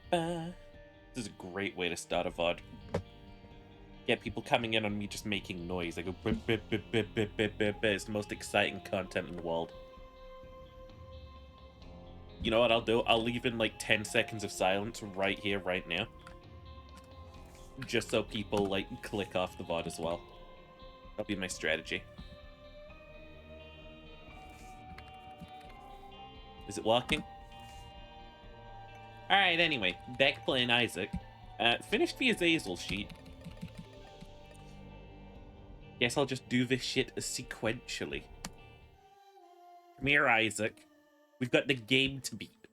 This is a great way to start a VOD. Get people coming in on me just making noise. I go bip, bip, bip, bip, bip, bip, bip, bip. It's the most exciting content in the world. You know what I'll do? I'll leave in like 10 seconds of silence right here, right now. Just so people like click off the VOD as well. That'll be my strategy. Is it walking? Alright, anyway. Back playing Isaac. Finished the Azazel sheet. Guess I'll just do this shit sequentially. Come here, Isaac. We've got the game to beat.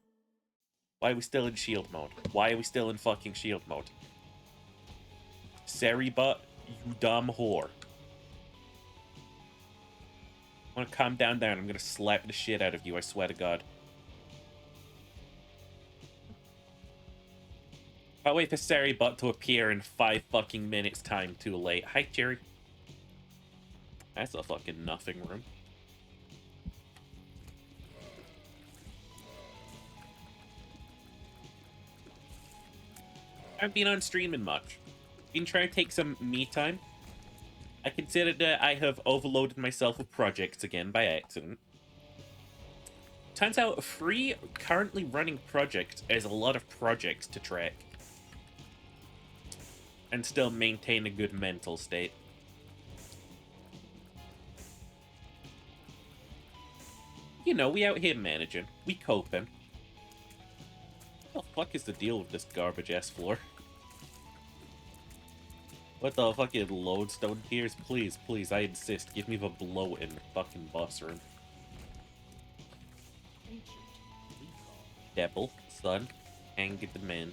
Why are we still in shield mode? Why are we still in fucking shield mode? Seribot, you dumb whore. I want to calm down. I'm gonna slap the shit out of you, I swear to God. I'll wait for Seribot to appear in 5 fucking minutes time too late. Hi, Jerry. That's a fucking nothing room. I haven't been on streaming much. Been trying to take some me time. I consider that I have overloaded myself with projects again by accident. Turns out a free, currently running project is a lot of projects to track. And still maintain a good mental state. You know, we out here managing. We coping. What the fuck is the deal with this garbage-ass floor? What the fucking lodestone tiers? Please, please, I insist. Give me the blow-in fucking boss room. Devil, son, and get the man.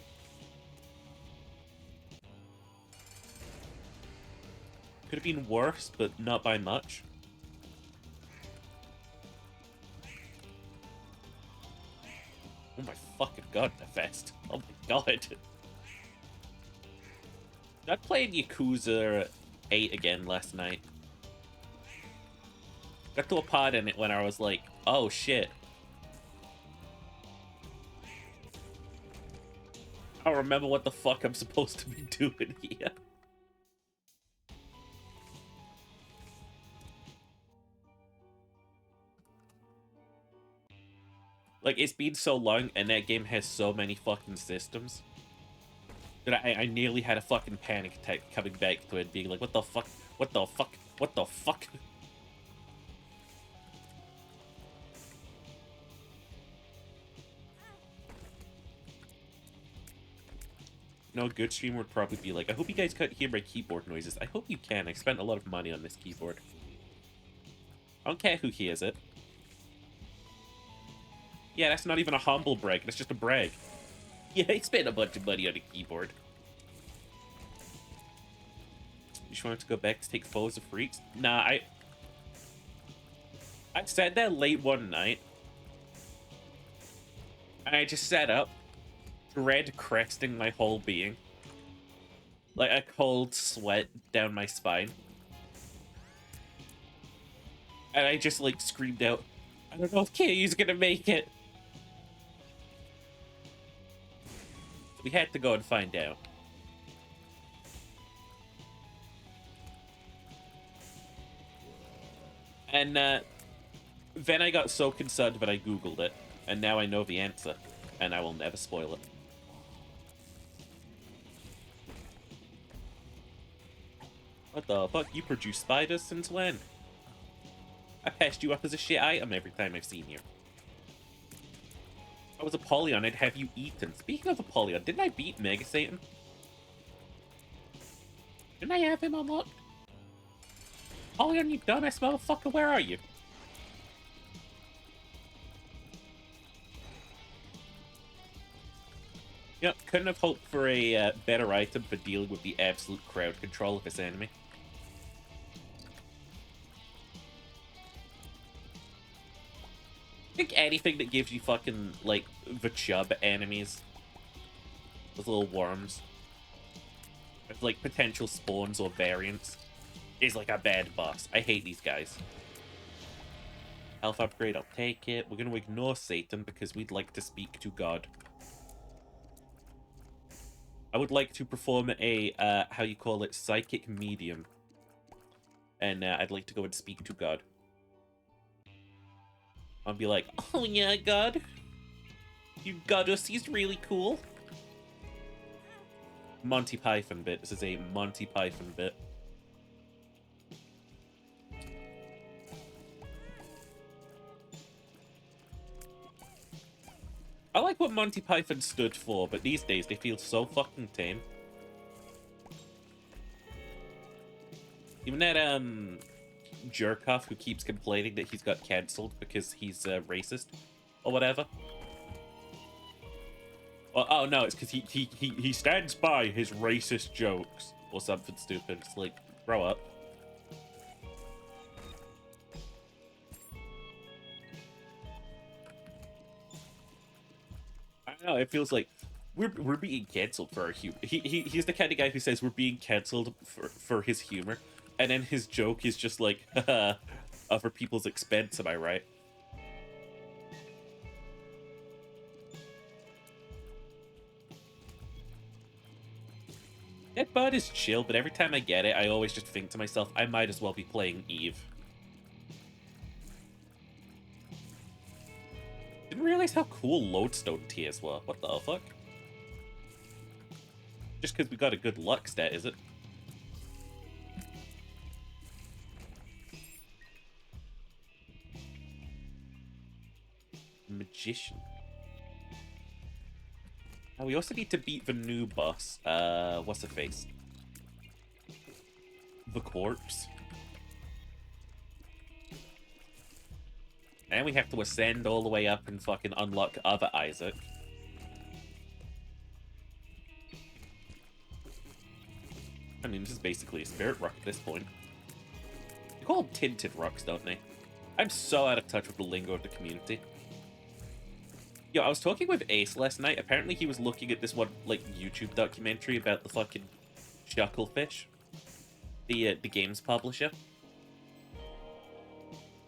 Could have been worse, but not by much. Oh my fucking god, Nefest. Oh my god. I played Yakuza 8 again last night. Got to a part in it when I was like, oh shit. I don't remember what the fuck I'm supposed to be doing here. Like, it's been so long, and that game has so many fucking systems that I nearly had a fucking panic attack coming back to it, being like, what the fuck? What the fuck? What the fuck? No, a good streamer would probably be like, I hope you guys can't hear my keyboard noises. I hope you can. I spent a lot of money on this keyboard. I don't care who hears it. Yeah, that's not even a humble brag. That's just a brag. Yeah, I spent a bunch of money on a keyboard. You just wanted to go back to take photos of freaks? Nah, I sat there late one night. And I just sat up, dread cresting my whole being. Like a cold sweat down my spine. And I just like screamed out, I don't know if KU's gonna make it. We had to go and find out. And then I got so concerned that I googled it, and now I know the answer, and I will never spoil it. What the fuck? You produce spiders since when? I passed you up as a shit item every time I've seen you. If I was Apollyon, I'd have you eaten. Speaking of Apollyon, didn't I beat Mega Satan? Didn't I have him unlocked? Apollyon, you dumbass motherfucker, where are you? Yep, couldn't have hoped for a better item for dealing with the absolute crowd control of this enemy. I think anything that gives you fucking, like, the chub enemies, those little worms, with, like, potential spawns or variants, is, like, a bad boss. I hate these guys. Health upgrade, I'll take it. We're going to ignore Satan because we'd like to speak to God. I would like to perform a, how you call it, psychic medium. And I'd like to go and speak to God. I'll be like, oh yeah, God. You got us, he's really cool. Monty Python bit. This is a Monty Python bit. I like what Monty Python stood for, but these days they feel so fucking tame. Even that, jerk-off who keeps complaining that he's got cancelled because he's, racist or whatever. Oh no, it's because he stands by his racist jokes or something stupid. It's like, grow up. I don't know, it feels like we're being cancelled for our humor. He's the kind of guy who says we're being cancelled for his humor, and then his joke is just like, haha, for people's expense, am I right? That bud is chill, but every time I get it, I always just think to myself, I might as well be playing Eve. Didn't realize how cool Lodestone tears were. What the fuck? Just because we got a good luck stat, is it? Magician. Now we also need to beat the new boss. What's the face? The corpse. And we have to ascend all the way up and fucking unlock other Isaac. I mean, this is basically a spirit rock at this point. They call them tinted rocks, don't they? I'm so out of touch with the lingo of the community. Yo, I was talking with Ace last night. Apparently he was looking at this one, like, YouTube documentary about the fucking Chucklefish. The games publisher.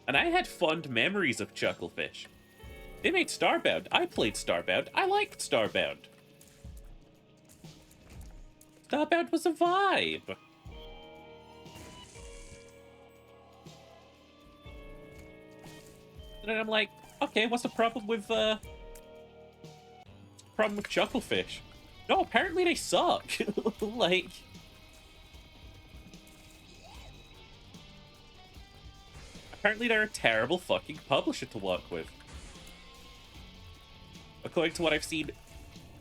And I had fond memories of Chucklefish. They made Starbound. I played Starbound. I liked Starbound. Starbound was a vibe. And then I'm like, okay, what's the problem with Chucklefish? No, apparently they suck. Like, apparently they're a terrible fucking publisher to work with. According to what I've seen,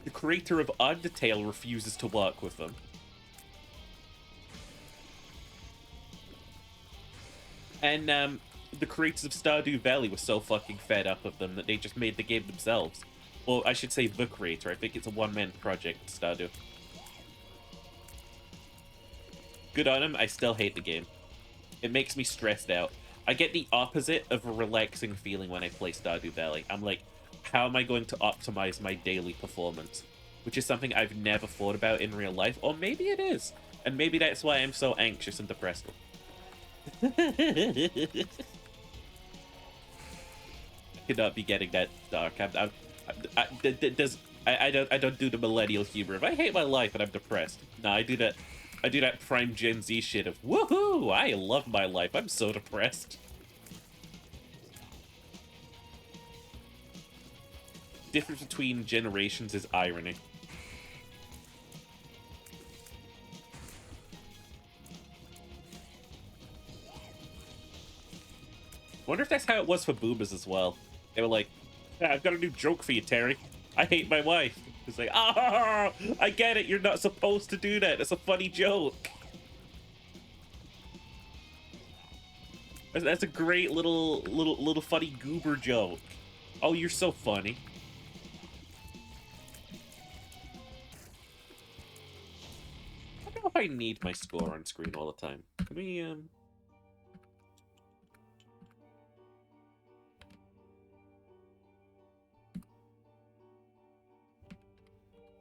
the creator of Undertale refuses to work with them. And the creators of Stardew Valley were so fucking fed up of them that they just made the game themselves. Well, I should say the creator. I think it's a one-man project, Stardew. Good on him, I still hate the game. It makes me stressed out. I get the opposite of a relaxing feeling when I play Stardew Valley. I'm like, how am I going to optimize my daily performance? Which is something I've never thought about in real life, or maybe it is. And maybe that's why I'm so anxious and depressed. I could not be getting that dark. I don't do the millennial humor of I hate my life and I'm depressed. No, I do that prime Gen Z shit of woohoo! I love my life. I'm so depressed. Difference between generations is irony. Wonder if that's how it was for boomers as well. They were like, yeah, I've got a new joke for you, Terry. I hate my wife. It's like, ah, I get it. You're not supposed to do that. It's a funny joke. That's a great little funny goober joke. Oh, you're so funny. I don't know if I need my score on screen all the time. Can we,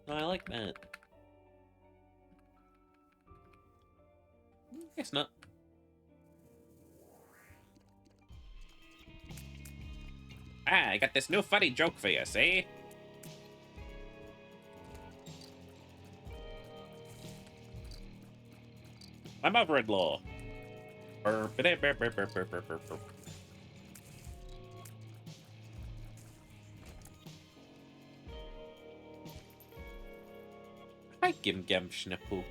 No, I like that. Guess not. Ah, I got this new funny joke for you, see? My mother-in-law. Hi, Gim Gam Schnipple.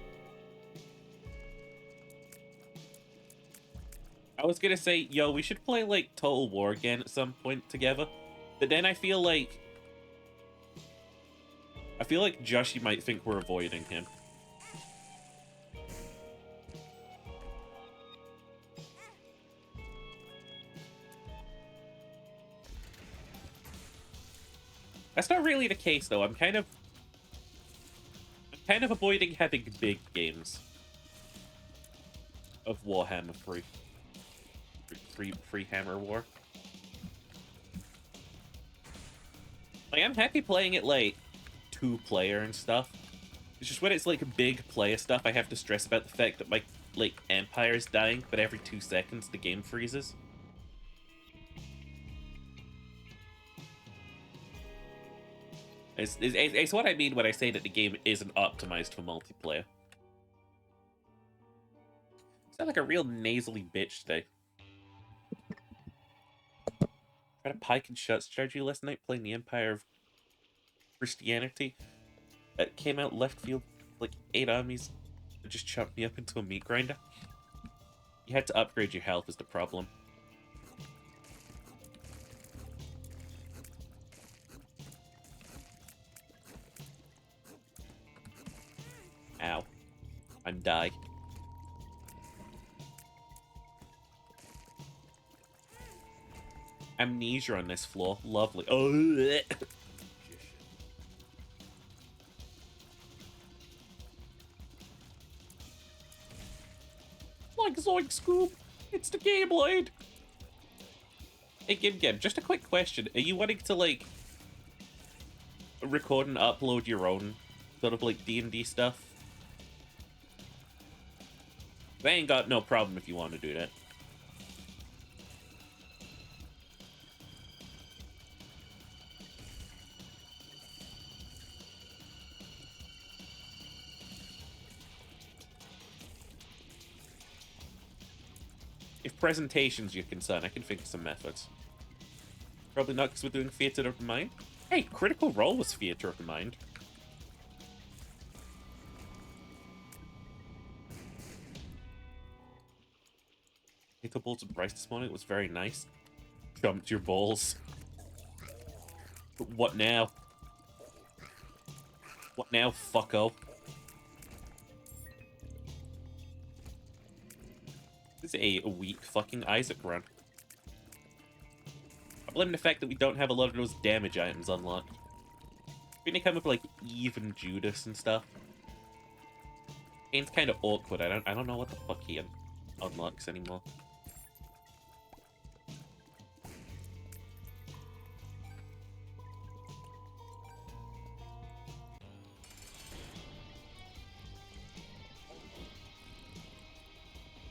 I was gonna say, yo, we should play, like, Total War again at some point together. But then I feel like Joshi might think we're avoiding him. That's not really the case, though. I'm kind of avoiding having big games of Warhammer 3. Free Hammer War. Like, I'm happy playing it, like, 2-player and stuff. It's just when it's, like, big player stuff, I have to stress about the fact that my, like, Empire's dying, but every 2 seconds the game freezes. It's what I mean when I say that the game isn't optimized for multiplayer. I sound like a real nasally bitch today. Tried a pike and shot strategy last night playing the Empire of Christianity. It came out left field, like 8 armies that just chopped me up into a meat grinder. You had to upgrade your health is the problem. Ow. I'm die. Amnesia on this floor. Lovely. Oh. Like Zoink Scoop. It's the Gayblade. Hey, Gim, just a quick question. Are you wanting to, like, record and upload your own sort of, like, D&D stuff? I ain't got no problem if you want to do that. If presentation's your concern, I can think of some methods. Probably not because we're doing Theatre of the Mind. Hey, Critical Role was Theatre of the Mind. Hit the balls with Bryce this morning. It was very nice. Jumped your balls. But what now? What now, fucko? This is a weak fucking Isaac run. I blame the fact that we don't have a lot of those damage items unlocked. We're gonna come up with, like, even Judas and stuff. Game's kind of awkward. I don't know what the fuck he unlocks anymore.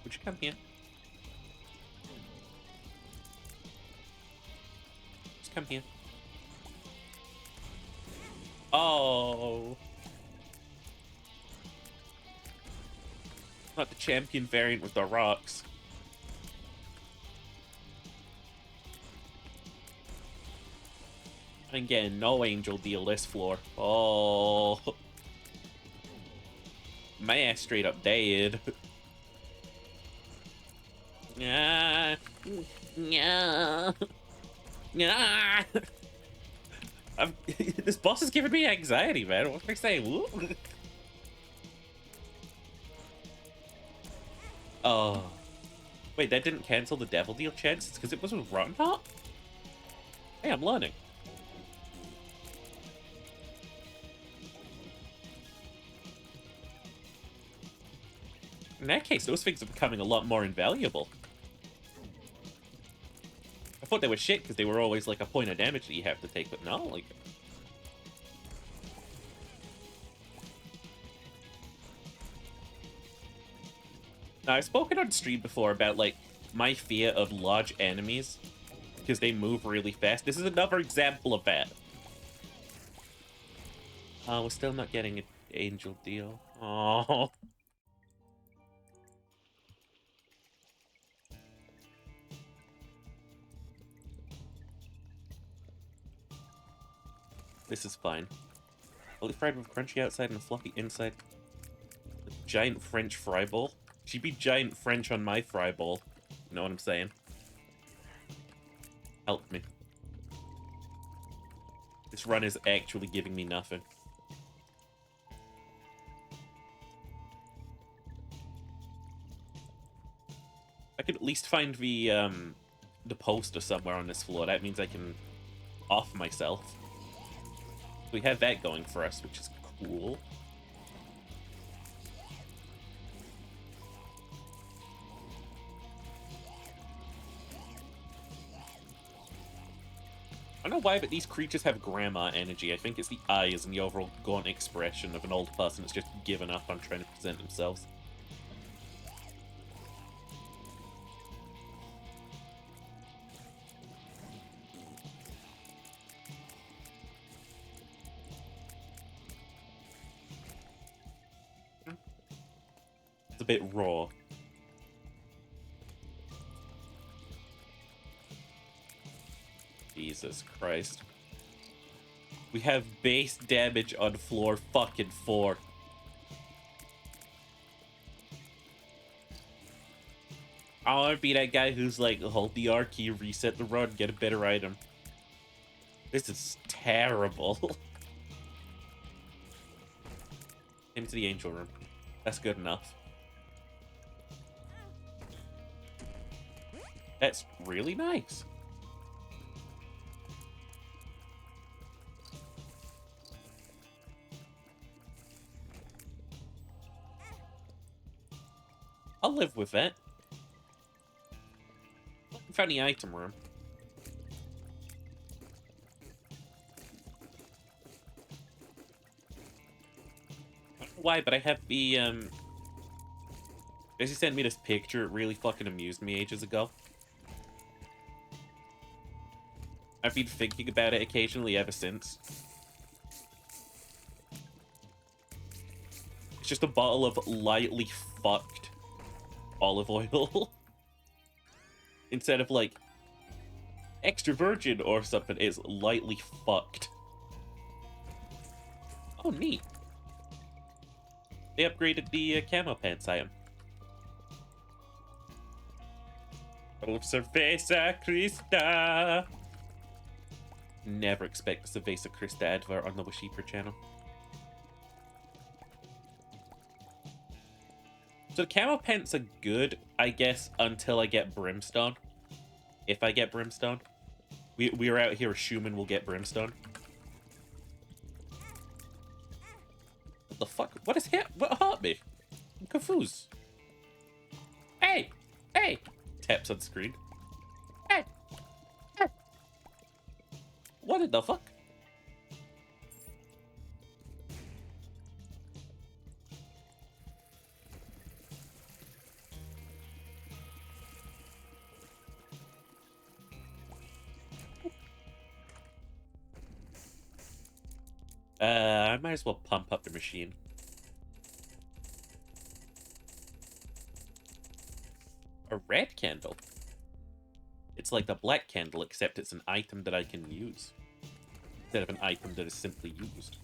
Would you come here? Just come here. Oh. Not the champion variant with the rocks. I'm getting no angel deal this floor. Oh. My ass straight up dead. Yeah. Yeah. Yeah. This boss is giving me anxiety, man. What can I say? Woo. Oh. Wait, that didn't cancel the devil deal chance? It's because it was with Rotten Heart? Hey, I'm learning. In that case, those things are becoming a lot more invaluable. I thought they were shit because they were always like a point of damage that you have to take, but no, like... Now, I've spoken on stream before about, like, my fear of large enemies because they move really fast. This is another example of that. Oh, we're still not getting an angel deal. Oh. This is fine. Fully fried with crunchy outside and fluffy inside. A giant French fry bowl. She'd be giant French on my fry bowl. You know what I'm saying? Help me. This run is actually giving me nothing. I could at least find the poster somewhere on this floor. That means I can off myself. We have that going for us, which is cool. I don't know why, but these creatures have grandma energy. I think it's the eyes and the overall gaunt expression of an old person that's just given up on trying to present themselves. It's a bit raw. Jesus Christ. We have base damage on floor fucking 4. I want to be that guy who's like, hold the R key, reset the run, get a better item. This is terrible. Into the angel room. That's good enough. That's really nice. I'll live with that. I found the item room. I don't know why, but I have the, Jesse sent me this picture. It really fucking amused me ages ago. I've been thinking about it occasionally ever since. It's just a bottle of lightly fucked olive oil. Instead of, like, extra virgin or something, it's lightly fucked. Oh, neat. They upgraded the camo pants item. Oh, Cerveza Crista! Never expect a Cerveza Crista advert on the Washiper channel. So the camo pants are good, I guess, until I get Brimstone. If I get Brimstone. We're out here assuming we'll get Brimstone. What the fuck? What is hit? What hurt me? I'm confused. Hey! Hey! Taps on screen. Hey! Hey! What in the fuck? I might as well pump up the machine. A red candle? It's like the black candle, except it's an item that I can use. Instead of an item that is simply used.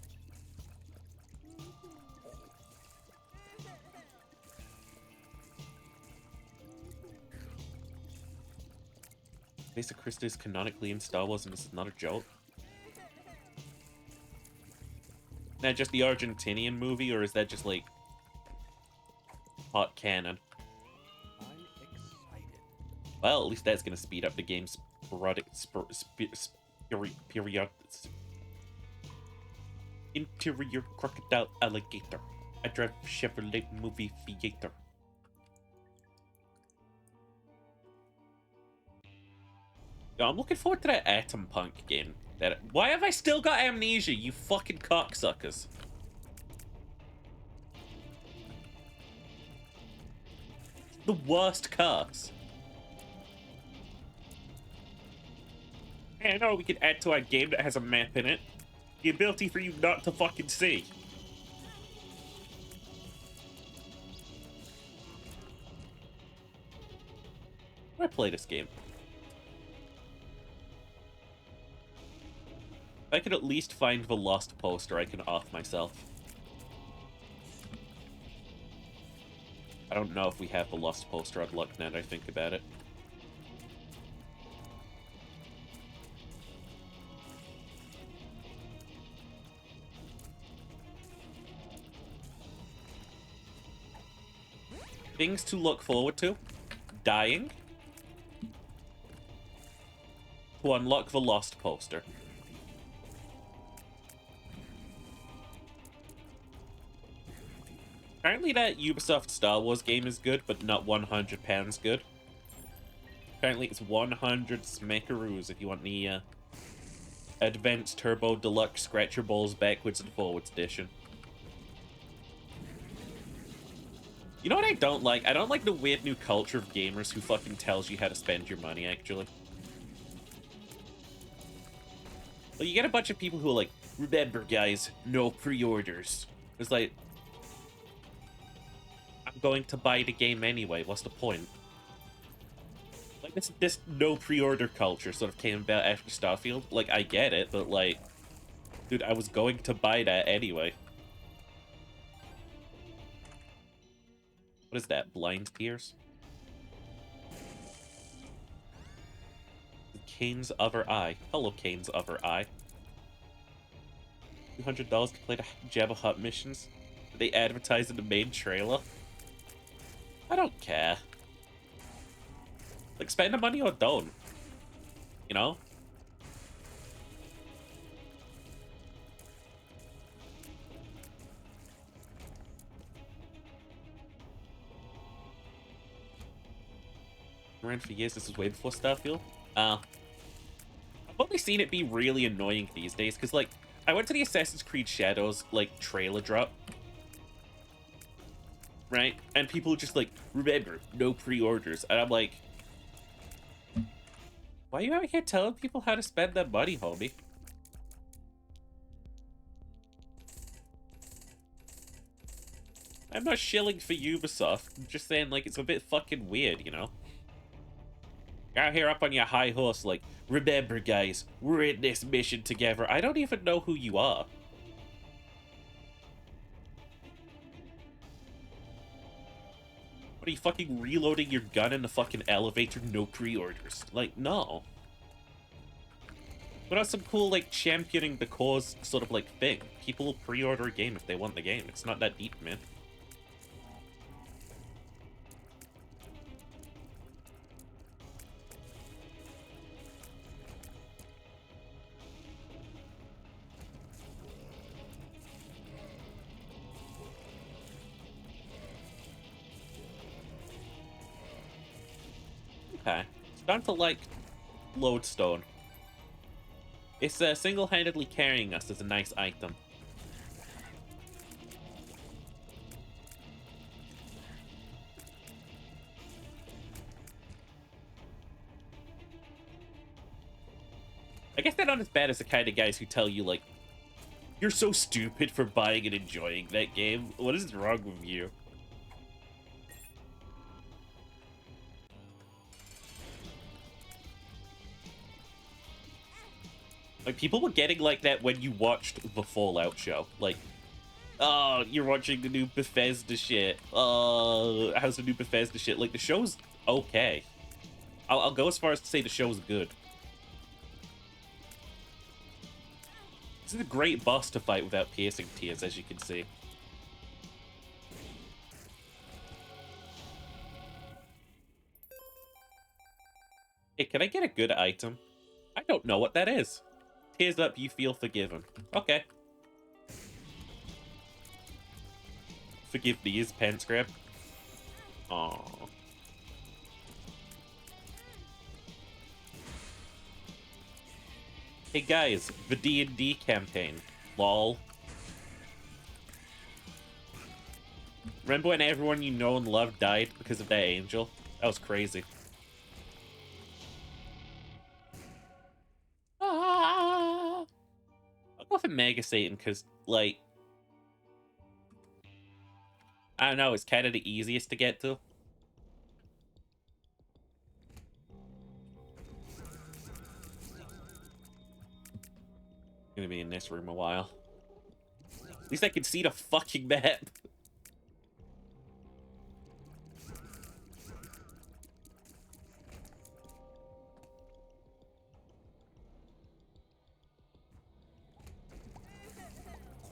Basic Crystal is canonically in Star Wars, and this is not a joke. Is that just the Argentinian movie, or is that just, like, hot canon? I'm excited. Well, at least that's gonna speed up the game's period. Interior crocodile alligator. I drive Chevrolet movie theater. Yo, I'm looking forward to that Atom Punk game. Why have I still got amnesia, you fucking cocksuckers? The worst curse. I know we can add to our game that has a map in it. The ability for you not to fucking see. Where I play this game? If I could at least find the lost poster, I can off myself. I don't know if we have the lost poster unlocked now that I think about it. Things to look forward to. Dying. To unlock the lost poster. Apparently that Ubisoft Star Wars game is good, but not £100 good. Apparently it's 100 smackaroos if you want the Advanced Turbo Deluxe Scratch Your Balls Backwards and Forwards edition. You know what I don't like? I don't like the weird new culture of gamers who fucking tells you how to spend your money, actually. Well, you get a bunch of people who are like, remember guys, no pre-orders. It's like, I'm going to buy the game anyway, what's the point? Like, this no pre-order culture sort of came about after Starfield. Like, I get it, but like, dude, I was going to buy that anyway. What is that, Blind Tears? Kane's Other Eye. Hello, Kane's Other Eye. $200 to play the Jabba Hutt missions? They advertise in the main trailer? I don't care. Like, spend the money or don't. You know? Around for years, this was way before Starfield. I've only seen it be really annoying these days, because, like, I went to the Assassin's Creed Shadows, like, trailer drop. Right? And people just like, remember, no pre-orders. And I'm like, why are you out here telling people how to spend their money, homie? I'm not shilling for Ubisoft. I'm just saying, like, it's a bit fucking weird, you know? You're out here up on your high horse, like, remember, guys, we're in this mission together. I don't even know who you are. What are you, fucking reloading your gun in the fucking elevator? No pre-orders. Like, no. But that's some cool, like, championing the cause sort of, like, thing. People will pre-order a game if they want the game. It's not that deep, man. Okay. It's down to, like, Lodestone. It's single-handedly carrying us as a nice item. I guess they're not as bad as the kind of guys who tell you, like, you're so stupid for buying and enjoying that game. What is wrong with you? Like, people were getting like that when you watched the Fallout show. Like, oh, you're watching the new Bethesda shit. How's the new Bethesda shit? Like, the show's okay. I'll go as far as to say the show's good. This is a great boss to fight without piercing tears, as you can see. Hey, can I get a good item? I don't know what that is. Tears up, you feel forgiven. Okay. Forgive these, pants grab. Aww. Hey guys, the D&D campaign. Lol. Remember when everyone you know and love died because of that angel? That was crazy. Ah! I'll go for Mega Satan because, like, I don't know, it's kind of the easiest to get to. gonna be in this room a while. At least I can see the fucking map.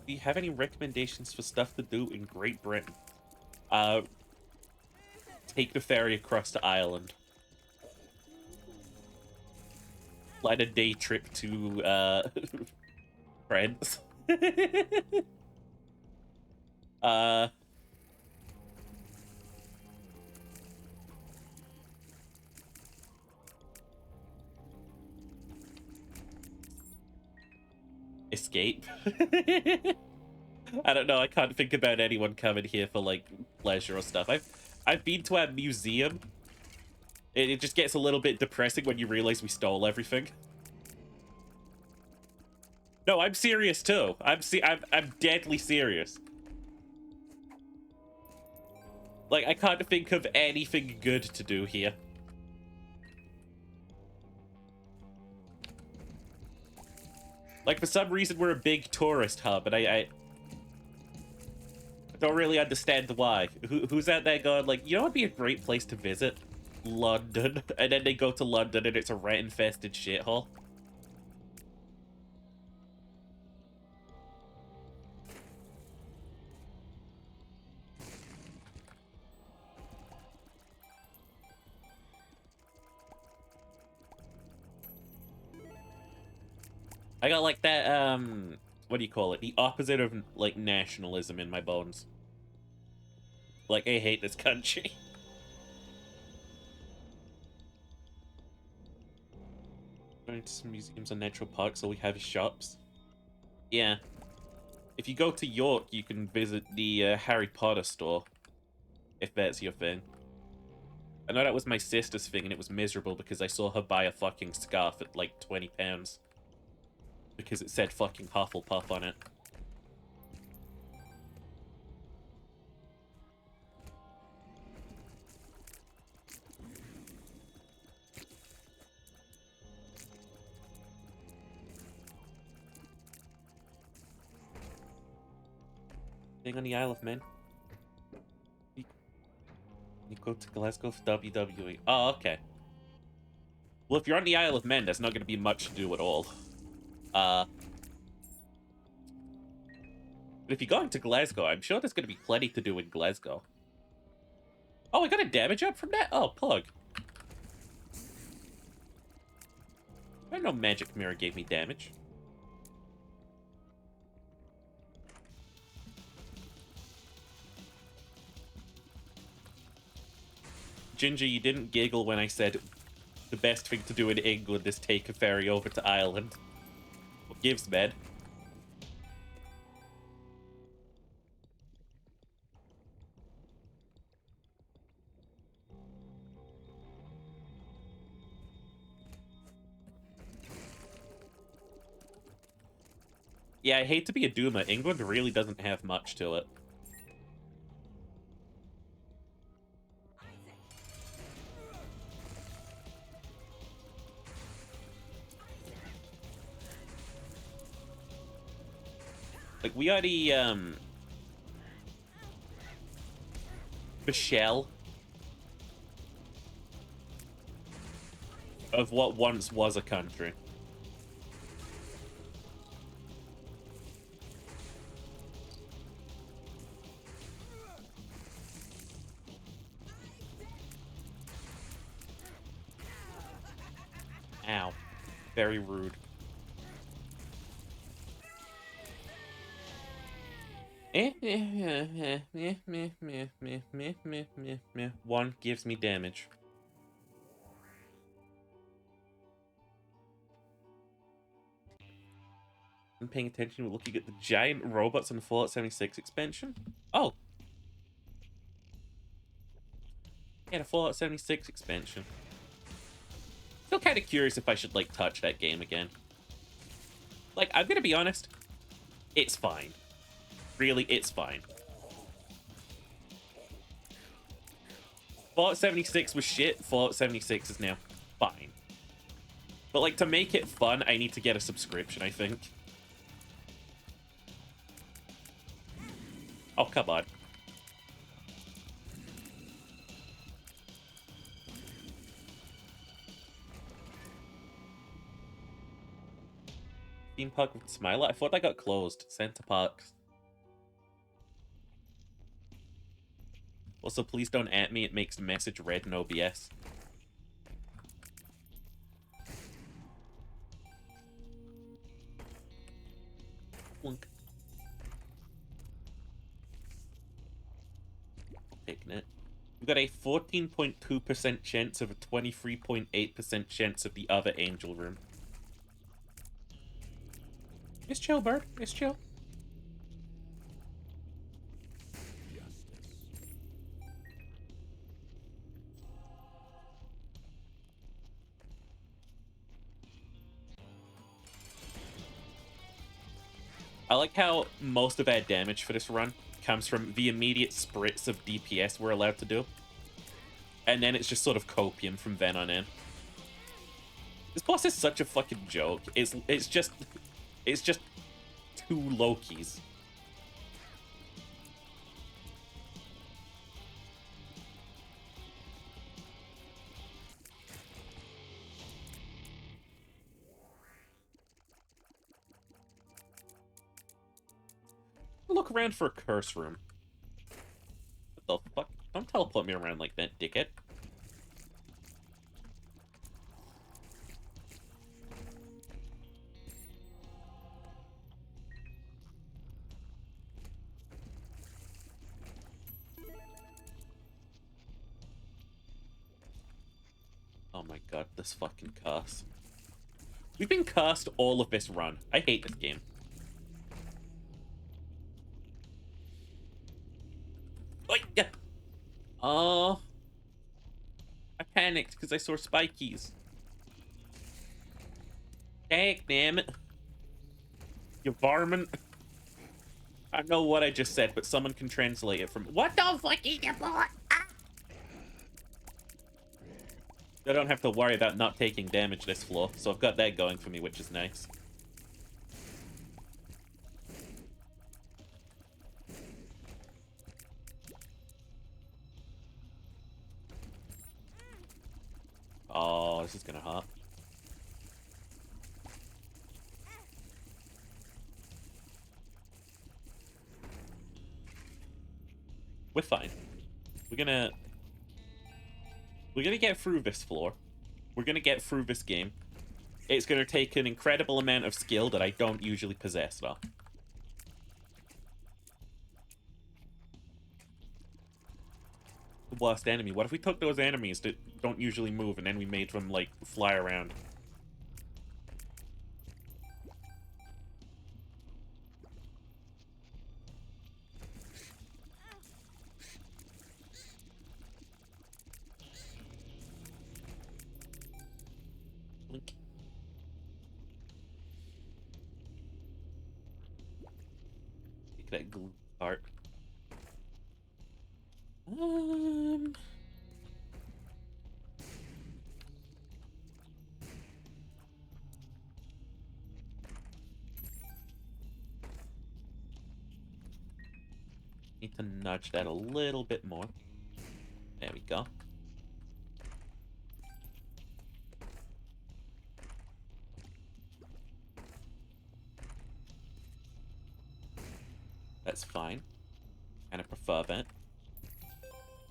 Do you have any recommendations for stuff to do in Great Britain? Take the ferry across to Ireland. Plan a day trip to, France. Escape. I don't know. I can't think about anyone coming here for like pleasure or stuff. I've been to a museum. It just gets a little bit depressing when you realize we stole everything. No, I'm serious too. I'm deadly serious. Like, I can't think of anything good to do here. Like, for some reason, we're a big tourist hub, and I don't really understand why. Who's out there going, like, you know what would be a great place to visit? London. And then they go to London, and it's a rat-infested shithole. I got like that, what do you call it? The opposite of, like, nationalism in my bones. Like, I hate this country. Going to some museums and natural parks, all we have is shops. Yeah. If you go to York, you can visit the Harry Potter store. If that's your thing. I know that was my sister's thing, and it was miserable because I saw her buy a fucking scarf at, like, £20. Because it said fucking Hufflepuff on it. Thing on the Isle of Man. You go to Glasgow for WWE. Oh, okay. Well, if you're on the Isle of Man, there's not going to be much to do at all. But if you're going to Glasgow, I'm sure there's going to be plenty to do in Glasgow. Oh, I got a damage up from that? Oh, plug. I know Magic Mirror gave me damage. Ginger, you didn't giggle when I said the best thing to do in England is take a ferry over to Ireland. What gives, man? Yeah, I hate to be a doomer. England really doesn't have much to it. Like, we are the shell of what once was a country. Ow. Very rude. One gives me damage. I'm paying attention. We're looking at the giant robots in the Fallout 76 expansion. Oh! Yeah, the Fallout 76 expansion. Still kind of curious if I should, like, touch that game again. Like, I'm gonna be honest. It's fine. Really, it's fine. Fallout 76 was shit. Fallout 76 is now fine. But, like, to make it fun, I need to get a subscription, I think. Oh, come on. Theme park with Smiler? I thought that got closed. Center Parks. Also, please don't at me. It makes the message red in OBS. Plunk. Taking it. We've got a 14.2% chance of a 23.8% chance of the other angel room. It's chill, bird. It's chill. I like how most of our damage for this run comes from the immediate spritz of DPS we're allowed to do. And then it's just sort of copium from then on in. This boss is such a fucking joke. It's just two Lokis. Look around for a curse room. What the fuck? Don't teleport me around like that, dickhead. Oh my god, this fucking curse. We've been cursed all of this run. I hate this game. Oh, I panicked because I saw spikies. Dang, damn it. You varmint. I don't know what I just said, but someone can translate it from... What the fuck is your boy? Ah! I don't have to worry about not taking damage this floor, so I've got that going for me, which is nice. Oh, this is gonna hurt. We're fine. We're gonna get through this floor. We're gonna get through this game. It's gonna take an incredible amount of skill that I don't usually possess, though. The worst enemy. What if we took those enemies that don't usually move and then we made them, like, fly around? Blink. Take that glue part. Need to nudge that a little bit more. There we go. That's fine. Kind of prefer that.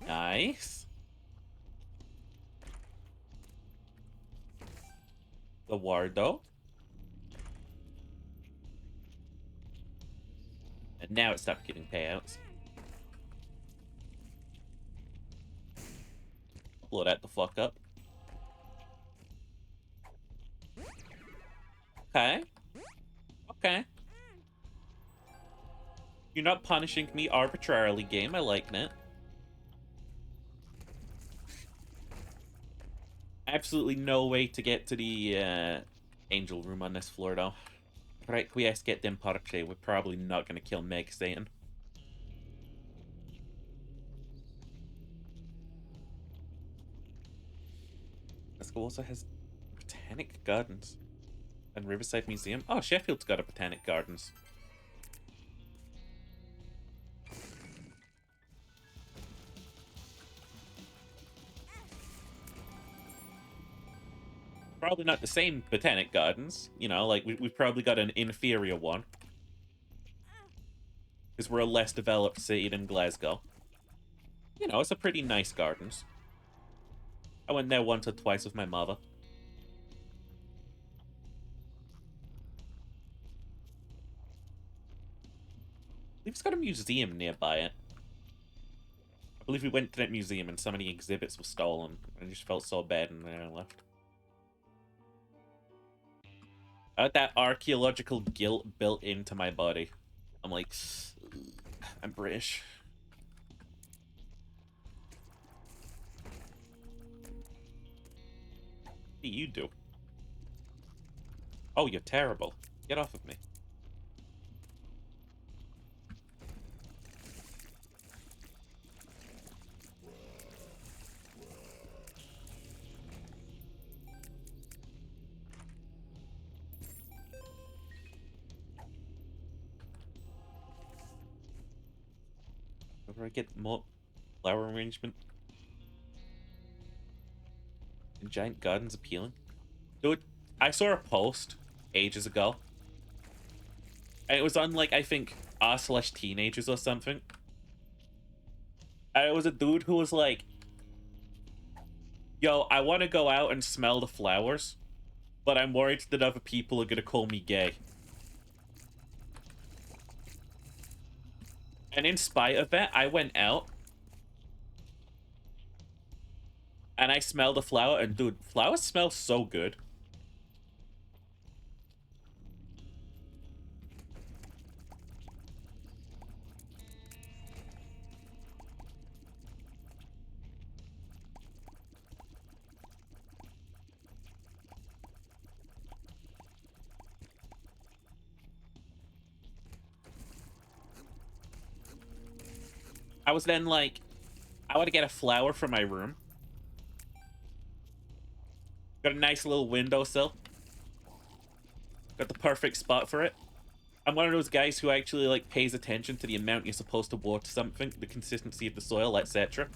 Nice. The Wardo. And now it stopped giving payouts. Blow that the fuck up. Okay. Okay. You're not punishing me arbitrarily, game. I like that. Absolutely no way to get to the angel room on this floor, though. Requiesce get them parche. We're probably not going to kill Meg Satan. This school also has Botanic Gardens and Riverside Museum. Oh, Sheffield's got a Botanic Gardens. Probably not the same botanic gardens. You know, like we've probably got an inferior one. Because we're a less developed city than Glasgow. You know, it's a pretty nice gardens. I went there once or twice with my mother. I believe it's got a museum nearby it. I believe we went to that museum and so many exhibits were stolen. I just felt so bad and then I left. I had that archaeological guilt built into my body. I'm like, I'm British. What do you do? Oh, you're terrible. Get off of me. Where do I get more flower arrangement? And giant gardens appealing? Dude, I saw a post ages ago. And it was on, like, I think, r/teenagers or something. And it was a dude who was like, yo, I want to go out and smell the flowers, but I'm worried that other people are going to call me gay. And in spite of that, I went out and I smelled a flower, and dude, flowers smell so good. I was then like, I want to get a flower for my room. Got a nice little windowsill. Got the perfect spot for it. I'm one of those guys who actually like pays attention to the amount you're supposed to water something, the consistency of the soil, etc.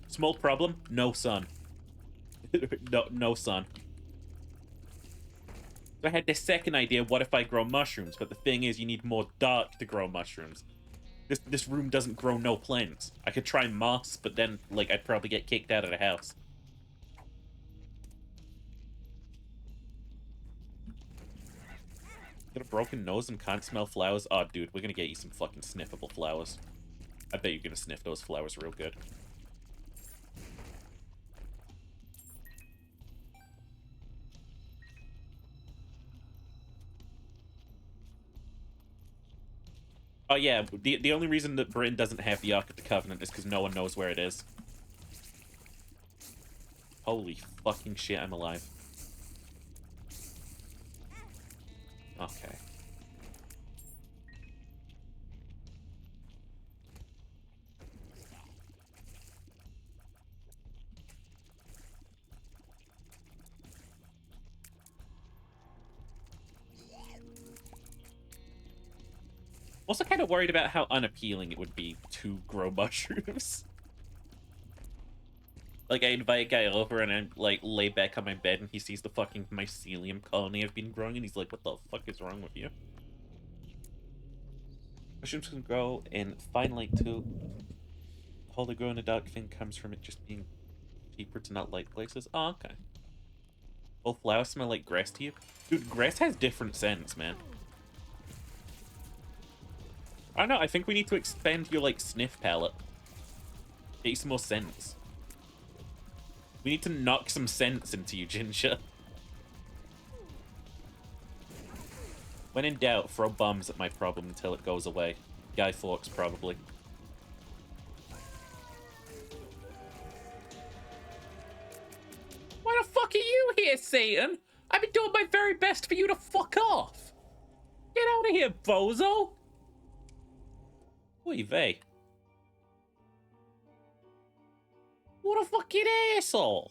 Small problem, no sun. no sun. So I had this second idea, what if I grow mushrooms? But the thing is, you need more dark to grow mushrooms. This room doesn't grow no plants. I could try moss, but then, like, I'd probably get kicked out of the house. Got a broken nose and can't smell flowers? Oh, dude, we're gonna get you some fucking sniffable flowers. I bet you're gonna sniff those flowers real good. Oh yeah, the only reason that Britain doesn't have the Ark of the Covenant is because no one knows where it is. Holy fucking shit, I'm alive. Okay. Also kind of worried about how unappealing it would be to grow mushrooms. Like, I invite a guy over and I, like, lay back on my bed and he sees the fucking mycelium colony I've been growing and he's like, what the fuck is wrong with you? Mushrooms can grow in fine light too. The whole they grow in a dark thing comes from it just being cheaper to not light places. Oh, okay. Both flowers smell like grass to you? Dude, grass has different scents, man. I don't know, I think we need to expand your, like, sniff palette. Get you some more scents. We need to knock some sense into you, Ginger. When in doubt, throw bombs at my problem until it goes away. Guy Fawkes, probably. Why the fuck are you here, Satan? I've been doing my very best for you to fuck off. Get out of here, bozo. Oy vey. What a fucking asshole.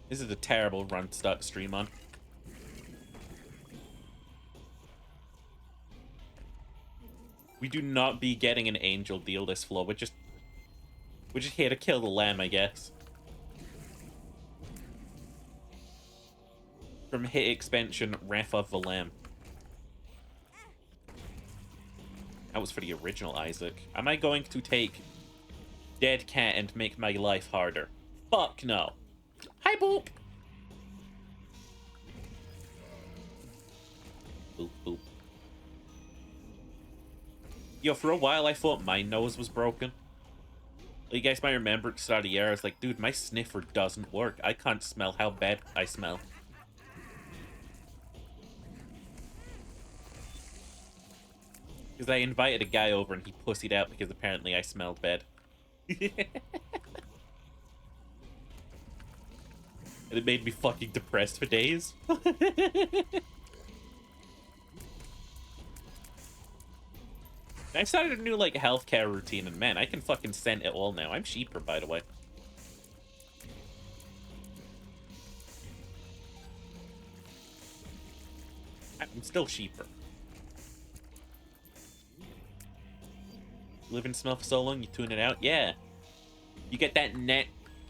This is a terrible run to start the stream on. We do not be getting an angel deal this floor. We're just here to kill the lamb, I guess. From hit expansion, Wrath of the Lamb. That was for the original Isaac. Am I going to take Dead Cat and make my life harder? Fuck no. Hi, Boop! Boop, boop. Yo, for a while I thought my nose was broken. You guys might remember at the start of the year, I was like, dude, my sniffer doesn't work. I can't smell how bad I smell. Because I invited a guy over and he pussied out because apparently I smelled bad. And it made me fucking depressed for days. I started a new, like, healthcare routine, and man, I can fucking scent it all now. I'm cheaper, by the way. I'm still cheaper. Live and smell for so long, you tune it out? Yeah. You get that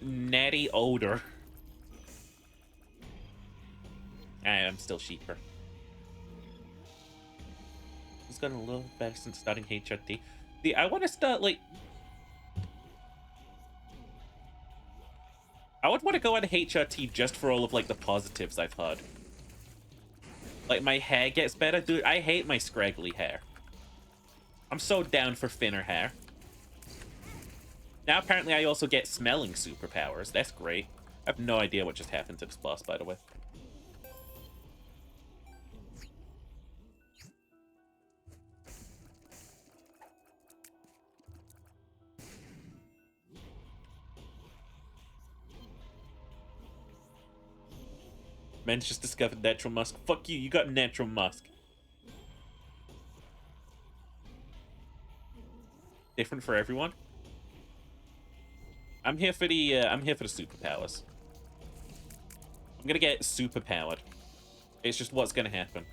natty odor. I'm still cheaper. It's gotten a little better since starting HRT. See, I want to start, like... I would want to go on HRT just for all of, like, the positives I've heard. Like, my hair gets better. Dude, I hate my scraggly hair. I'm so down for thinner hair. Now, apparently, I also get smelling superpowers. That's great. I have no idea what just happened to this boss, by the way. Man's just discovered natural musk. Fuck you, you got natural musk. Different for everyone. I'm here for the superpowers. I'm gonna get superpowered. It's just what's gonna happen.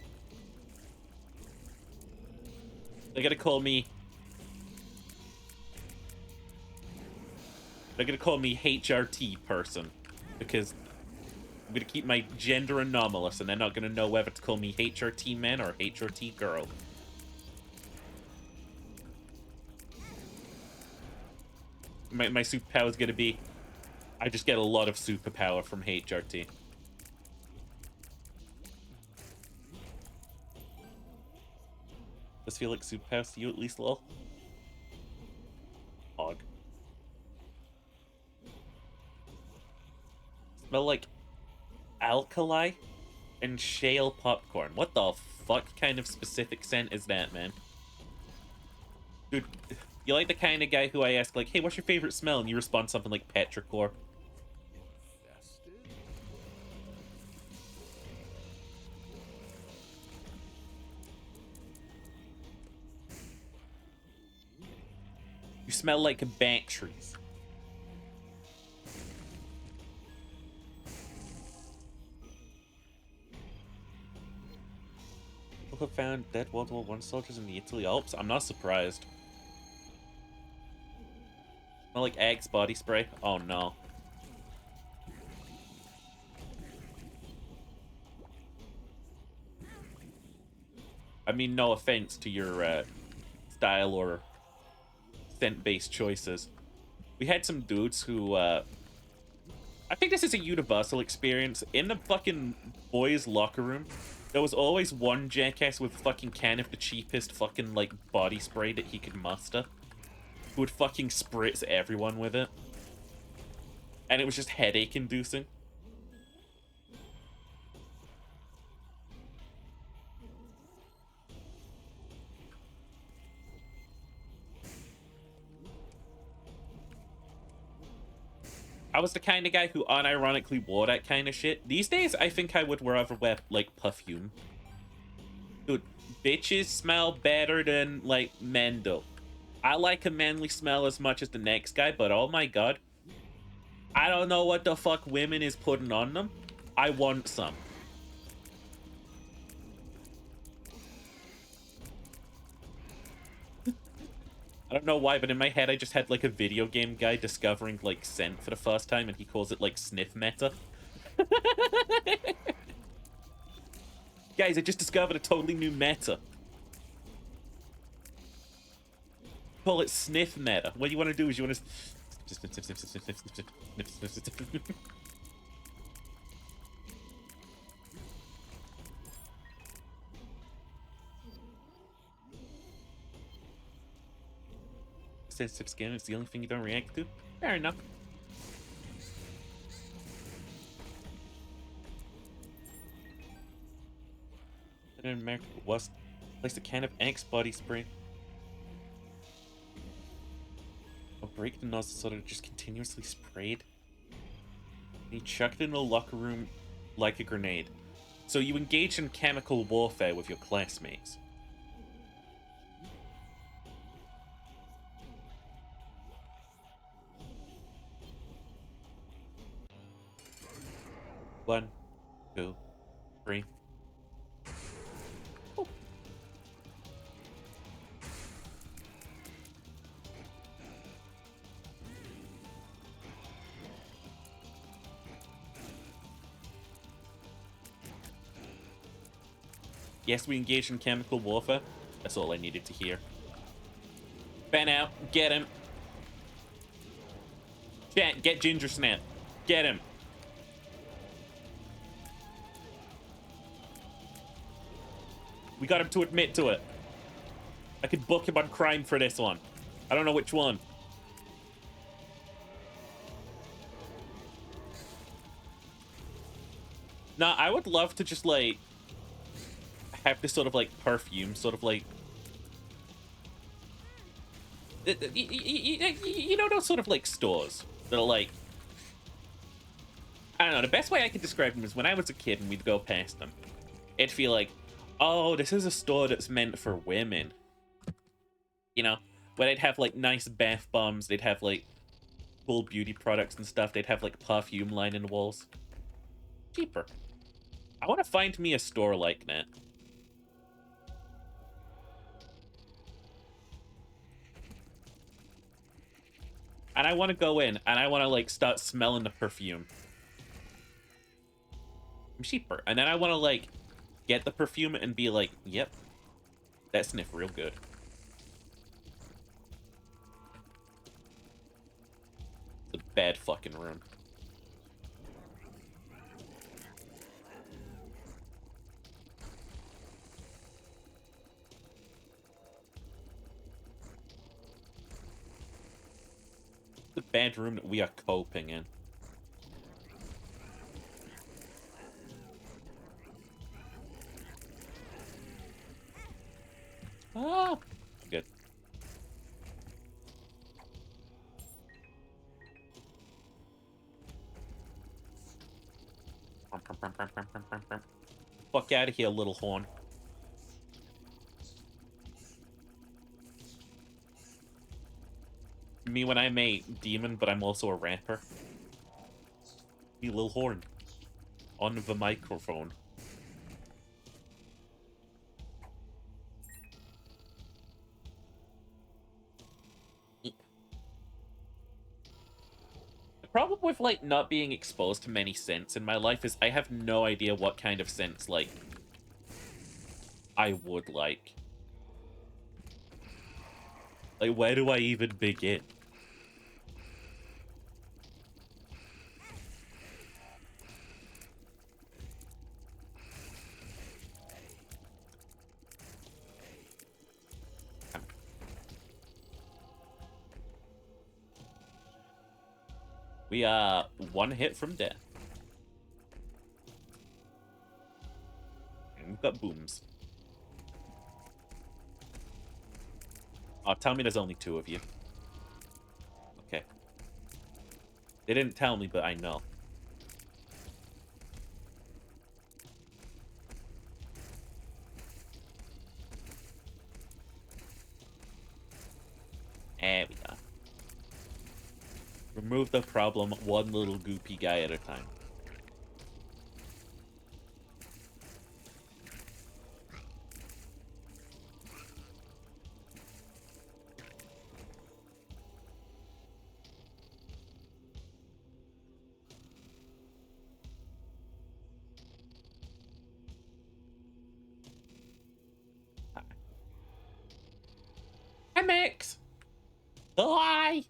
They're gonna call me HRT person because I'm gonna keep my gender anomalous, and they're not gonna know whether to call me HRT man or HRT girl. My superpower is gonna be, I just get a lot of superpower from HRT. Does feel like superpowers to you at least, lol? Hog. Smell like alkali and shale popcorn. What the fuck kind of specific scent is that, man? Dude, you like the kind of guy who I ask, like, hey, what's your favorite smell? And you respond something like petrichor. You smell like batteries. People have found dead World War I soldiers in the Italy Alps. I'm not surprised. Smell like Axe body spray? Oh no. I mean, no offense to your style or scent-based choices. We had some dudes who, I think this is a universal experience. In the fucking boys' locker room, there was always one jackass with a fucking can of the cheapest fucking, like, body spray that he could muster, who would fucking spritz everyone with it. And it was just headache-inducing. I was the kind of guy who unironically wore that kind of shit. These days, I think I would rather wear, like, perfume. Dude, bitches smell better than, like, men do. I like a manly smell as much as the next guy, but oh my god. I don't know what the fuck women is putting on them. I want some. I don't know why, but in my head I just had like a video game guy discovering like scent for the first time, and he calls it like sniff meta. Guys, I just discovered a totally new meta. Call it sniff meta. What you want to do is you want to sensitive skin is the only thing you don't react to. Fair enough. In America was place a can of Axe body spray. I'll break the nozzle so that it just continuously sprayed. He chucked it in the locker room like a grenade. So you engage in chemical warfare with your classmates. One, two, three. Oh. Yes, we engaged in chemical warfare. That's all I needed to hear. Ben out. Get him. Chat, get Ginger Snap. Get him. We got him to admit to it. I could book him on crime for this one. I don't know which one. Nah, I would love to just, like, have this sort of, like, perfume, sort of, like... You know those sort of, like, stores that are, like... I don't know, the best way I could describe them is when I was a kid and we'd go past them, it'd feel like, oh, this is a store that's meant for women. You know? Where they'd have, like, nice bath bombs, they'd have, like, cool beauty products and stuff, they'd have, like, perfume lining the walls. Cheaper. I want to find me a store like that. And I want to go in, and I want to, like, start smelling the perfume. Cheaper. And then I want to, like, get the perfume and be like, yep, that sniff real good. It's a bad fucking room. The bad room that we are coping in. Ah, good. Fuck out of here, little horn. Me when I'm a demon, but I'm also a rapper. Me, little horn. On the microphone. The problem with, like, not being exposed to many scents in my life is I have no idea what kind of scents, like, I would like. Like, where do I even begin? We are one hit from death. And we've got booms. Oh, tell me there's only 2 of you. Okay. They didn't tell me, but I know. There we go. Remove the problem one little goopy guy at a time. Max! Die! I'm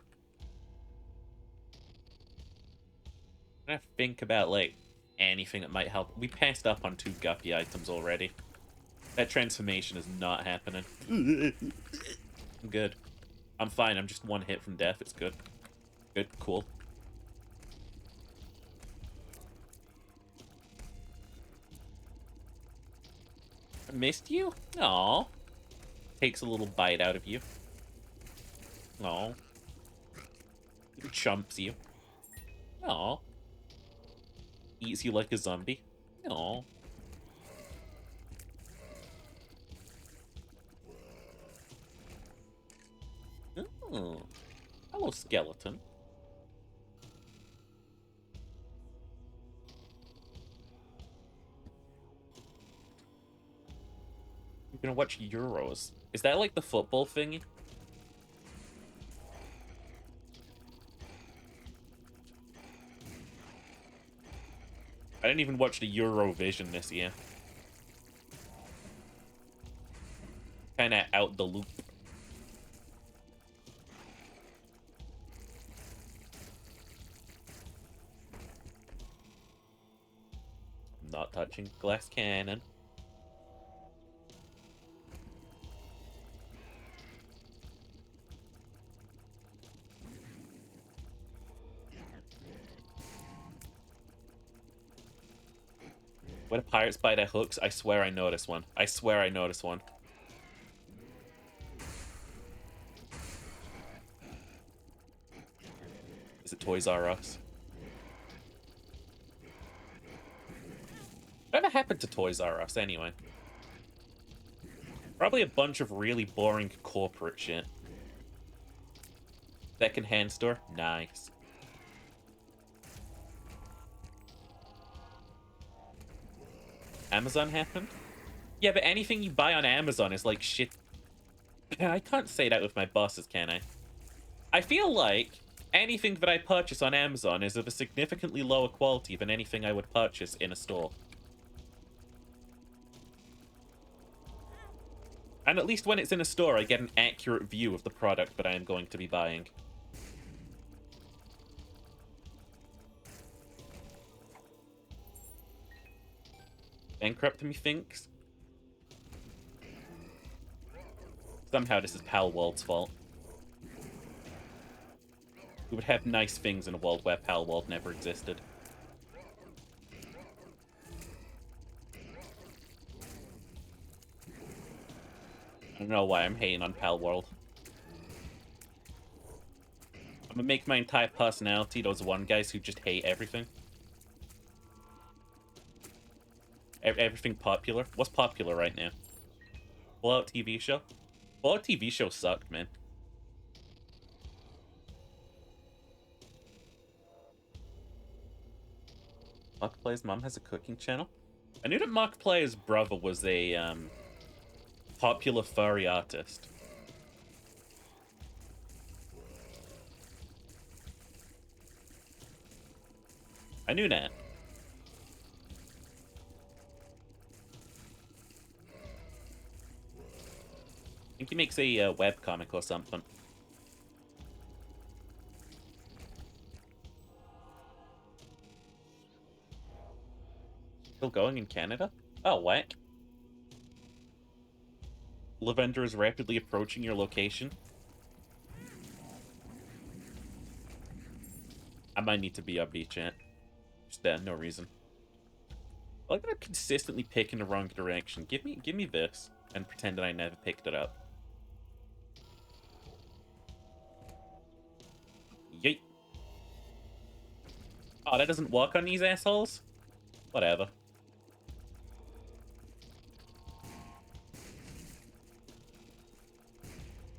gonna think about, like, anything that might help. We passed up on 2 guppy items already. That transformation is not happening. I'm good. I'm fine. I'm just 1 hit from death. It's good. Good. Cool. I missed you? Aw. Takes a little bite out of you. Aw. Chumps you. Aw. Eats you like a zombie. Aw. Oh. Hello, skeleton. I'm gonna watch Euros. Is that like the football thingy? I didn't even watch the Eurovision this year. Kinda out the loop. Not touching glass cannon. When a pirates bite their hooks, I swear I noticed one. I swear I noticed one. Is it Toys R Us? Whatever happened to Toys R Us, anyway? Probably a bunch of really boring corporate shit. Second-hand store? Nice. Amazon happened? Yeah, but anything you buy on Amazon is like shit. I can't say that with my bosses, can I? I feel like anything that I purchase on Amazon is of a significantly lower quality than anything I would purchase in a store. And at least when it's in a store, I get an accurate view of the product that I am going to be buying. Bankrupt, methinks? Somehow this is Palworld's fault. We would have nice things in a world where Palworld never existed. I don't know why I'm hating on Palworld. I'm gonna make my entire personality those one guys who just hate everything. Everything popular? What's popular right now? Fallout TV show? Fallout TV show sucked, man. Markiplier's mom has a cooking channel? I knew that Markiplier's brother was a, popular furry artist. I knew that. I think he makes a webcomic or something. Still going in Canada? Oh, what? Lavender is rapidly approaching your location. I might need to be upbeat, chat. Just no reason. I like that I'm consistently picking the wrong direction. Give me this and pretend that I never picked it up. Yeet. Oh, that doesn't work on these assholes? Whatever.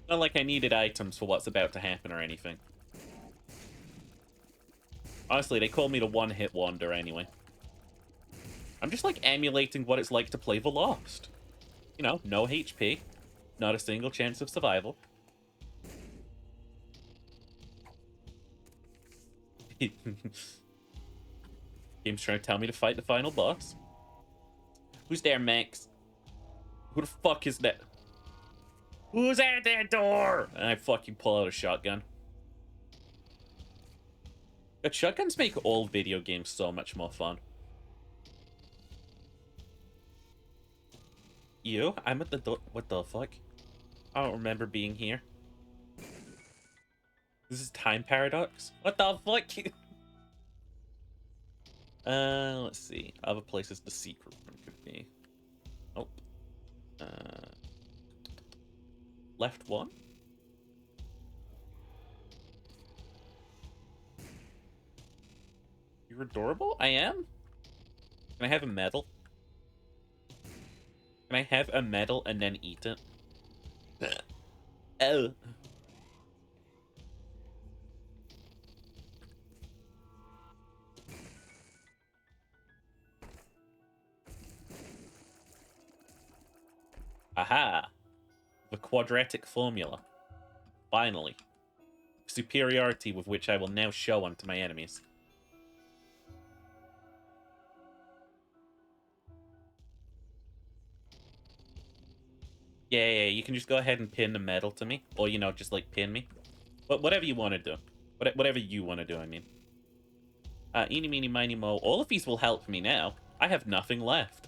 Not like I needed items for what's about to happen or anything. Honestly, they call me the one-hit wonder anyway. I'm just like emulating what it's like to play The Lost. You know, no HP, not a single chance of survival. Game's trying to tell me to fight the final boss. Who's there, Max? Who the fuck is that? Who's at that door? And I fucking pull out a shotgun. But shotguns make all video games so much more fun. You? I'm at the door. What the fuck? I don't remember being here. This is time paradox? What the fuck? Let's see. Other places the secret room could be. Oh. Left one? You're adorable? I am? Can I have a medal? Can I have a medal and then eat it? Oh. Aha! The quadratic formula. Finally. Superiority with which I will now show unto my enemies. Yeah, you can just go ahead and pin the medal to me. Or, you know, just, like, pin me. But whatever you want to do. Whatever you want to do, I mean. Eeny, meeny, miny, mo. All of these will help me now. I have nothing left.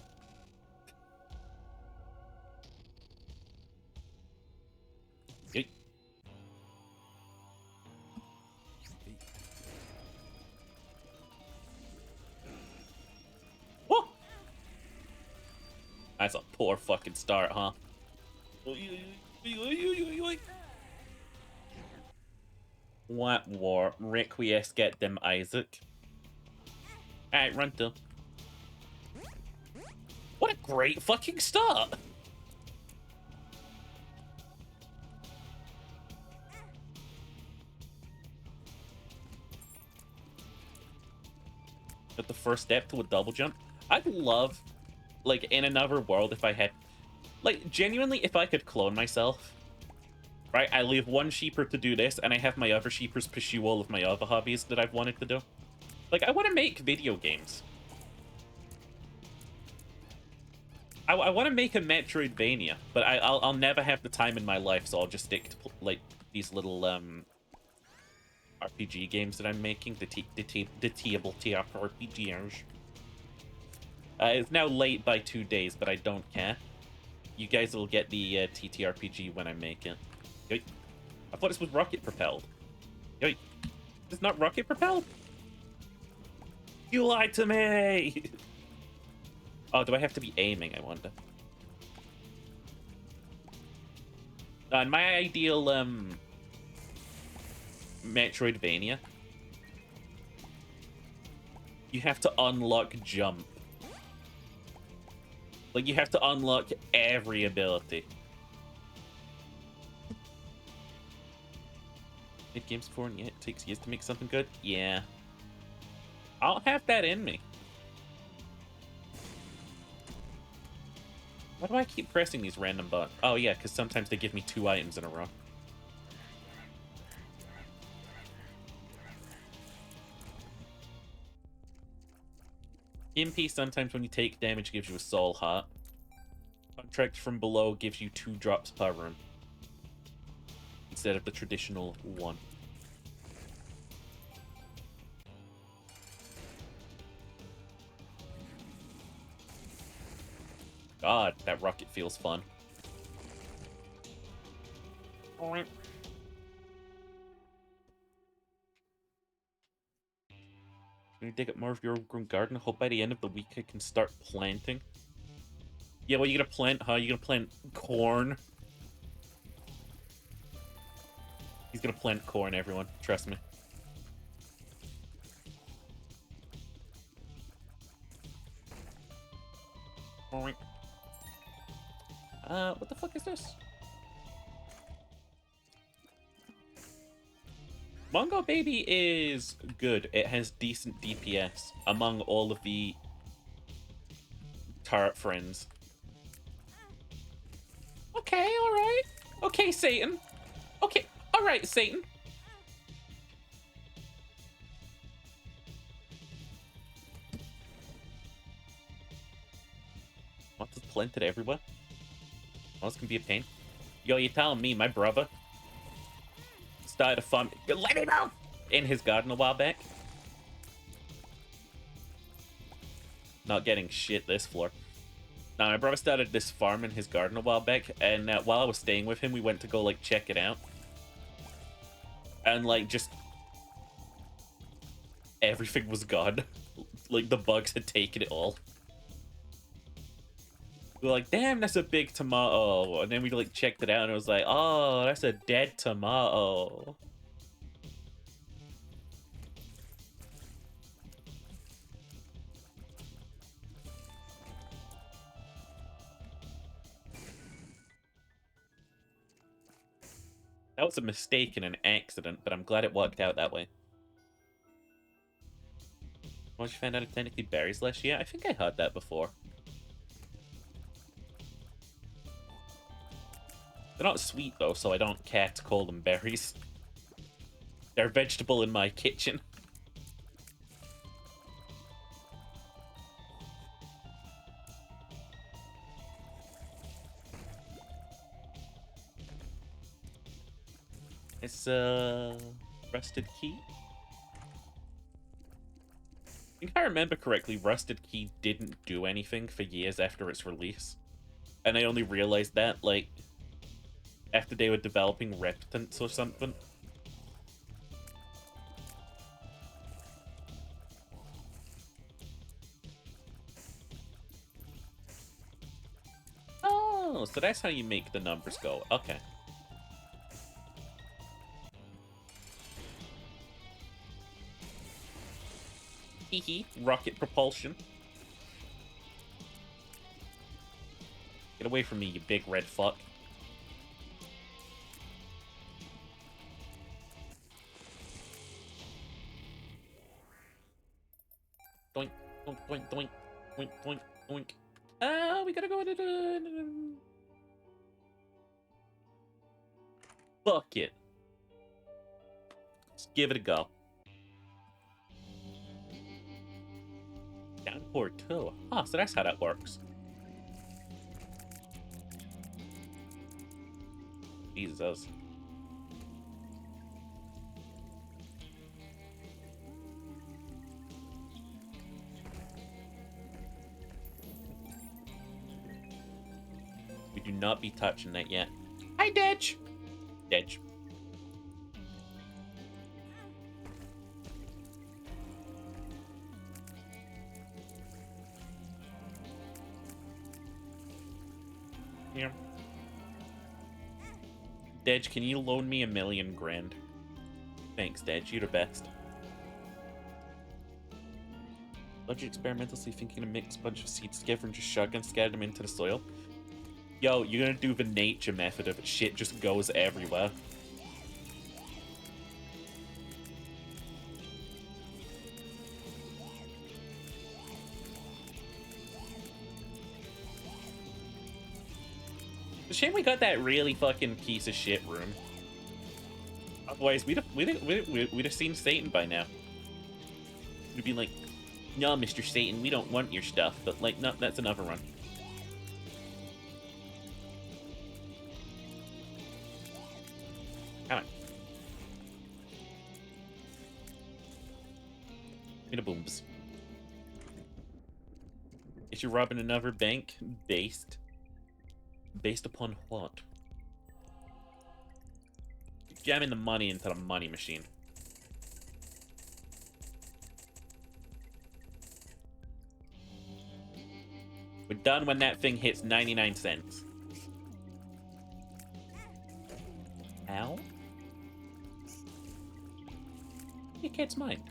Yoink. Whoa! That's a poor fucking start, huh? What war? Requiescat dem Isaac. Alright, run to. What a great fucking start! At the first step to a double jump. I'd love, like, in another world if I had... Like, genuinely, if I could clone myself, right? I leave one sheeper to do this, and I have my other sheepers pursue all of my other hobbies that I've wanted to do. Like, I want to make video games. I want to make a Metroidvania, but I'll never have the time in my life, so I'll just stick to, like, these little, RPG games that I'm making. The tabletop RPGs. It's now late by 2 days, but I don't care. You guys will get the TTRPG when I make it. Yoink. I thought this was rocket propelled. Yoink. It's not rocket propelled? You lied to me! Oh, do I have to be aiming, I wonder? In my ideal, Metroidvania, you have to unlock jump. Like, you have to unlock every ability. Made games before, and yeah, it takes years to make something good? Yeah. I don't have that in me. Why do I keep pressing these random buttons? Oh, yeah, because sometimes they give me 2 items in a row. MP sometimes when you take damage gives you a soul heart. Contract from below gives you 2 drops per room. Instead of the traditional 1. God, that rocket feels fun. Can you dig up more of your own garden? I hope by the end of the week I can start planting. Yeah, what are you gonna plant, huh? You gonna plant corn? He's gonna plant corn, everyone. Trust me. What the fuck is this? Mongo Baby is good. It has decent DPS among all of the turret friends. Okay, alright. Okay, Satan. Okay, alright, Satan. What's planted everywhere? Oh, this can be a pain. Yo, you telling me my brother started a farm? Let me move! In his garden a while back. Not getting shit this floor. Now, my brother started this farm in his garden a while back, and while I was staying with him, we went to go, like, check it out. And, like, just... everything was gone. Like, the bugs had taken it all. We were like, damn, that's a big tomato. And then we, like, checked it out, and it was like, oh, that's a dead tomato. That was a mistake and an accident, but I'm glad it worked out that way. Once you found out it's technically berries last year? I think I heard that before. They're not sweet, though, so I don't care to call them berries. They're a vegetable in my kitchen. It's, Rusted Key? I think I remember correctly, Rusted Key didn't do anything for years after its release. And I only realized that, like, after they were developing Reptants or something. Oh, so that's how you make the numbers go. Okay. Hee rocket propulsion. Get away from me, you big red fuck. Doink, doink, doink, doink, doink, doink, doink. Ah, we gotta go into the... Fuck it. Let's give it a go. Downpour too. Ah, so that's how that works. Jesus. We do not be touching that yet. Hi, Dedge. Dedge. Here. Dedge, can you loan me $1,000,000 grand? Thanks, Dedge. You're the best. Logic experimentally thinking to mix a bunch of seeds together and just shotgun scatter them into the soil. Yo, you're gonna do the nature method of it. Shit just goes everywhere. It's a shame we got that really fucking piece of shit room. Otherwise, we'd have seen Satan by now. We'd be like, no, Mr. Satan, we don't want your stuff. But, like, no, that's another run. Come on. In a booms. Is you robbing another bank? Based upon what? Jamming the money into the money machine. We're done when that thing hits 99 cents. Ow? Your kid's mine.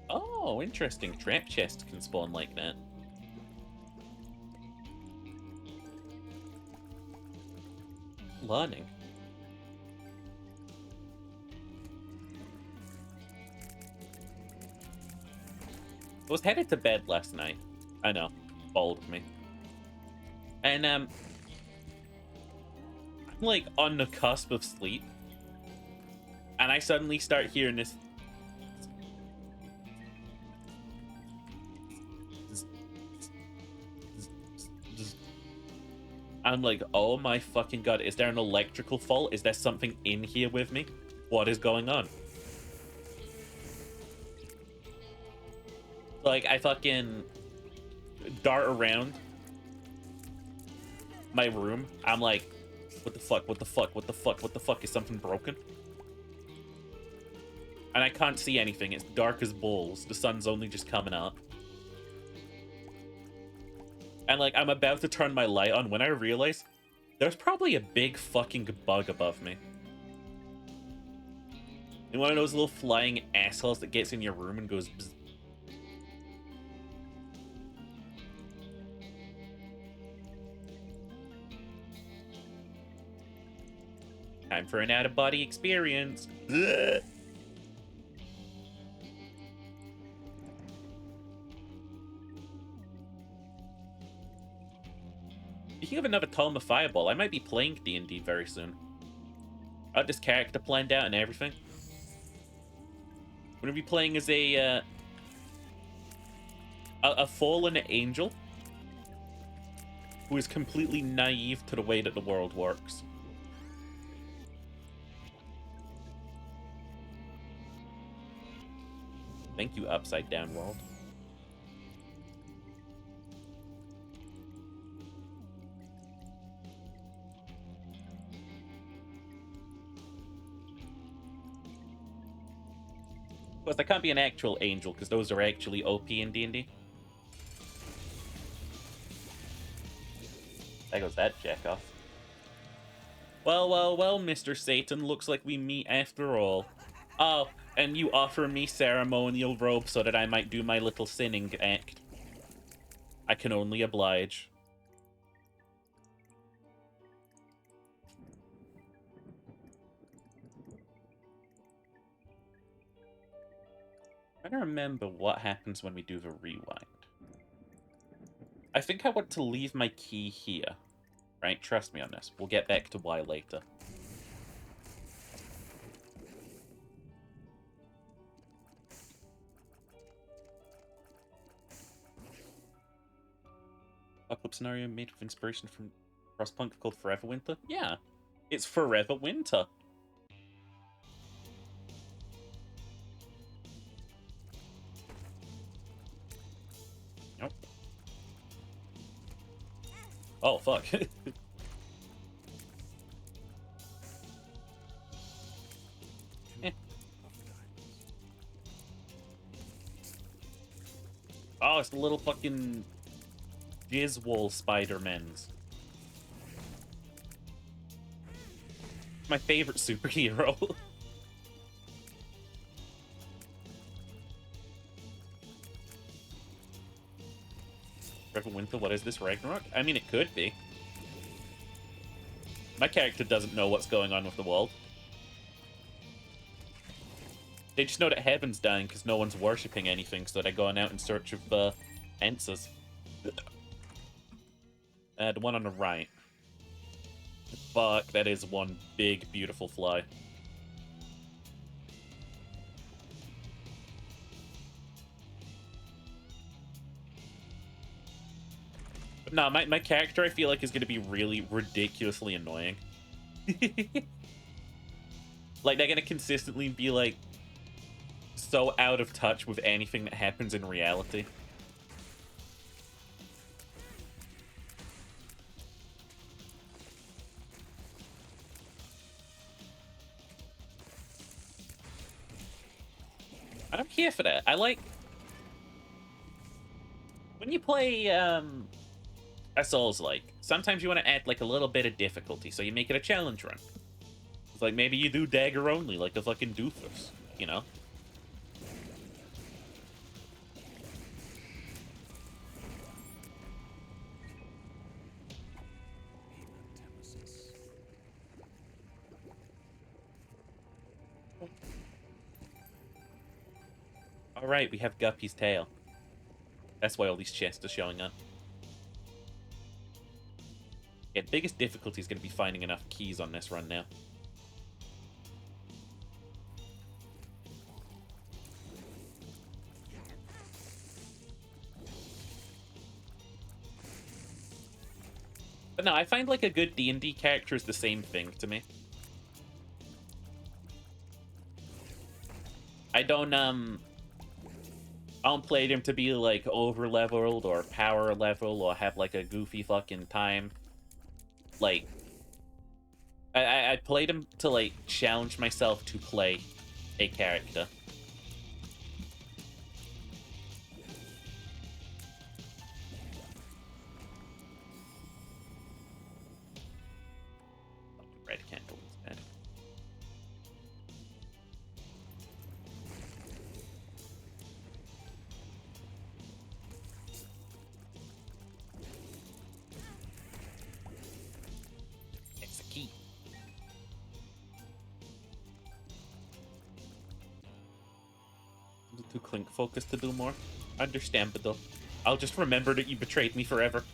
Oh, interesting. Trap chests can spawn like that. Learning. I was headed to bed last night. I know. Bold of me. And, I'm like on the cusp of sleep. And I suddenly start hearing this I'm like, oh my fucking god, is there an electrical fault? Is there something in here with me? What is going on? Like, I fucking dart around my room. I'm like, what the fuck, what the fuck, what the fuck, what the fuck? Is something broken? And I can't see anything. It's dark as balls. The sun's only just coming up. And like, I'm about to turn my light on when I realize there's probably a big fucking bug above me. And one of those little flying assholes that gets in your room and goes bzz. Time for an out-of-body experience. Ugh. Speaking of another Toma Fireball, I might be playing D&D very soon. I got this character planned out and everything. I'm gonna be playing as a fallen angel who is completely naive to the way that the world works. Thank you, Upside Down World. Of course, I can't be an actual angel because those are actually OP in D&D. There goes that jack off. Well, well, well, Mr. Satan, looks like we meet after all. Oh, and you offer me ceremonial robe so that I might do my little sinning act. I can only oblige. I'm trying to remember what happens when we do the rewind. I think I want to leave my key here. Right? Trust me on this. We'll get back to why later. Apocalypse scenario made with inspiration from Frostpunk called Forever Winter? Yeah. It's Forever Winter. Nope. Oh, fuck. Eh. Oh, it's the little fucking Jizzwall Spider-Mans. My favorite superhero. Forever Winter, what is this, Ragnarok? I mean, it could be. My character doesn't know what's going on with the world. They just know that heaven's dying because no one's worshipping anything, so they're going out in search of answers. The one on the right. Fuck, that is one big, beautiful fly. But nah, my character, I feel like, is going to be really ridiculously annoying. Like, they're going to consistently be, like, so out of touch with anything that happens in reality. I'm here for that. I like... When you play, a Souls-like, sometimes you want to add, like, a little bit of difficulty, so you make it a challenge run. It's like, maybe you do dagger only, like a fucking doofus, you know? Alright, we have Guppy's tail. That's why all these chests are showing up. Yeah, the biggest difficulty is going to be finding enough keys on this run now. But no, I find like a good D&D character is the same thing to me. I don't play them to be like over leveled or power level or have like a goofy fucking time. Like I played them to like challenge myself to play a character. Red candle instead. It's the key. Too Clink focused to do more. Understandable. I'll just remember that you betrayed me forever.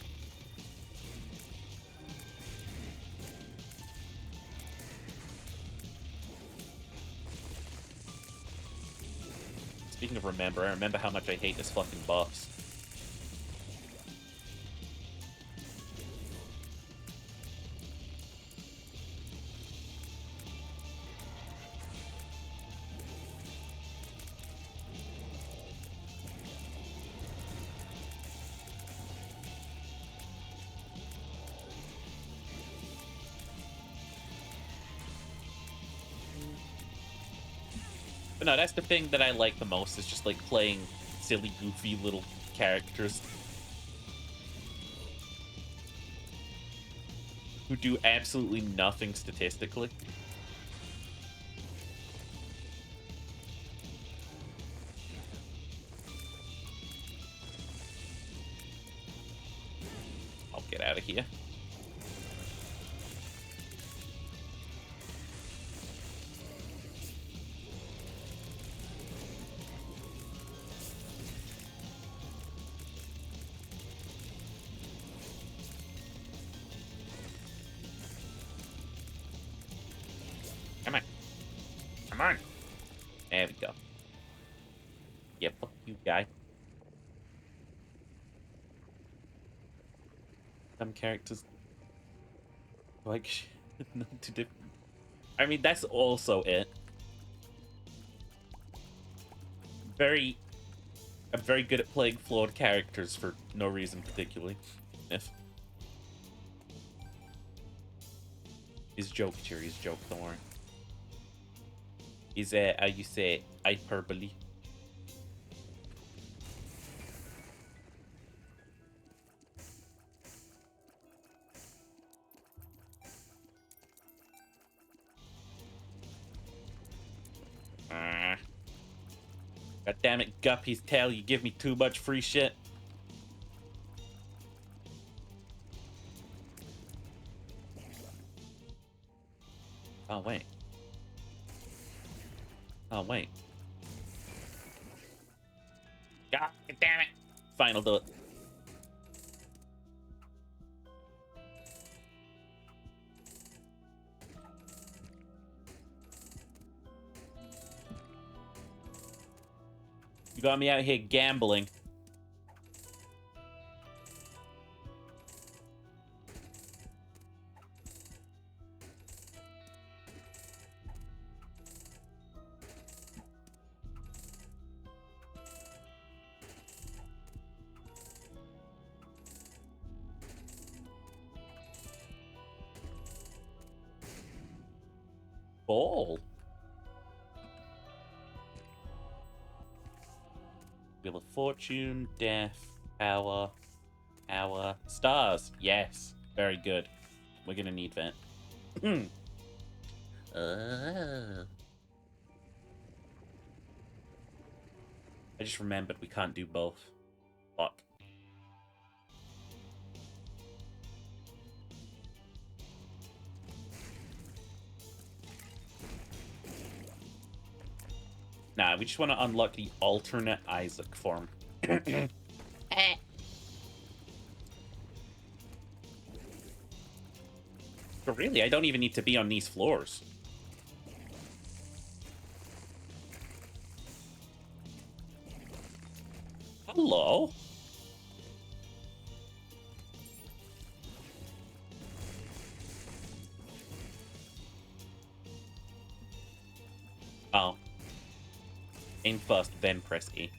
Speaking of remember, I remember how much I hate this fucking boss. But no, that's the thing that I like the most, is just like playing silly, goofy little characters who do absolutely nothing statistically. I'll get out of here. Come on. Come on. There we go. Yeah, fuck you, guy. Some characters like not too different. I mean, that's also it. I'm very good at playing flawed characters for no reason particularly. If he's joke, Cherry's joke, don't worry. Is how you say hyperbole. God damn it, Guppy's tail, you give me too much free shit. Oh, wait. Oh, wait. God damn it. Fine, I'll do it. You got me out here gambling. Ball. Wheel of Fortune, Death, Power, Power, Stars. Yes, very good. We're gonna need that. I just remembered we can't do both. Fuck. Nah, we just want to unlock the alternate Isaac form. But really, I don't even need to be on these floors. Hello? Oh. Aim first, then press E.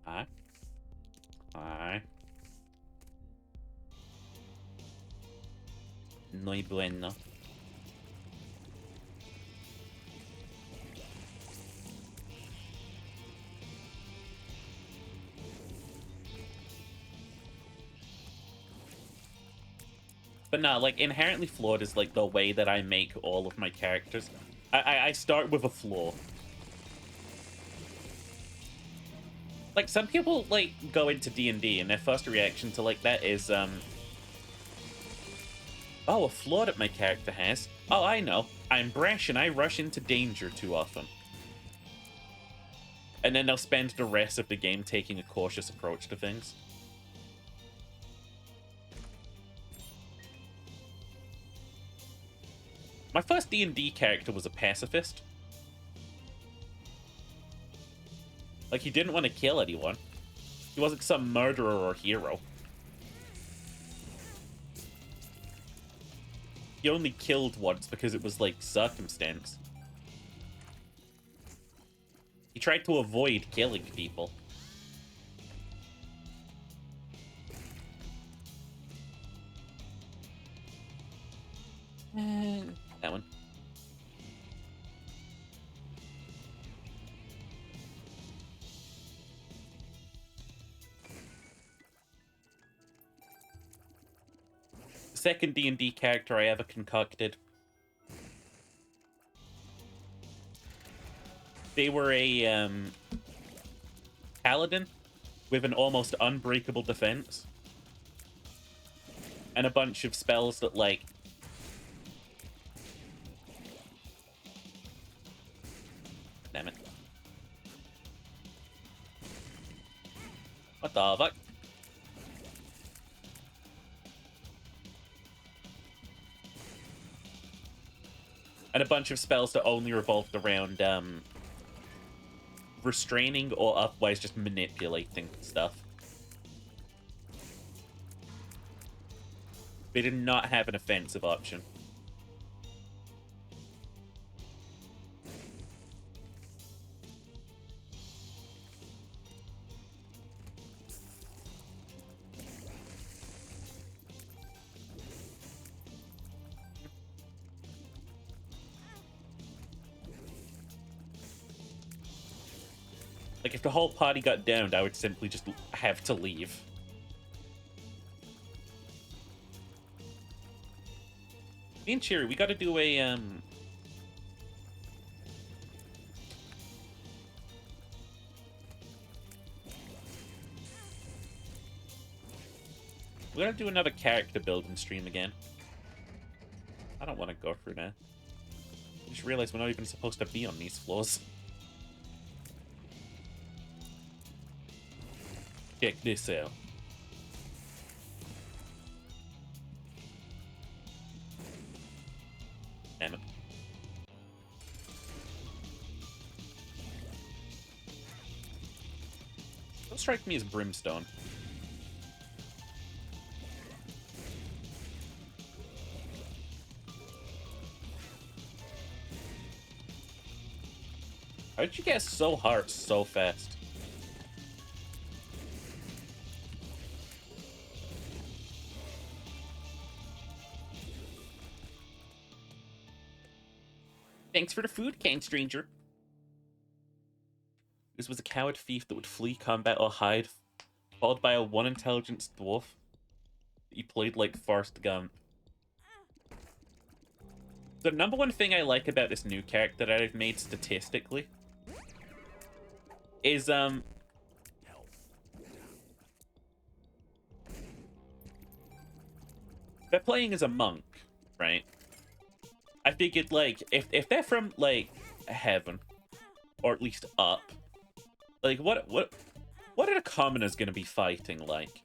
Aye. Aye. No y bueno. But no, like, Inherently Flawed is, like, the way that I make all of my characters. I start with a flaw. Like, some people, like, go into D&D, and their first reaction to, like, that is, oh, a flaw that my character has. Oh, I know. I'm brash and I rush into danger too often. And then they'll spend the rest of the game taking a cautious approach to things. My first D&D character was a pacifist. Like, he didn't want to kill anyone. He wasn't some murderer or hero. He only killed once because it was, like, circumstance. He tried to avoid killing people. That one. Second D&D character I ever concocted. They were a paladin with an almost unbreakable defense and a bunch of spells that, like, damn it, what the fuck? And a bunch of spells that only revolved around restraining or otherwise just manipulating stuff. They did not have an offensive option. Like, if the whole party got downed, I would simply just have to leave. Me and Cheery, we gotta do a, we gotta do another character building stream again. I don't want to go through that. I just realized we're not even supposed to be on these floors. Check this out. Damn it. Don't strike me as Brimstone. How did you get so hard so fast? Thanks for the food, kind stranger. This was a coward thief that would flee combat or hide, followed by a one intelligence dwarf. He played like Forrest Gump. The number one thing I like about this new character that I've made statistically is they're playing as a monk, right? I figured, like, if they're from, like, heaven, or at least up, like, what are the commoners gonna be fighting like?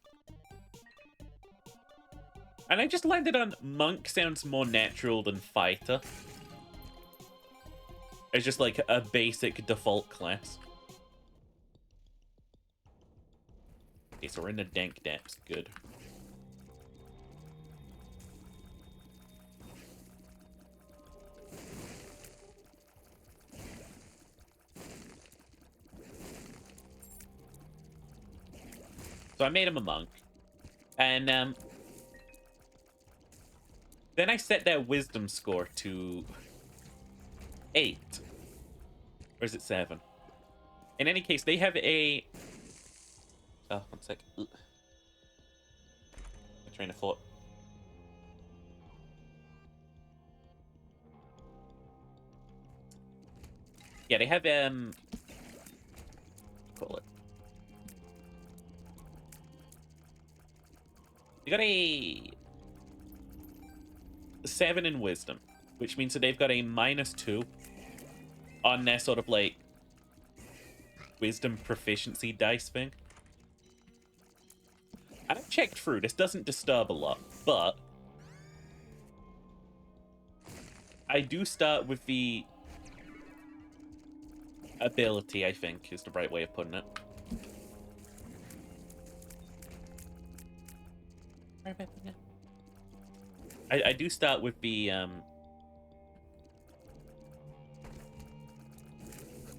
And I just landed on monk sounds more natural than fighter. It's just like a basic default class. Okay, so we're in the dank depths. Good. So I made him a monk. And then I set their wisdom score to 8. Or is it 7? In any case, they have a... Oh, one sec. Ugh. My train of thought. Yeah, they have, call it. They got a 7 in wisdom, which means that they've got a -2 on their sort of like wisdom proficiency dice thing. And I've checked through, this doesn't disturb a lot, but I do start with the ability, I think, is the right way of putting it. I do start with the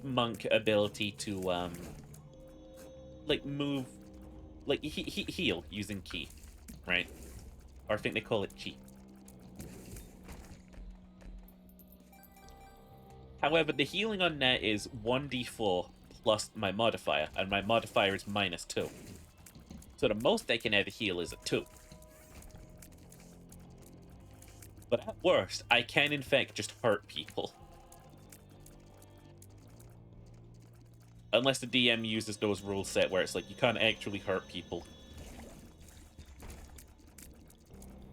monk ability to like move, like heal using ki, right? Or I think they call it chi. However, the healing on that is 1d4 plus my modifier, and my modifier is -2. So the most I can ever heal is a 2. But at worst, I can in fact just hurt people. Unless the DM uses those rules set where it's like, you can't actually hurt people.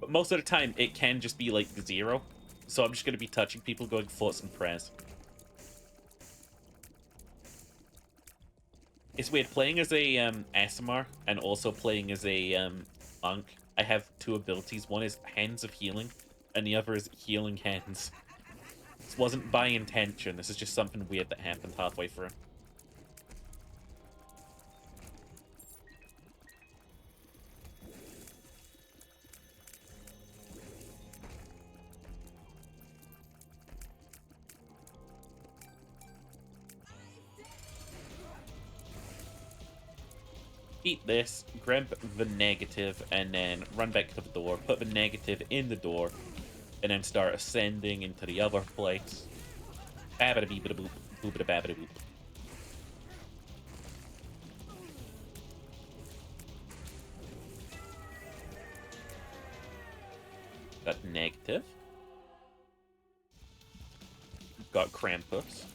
But most of the time, it can just be like 0. So I'm just going to be touching people going thoughts and prayers. It's weird, playing as a ASMR and also playing as a monk, I have 2 abilities. One is Hands of Healing, and the other is Healing Hands. This wasn't by intention, this is just something weird that happened halfway through. Eat this, grab the negative, and then run back to the door, put the negative in the door, and then start ascending into the other place. Babada beebada boop, boobada babada boop. Got negative. Got Krampus.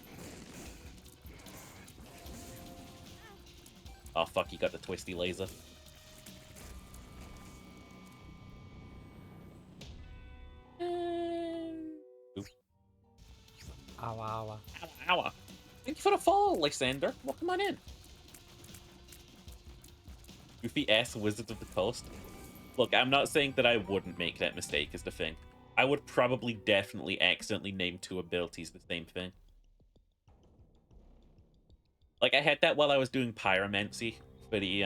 Oh fuck, you got the twisty laser. Oops. Ow, ow. Ow. Thank you for the follow, Lysander. Welcome on in. Goofy ass Wizards of the Coast. Look, I'm not saying that I wouldn't make that mistake is the thing. I would probably definitely accidentally name 2 abilities the same thing. Like, I had that while I was doing Pyromancy for the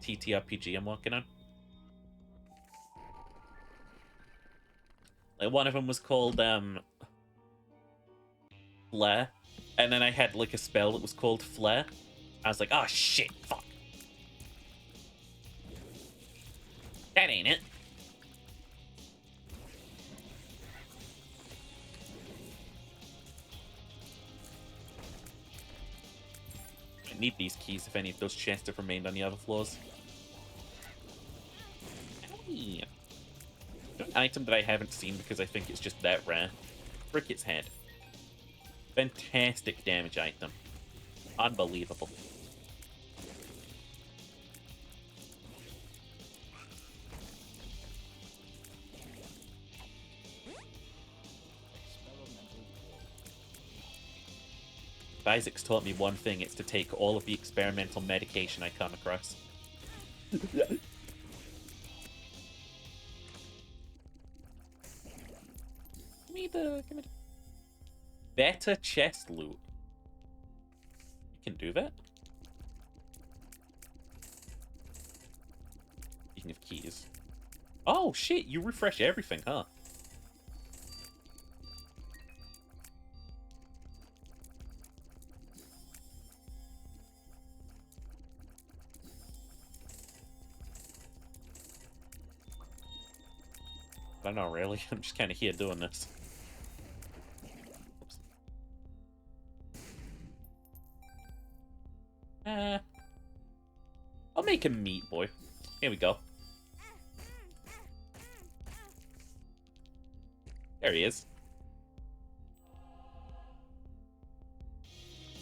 TTRPG I'm working on. Like, one of them was called Flare, and then I had like a spell that was called Flare. I was like, oh shit, fuck. That ain't it. I need these keys if any of those chests have remained on the other floors. Owie. An item that I haven't seen because I think it's just that rare. Cricket's Head. Fantastic damage item. Unbelievable. If Isaac's taught me one thing, it's to take all of the experimental medication I come across. Give me the better chest loot. You can do that? Speaking of keys. Oh shit, you refresh everything, huh? I don't know, really. I'm just kind of here doing this. Oops. I'll make him Meat Boy. Here we go. There he is.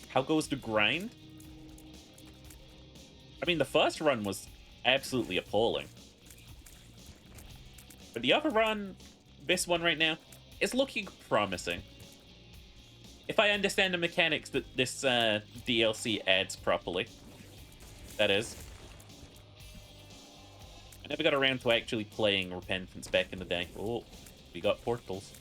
How goes the grind? I mean, the first run was absolutely appalling. But the other run, this one right now, is looking promising. If I understand the mechanics that this DLC adds properly. That is. I never got around to actually playing Repentance back in the day. Oh, we got portals.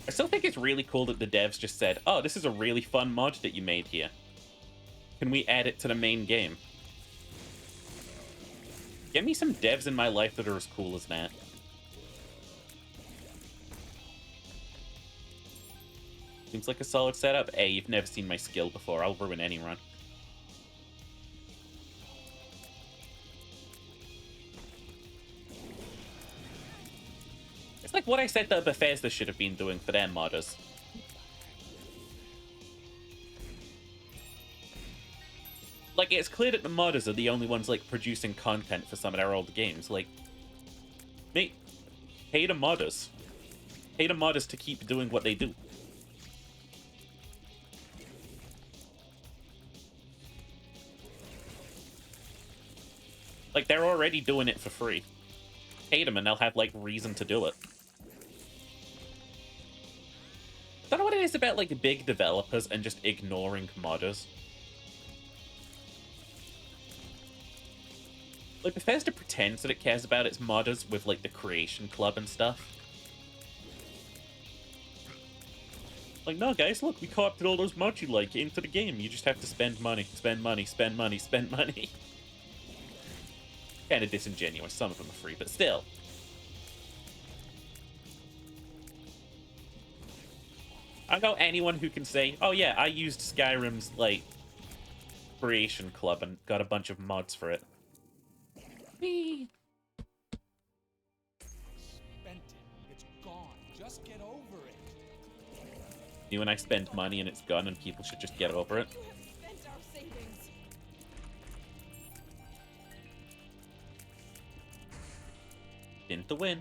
I still think it's really cool that the devs just said, oh, this is a really fun mod that you made here. Can we add it to the main game? Get me some devs in my life that are as cool as that. Seems like a solid setup. Hey, you've never seen my skill before. I'll ruin any run. It's like what I said that Bethesda should have been doing for their modders. Like, it's clear that the modders are the only ones, like, producing content for some of their old games. Like, mate, pay the modders. Pay the modders to keep doing what they do. Like, they're already doing it for free. Pay them and they'll have, like, reason to do it. I don't know what it is about, like, big developers and just ignoring modders. Like, Bethesda pretends that it cares about its modders with, like, the Creation Club and stuff. Like, no, guys, look, we co-opted all those mods you like into the game. You just have to spend money, spend money, spend money, spend money. Kind of disingenuous. Some of them are free, but still. I know anyone who can say, oh yeah, I used Skyrim's, like, Creation Club and got a bunch of mods for it. Me. Spent it. It's gone. Just get over it. You and I spend money and it's gone and people should just get over it. You have spent our savings. In to win.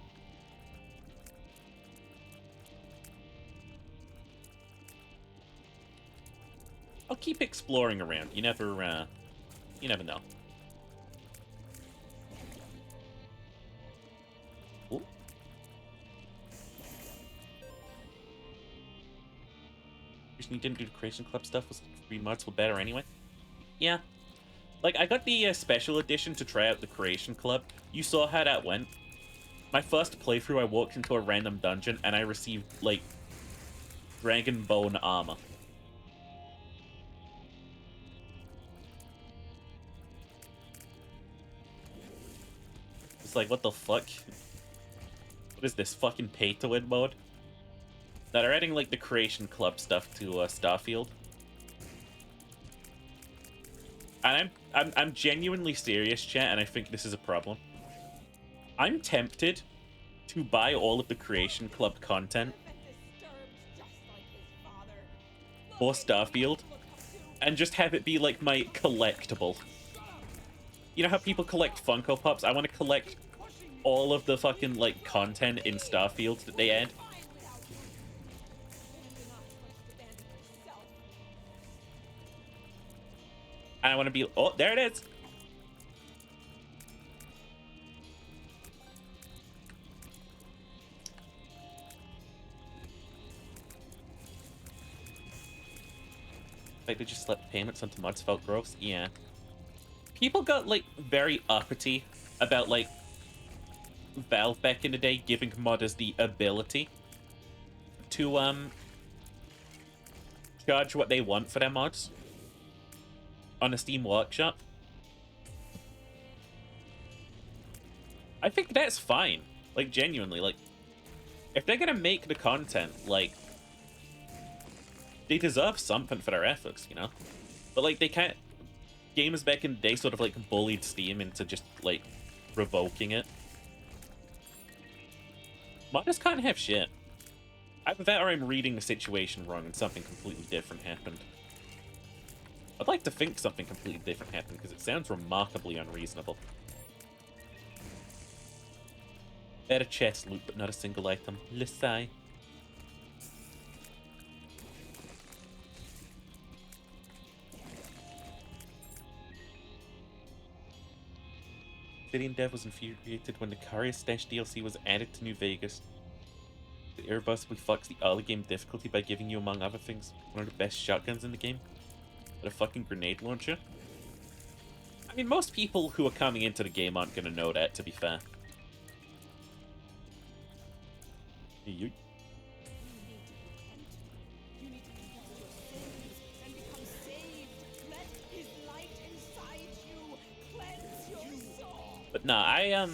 I'll keep exploring around. You never know. Ooh. Reason you didn't do the Creation Club stuff was free mods were better anyway. Yeah. Like, I got the special edition to try out the Creation Club. You saw how that went. My first playthrough, I walked into a random dungeon and I received, like, Dragon Bone armor. It's like, what the fuck? What is this, fucking pay-to-win mode? That are adding, like, the Creation Club stuff to Starfield. And I'm genuinely serious, chat, and I think this is a problem. I'm tempted to buy all of the Creation Club content for Starfield and just have it be like my collectible. You know how people collect Funko Pops? I want to collect all of the fucking, like, content in Starfield that they add. And I want to be... Oh, there it is! Like, they just slept payments onto mods felt gross? Yeah. People got, like, very uppity about, like, Valve back in the day giving modders the ability to, charge what they want for their mods on a Steam Workshop. I think that's fine. Like, genuinely, like, if they're gonna make the content, like, they deserve something for their efforts, you know? But, like, they can't... Gamers back in the day sort of, like, bullied Steam into just, like, revoking it. Modders can't have shit. Either that or I'm reading the situation wrong and something completely different happened. I'd like to think something completely different happened because it sounds remarkably unreasonable. Better chest loot, but not a single item. Lisai. Obsidian Dev was infuriated when the Caria Stash DLC was added to New Vegas. It irreversibly fucks the early game difficulty by giving you, among other things, one of the best shotguns in the game. But a fucking grenade launcher? I mean, most people who are coming into the game aren't gonna know that, to be fair. Yeet. You need to repent. You need to confess your sins and become saved. Let his light inside you cleanse your soul. But nah,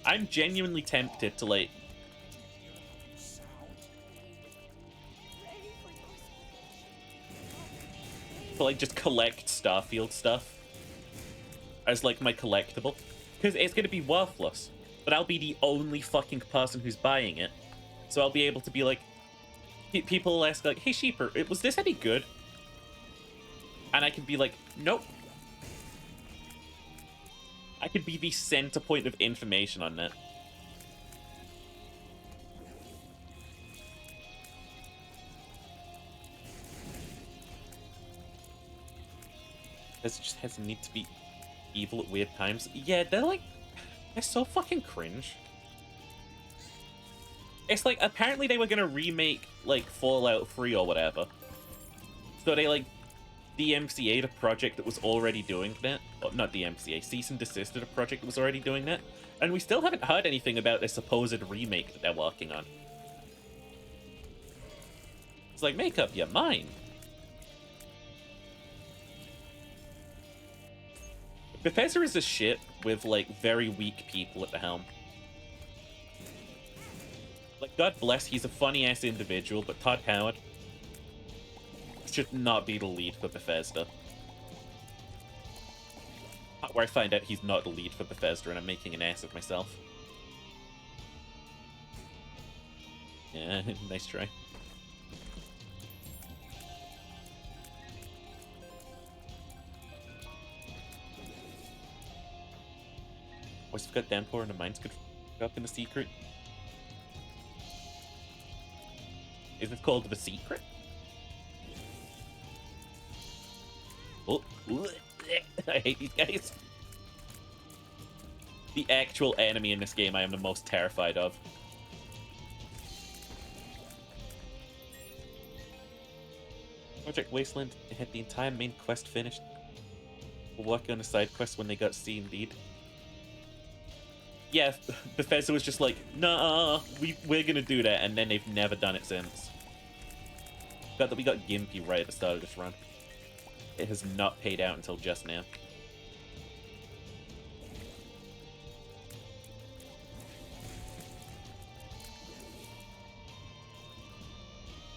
I'm genuinely tempted to, like, Pray for your just collect Starfield stuff as, like, my collectible. Because it's gonna be worthless. But I'll be the only fucking person who's buying it. So I'll be able to be like... People will ask, like, hey, Sheeper, was this any good? And I can be like, nope. I could be the center point of information on that. This just has a need to be evil at weird times. Yeah, they're like... They're so fucking cringe. It's like, apparently they were gonna remake, like, Fallout 3 or whatever. So they, like, DMCA'd a project that was already doing that. Or, not DMCA, cease and desisted a project that was already doing that. And we still haven't heard anything about their supposed remake that they're working on. It's like, make up your mind. Bethesda is a shit with, like, very weak people at the helm. Like, God bless, he's a funny-ass individual, but Todd Howard should not be the lead for Bethesda. Where I find out he's not the lead for Bethesda and I'm making an ass of myself. Yeah, nice try. Always forgot Downpour and the mines could f up in the secret. Is it called The Secret? Oh, I hate these guys. The actual enemy in this game I am the most terrified of. Project Wasteland had the entire main quest finished. We're working on a side quest when they got C indeed. Yeah, Bethesda was just like, nah, we're gonna do that, and then they've never done it since. Glad that we got Gimpy right at the start of this run. It has not paid out until just now.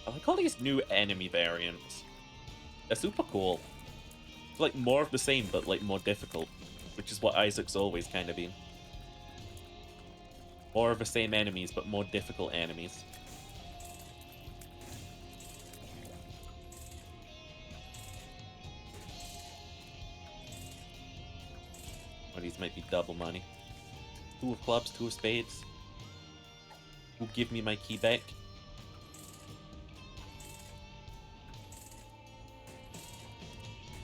I like all these new enemy variants. They're super cool. It's like more of the same, but like more difficult, which is what Isaac's always kind of been. More of the same enemies, but more difficult enemies. Or these might be double money. 2 of clubs, 2 of spades. Who give me my key back?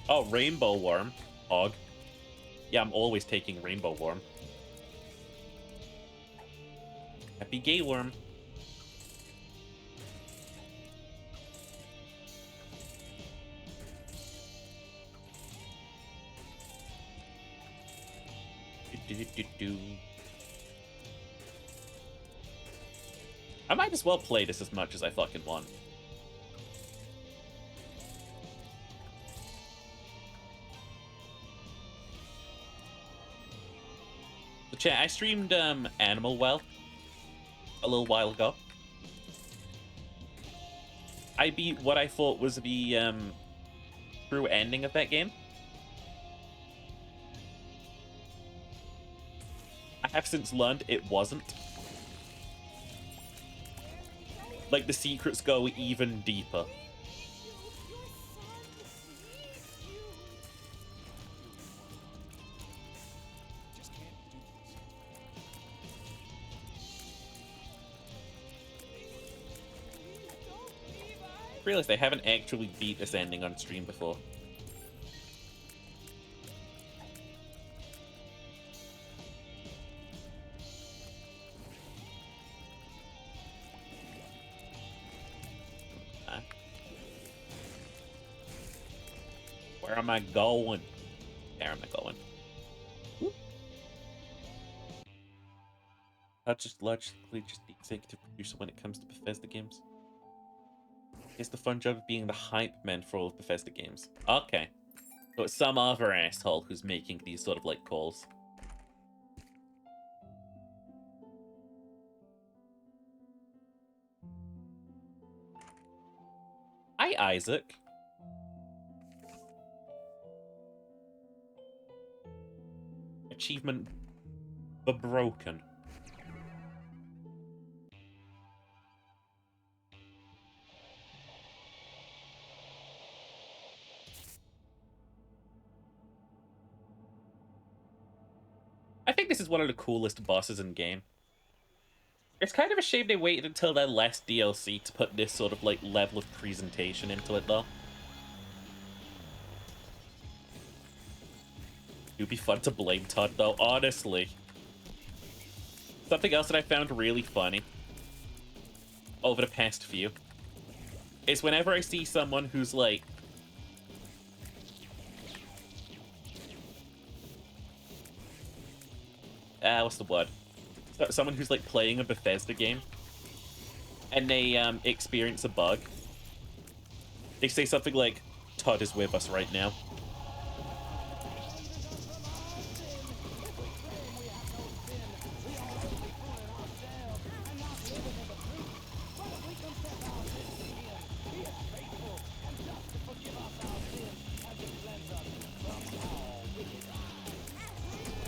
Oh, Rainbow Worm. Og. Yeah, I'm always taking Rainbow Worm. Happy Gay Worm. I might as well play this as much as I fucking want. So chat, I streamed Animal Well a little while ago. I beat what I thought was the true ending of that game. I have since learned it wasn't. Like, the secrets go even deeper. Just can't do this. Realized I haven't actually beat this ending on stream before. Where am I going? Where am I going? Whoop. Not just logically just the executive producer when it comes to Bethesda games. It's the fun job of being the hype man for all of Bethesda games. Okay. So it's some other asshole who's making these sort of like calls. Hi, Isaac. Achievement The Broken. I think this is one of the coolest bosses in game. It's kind of a shame they waited until their last DLC to put this sort of like level of presentation into it though. It'd be fun to blame Todd though, honestly. Something else that I found really funny over the past few is whenever I see someone who's like what's the word? Someone who's like playing a Bethesda game and they experience a bug. They say something like, Todd is with us right now.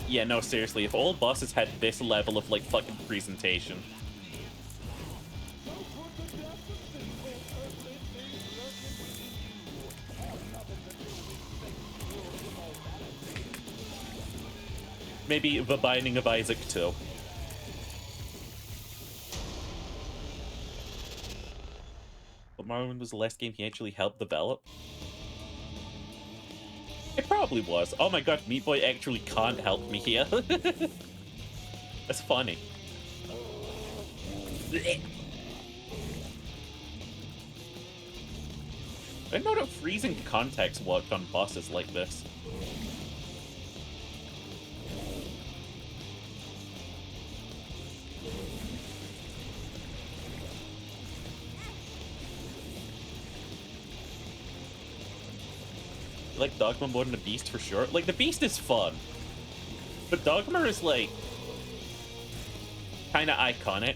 Yeah, no, seriously, if all bosses had this level of, like, fucking presentation. Maybe The Binding of Isaac 2. But Morrowind was the last game he actually helped develop. It probably was. Oh my god, Meat Boy actually can't help me here. That's funny. I didn't know that freezing context worked on bosses like this. I like Dogma more than the Beast for sure. Like, the Beast is fun. But Dogma is, like, kind of iconic.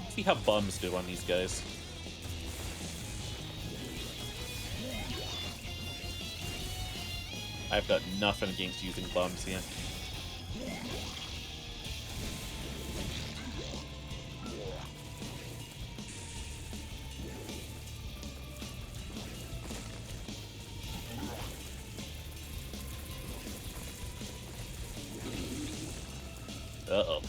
Let's see how bums do on these guys. I've got nothing against using bums here. Uh-oh.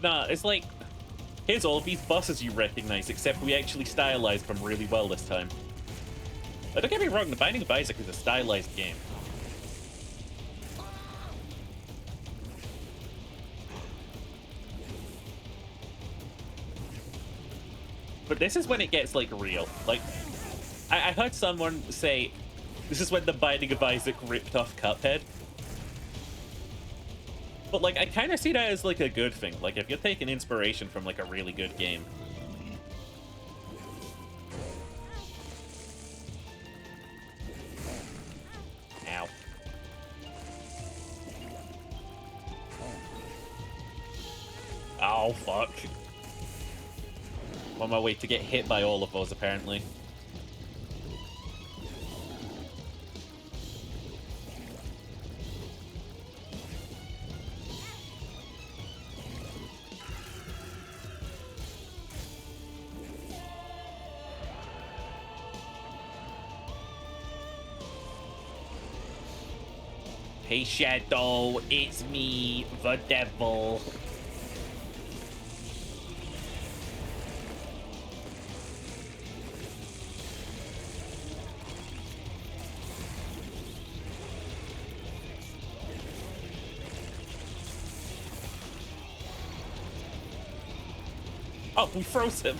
Nah, it's like, here's all of these bosses you recognize, except we actually stylized them really well this time. But don't get me wrong, The Binding of Isaac is a stylized game. But this is when it gets, like, real. Like, I heard someone say, this is when The Binding of Isaac ripped off Cuphead. But, like, I kind of see that as, like, a good thing. Like, if you're taking inspiration from, like, a really good game. Oh, fuck. I'm on my way to get hit by all of those, apparently. Hey, Shadow, it's me, the devil. Oh, we froze him.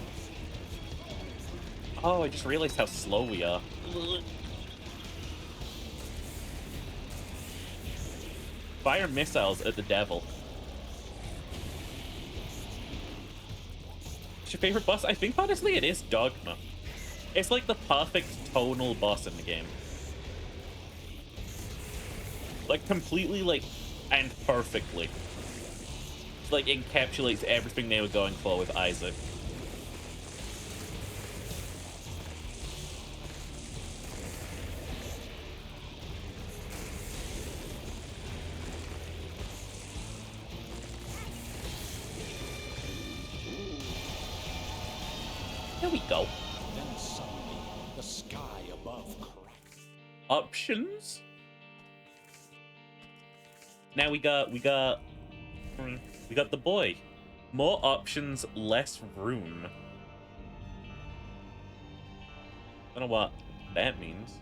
Oh, I just realized how slow we are. Fire missiles at the devil. What's your favorite boss? I think honestly it is Dogma. It's like the perfect tonal boss in the game. Like completely like and perfectly. It's like encapsulates everything they were going for with Isaac. There we go. Then suddenly, the sky above cracks. Options. Now we got the boy. More options, less room. Don't know what that means.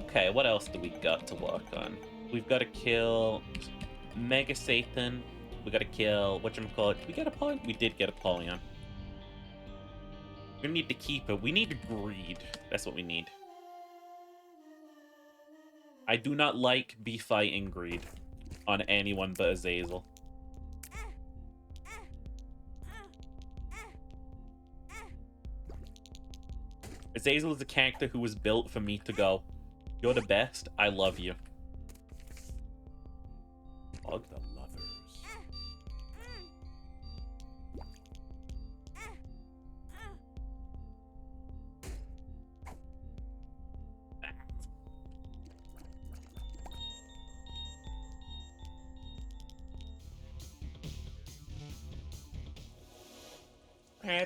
Okay, what else do we got to work on? We've got to kill Mega Satan. We got to kill whatchamacallit. Did we get Apollyon? We did get Apollyon. We need to keep it. We need greed. That's what we need. I do not like fighting greed on anyone but Azazel. Azazel is a character who was built for me to go, you're the best, I love you. Of the lovers.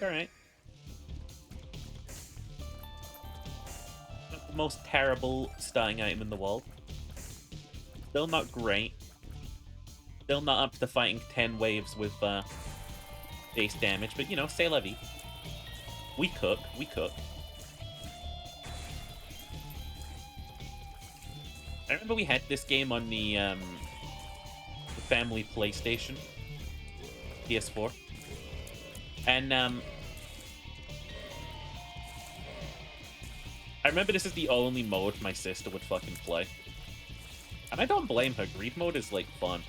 Alright. Not the most terrible starting item in the world. Still not great. Still not up to fighting 10 waves with base damage, but you know, c'est la vie. We cook. I remember we had this game on the family PlayStation, PS4. And I remember this is the only mode my sister would fucking play. And I don't blame her. Greed mode is like fun.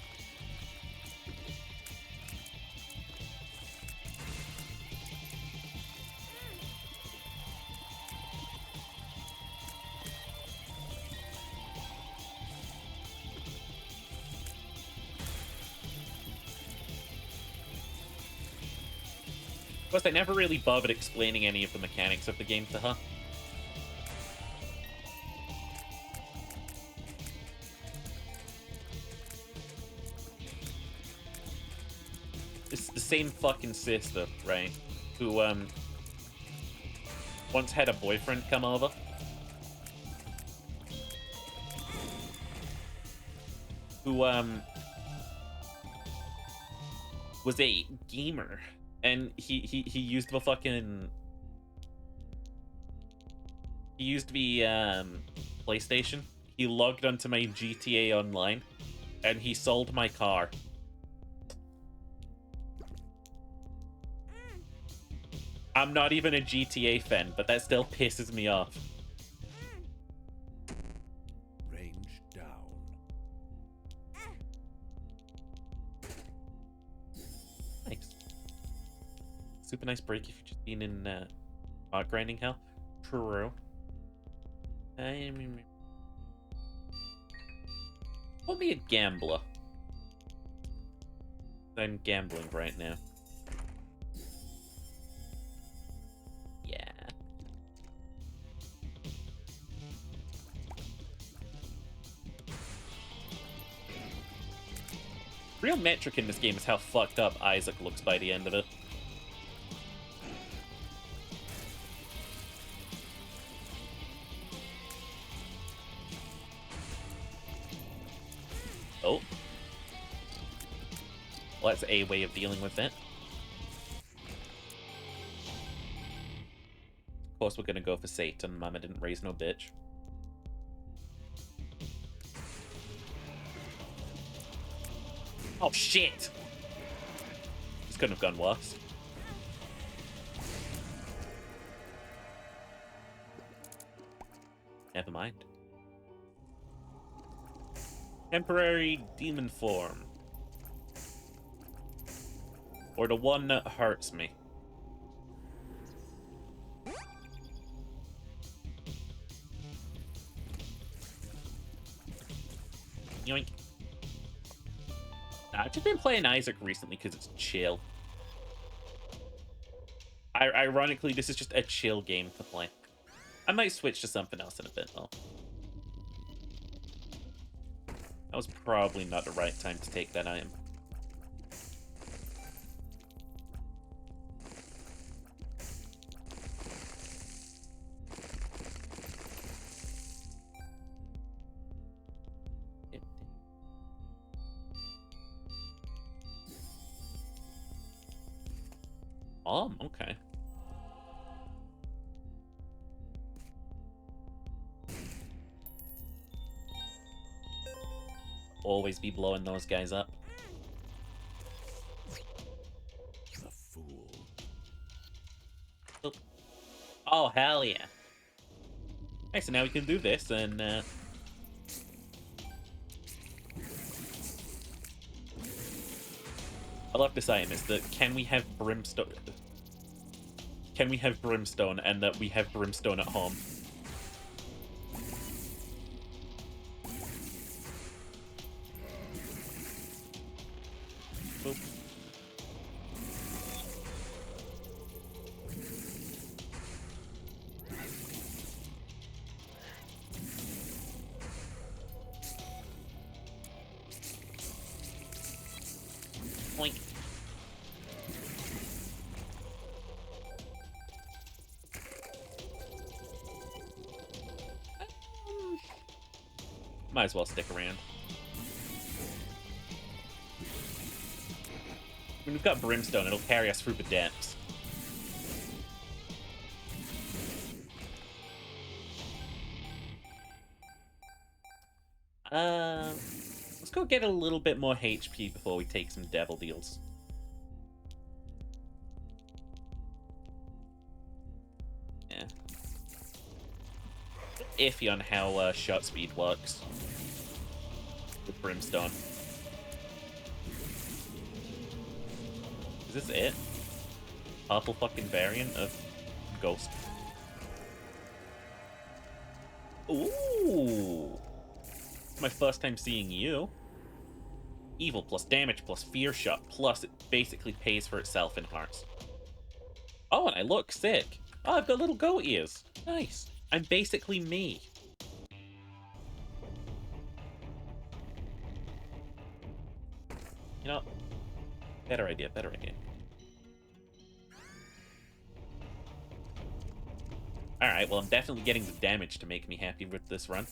Plus, I never really bothered explaining any of the mechanics of the game to her. It's the same fucking sister, right? Who, once had a boyfriend come over. Who, was a gamer. And he used the fucking... He used the, PlayStation. He logged onto my GTA Online. And he sold my car. I'm not even a GTA fan, but that still pisses me off. Range down. Nice. Super nice break if you've just been in art grinding hell. True. Call me a gambler. I'm gambling right now. Yeah. Real metric in this game is how fucked up Isaac looks by the end of it. Oh. Well, that's a way of dealing with it. Of course, we're gonna go for Satan. Mama didn't raise no bitch. Oh, shit! This couldn't have gone worse. Never mind. Temporary demon form. Or the one that hurts me. Yoink. I've just been playing Isaac recently because it's chill. Ironically, this is just a chill game to play. I might switch to something else in a bit, though. That was probably not the right time to take that item. Okay. Always be blowing those guys up. The fool. Oh, hell yeah. Okay, so now we can do this, and I love this item, is that can we have brimstone? Can we have brimstone, and that we have brimstone at home? Boop. Boink. Might as well stick around. When we've got brimstone, it'll carry us through the depths. Let's go get a little bit more HP before we take some devil deals. Yeah. Iffy on how shot speed works with brimstone. Is this it? Purple fucking variant of Ghost. Ooh! My first time seeing you. Evil plus damage plus fear shot plus it basically pays for itself in hearts. Oh, and I look sick. Oh, I've got little goat ears. Nice. I'm basically me. You know, better idea, better idea. Alright, well, I'm definitely getting the damage to make me happy with this run.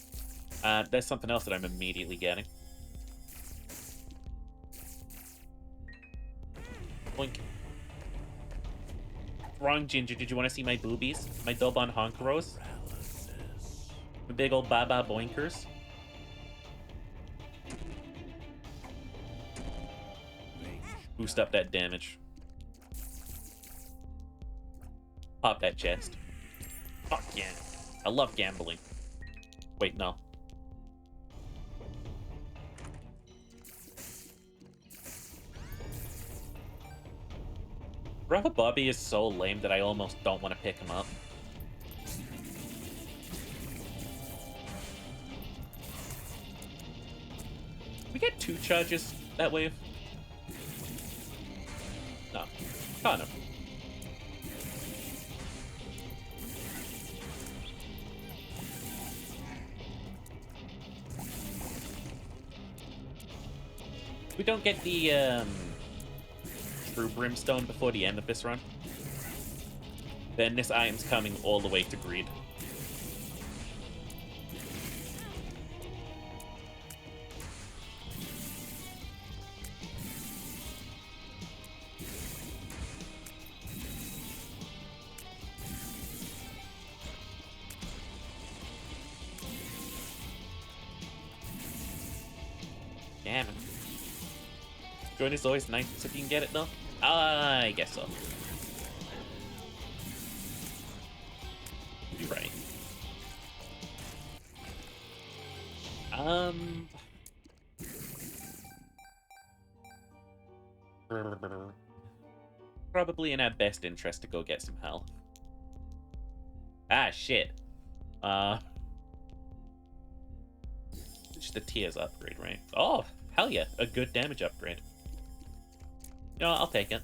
There's something else that I'm immediately getting. Boink. Wrong, Ginger. Did you want to see my boobies? My Dobon Honkeros? My big old Baba Boinkers? Boost up that damage. Pop that chest. Fuck yeah. I love gambling. Wait, no. Rubber Bobby is so lame that I almost don't want to pick him up. We get 2 charges that wave. Kind of. We don't get the true brimstone before the end of this run, then this item's coming all the way to greed. Damn it. Join is always nice if you can get it though. I guess so. You're right. Probably in our best interest to go get some health. Ah, shit. Just the tears upgrade, right? Oh, hell yeah. A good damage upgrade. You know what, I'll take it.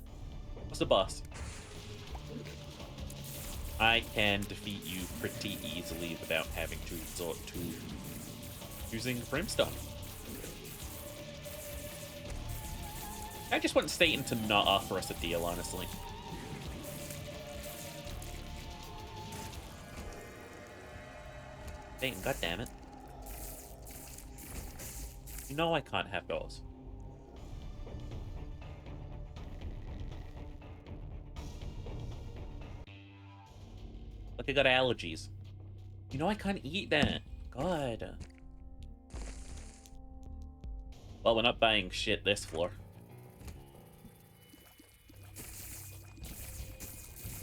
What's the boss? I can defeat you pretty easily without having to resort to using Brimstone. I just want Satan to not offer us a deal, honestly. Satan, goddammit. You know I can't have those. Like I got allergies. You know I can't eat that. God. Well, we're not buying shit this floor.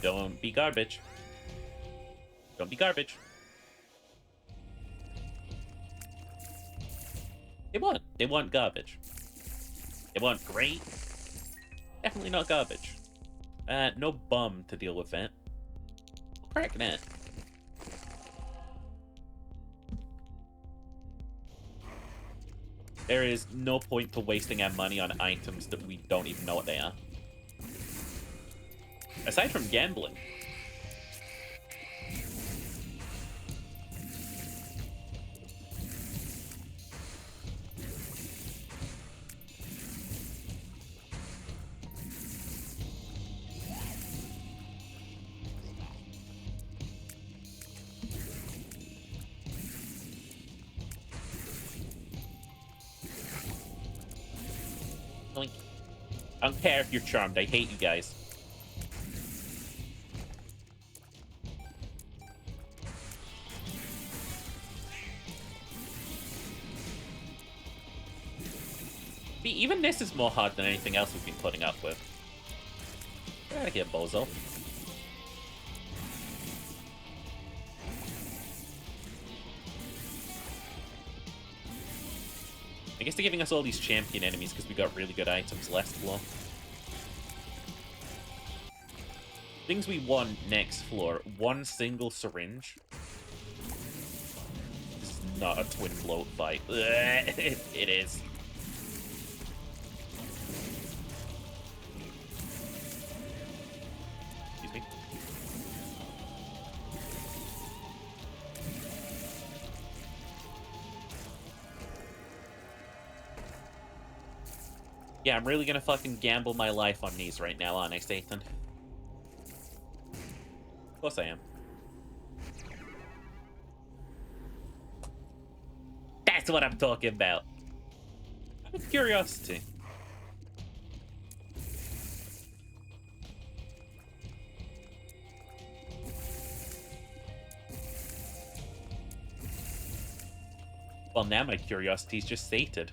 Don't be garbage. Don't be garbage. They want garbage. They want great. Definitely not garbage. No bum to deal with that. Crack that. There is no point to wasting our money on items that we don't even know what they are. Aside from gambling. Like, I don't care if you're charmed. I hate you guys. See, even this is more hard than anything else we've been putting up with. Get out of here, bozo. I guess they're giving us all these champion enemies because we got really good items last floor. Things we want next floor. One single syringe. This is not a twin bloat fight. It is. Excuse me. Yeah, I'm really gonna fucking gamble my life on these right now, aren't I, Satan? Of course I am. That's what I'm talking about. Out of curiosity. Well, now my curiosity's just sated.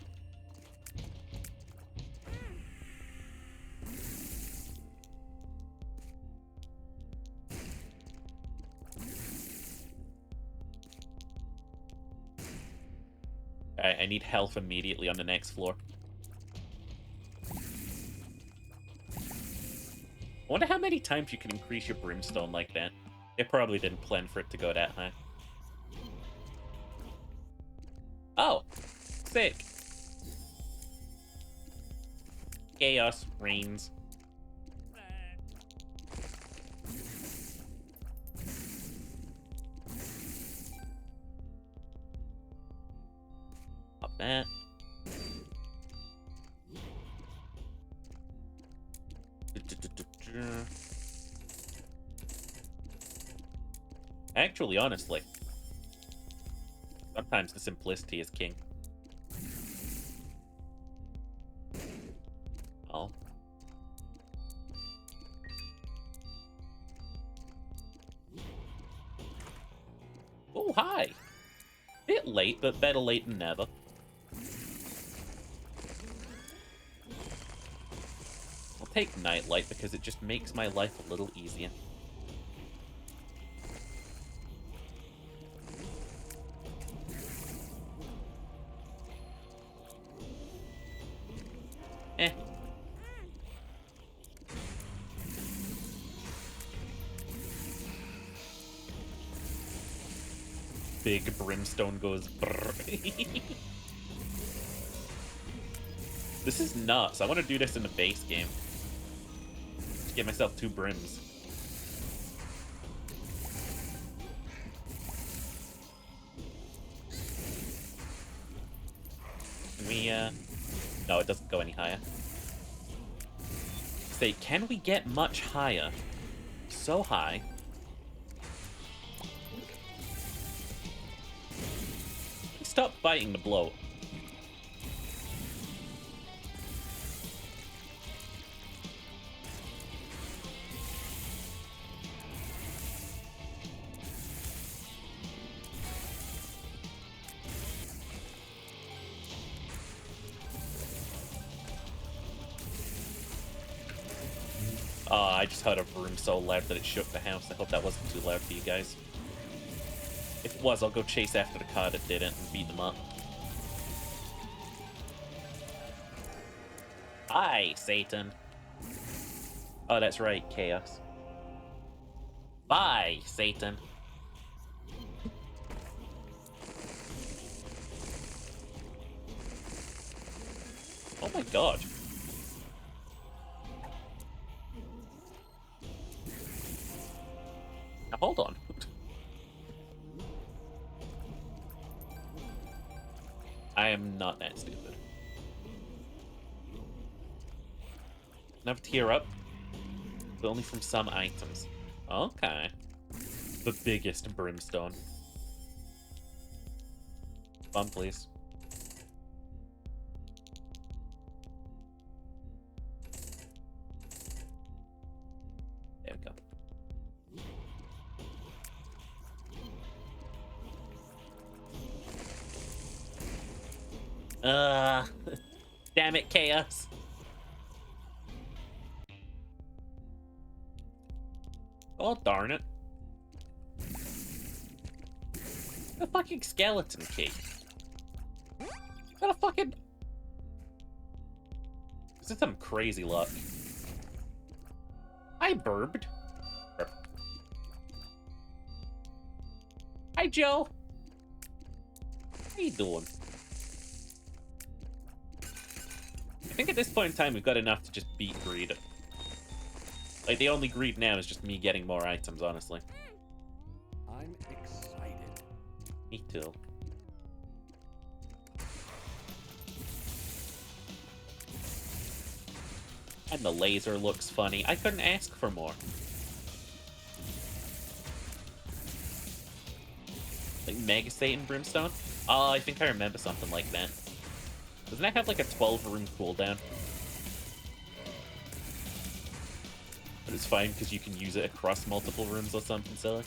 I need health immediately on the next floor. I wonder how many times you can increase your brimstone like that. They probably didn't plan for it to go that high. Oh! Sick! Chaos reigns. that. Actually, honestly, sometimes the simplicity is king. Oh. Oh, hi. Bit late, but better late than never. I'll take Nightlight because it just makes my life a little easier. Eh. Big brimstone goes brrr. This is nuts. I want to do this in the base game. Just get myself 2 brims. Can we, no, it doesn't go any higher. Say, can we get much higher? So high. Stop biting the bloat. I just heard a broom so loud that it shook the house. I hope that wasn't too loud for you guys. If it was, I'll go chase after the car that did it and beat them up. Hi, Satan. Oh, that's right, Chaos. Bye, Satan. Oh my god. Now hold on. I am not that stupid. Enough to tear up, but only from some items. Okay. The biggest brimstone. Fun, please. There we go. Damn it, Chaos. Oh, darn it. A fucking skeleton key. What a fucking... This is some crazy luck. I burped. Hi, Joe. How you doing? I think at this point in time, we've got enough to just beat greed. Like, the only greed now is just me getting more items, honestly. I'm excited. Me too. And the laser looks funny. I couldn't ask for more. Like Mega Satan Brimstone? Oh, I think I remember something like that. Doesn't that have like a 12-room cooldown? But it's fine because you can use it across multiple rooms or something silly.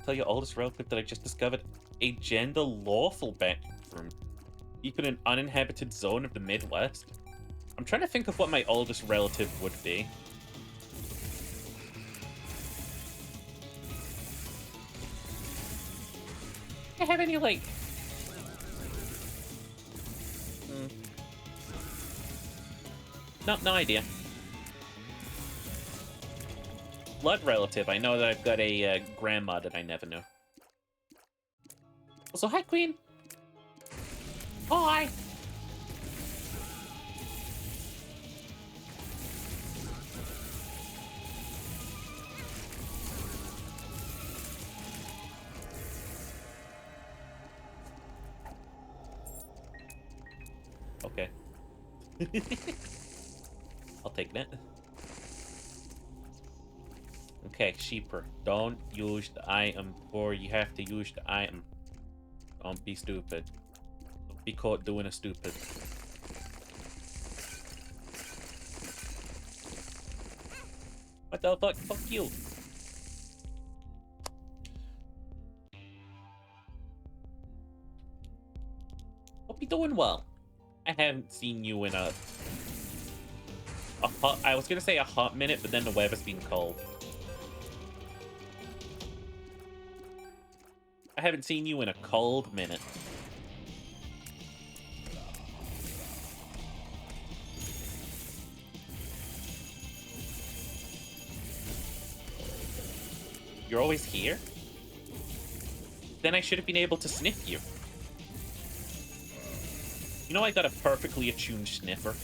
Tell your oldest relative that I just discovered a gender lawful bathroom, deep in an uninhabited zone of the Midwest. I'm trying to think of what my oldest relative would be. Do I have any, like... No idea. blood relative, I know that I've got a grandma that I never knew. Also, hi, Queen. Oh, hi. Okay. I'll take that. Okay, sheeper. Don't use the item before you have to use the item. Don't be stupid. Don't be caught doing a stupid. What the fuck? Fuck you. Hope you're doing well. I haven't seen you in a hot, I was gonna say a hot minute, but then the weather's been cold. I haven't seen you in a cold minute. You're always here? Then I should have been able to sniff you. You know I got a perfectly attuned sniffer.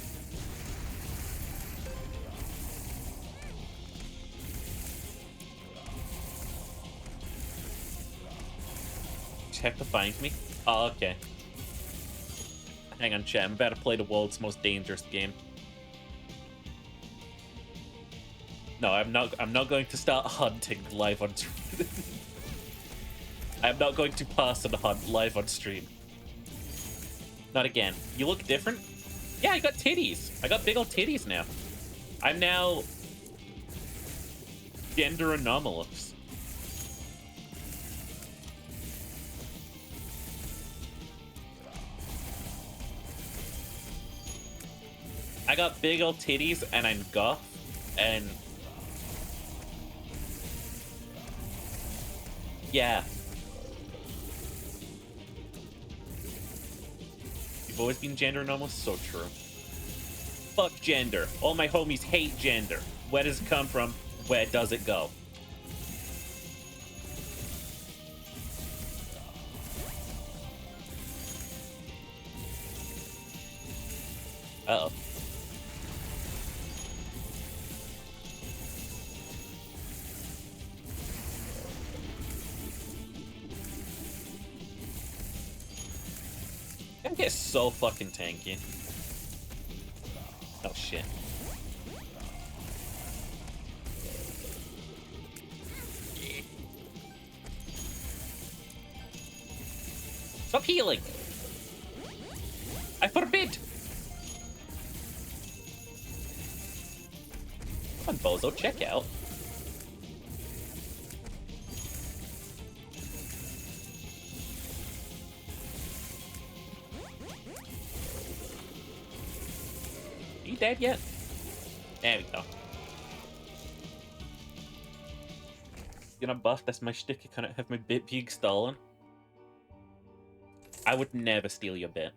Just have to find me? Oh, okay. Hang on, chat. I'm about to play the world's most dangerous game. No, I'm not going to start hunting live on stream. I'm not going to pass on a hunt live on stream. Not again. You look different? Yeah, I got titties. I got big old titties now. I'm now gender anomalous. I got big old titties and I'm goth and yeah. You've always been gender anomalous? So true. Fuck gender. All my homies hate gender. Where does it come from? Where does it go? Uh-oh. I get so fucking tanky. Oh shit. Stop healing! I forbid! Come on, Bozo, check out. Are you dead yet? There we go. Gonna buff, that's my shtick. I can't have my bit pug stolen. I would never steal your bit.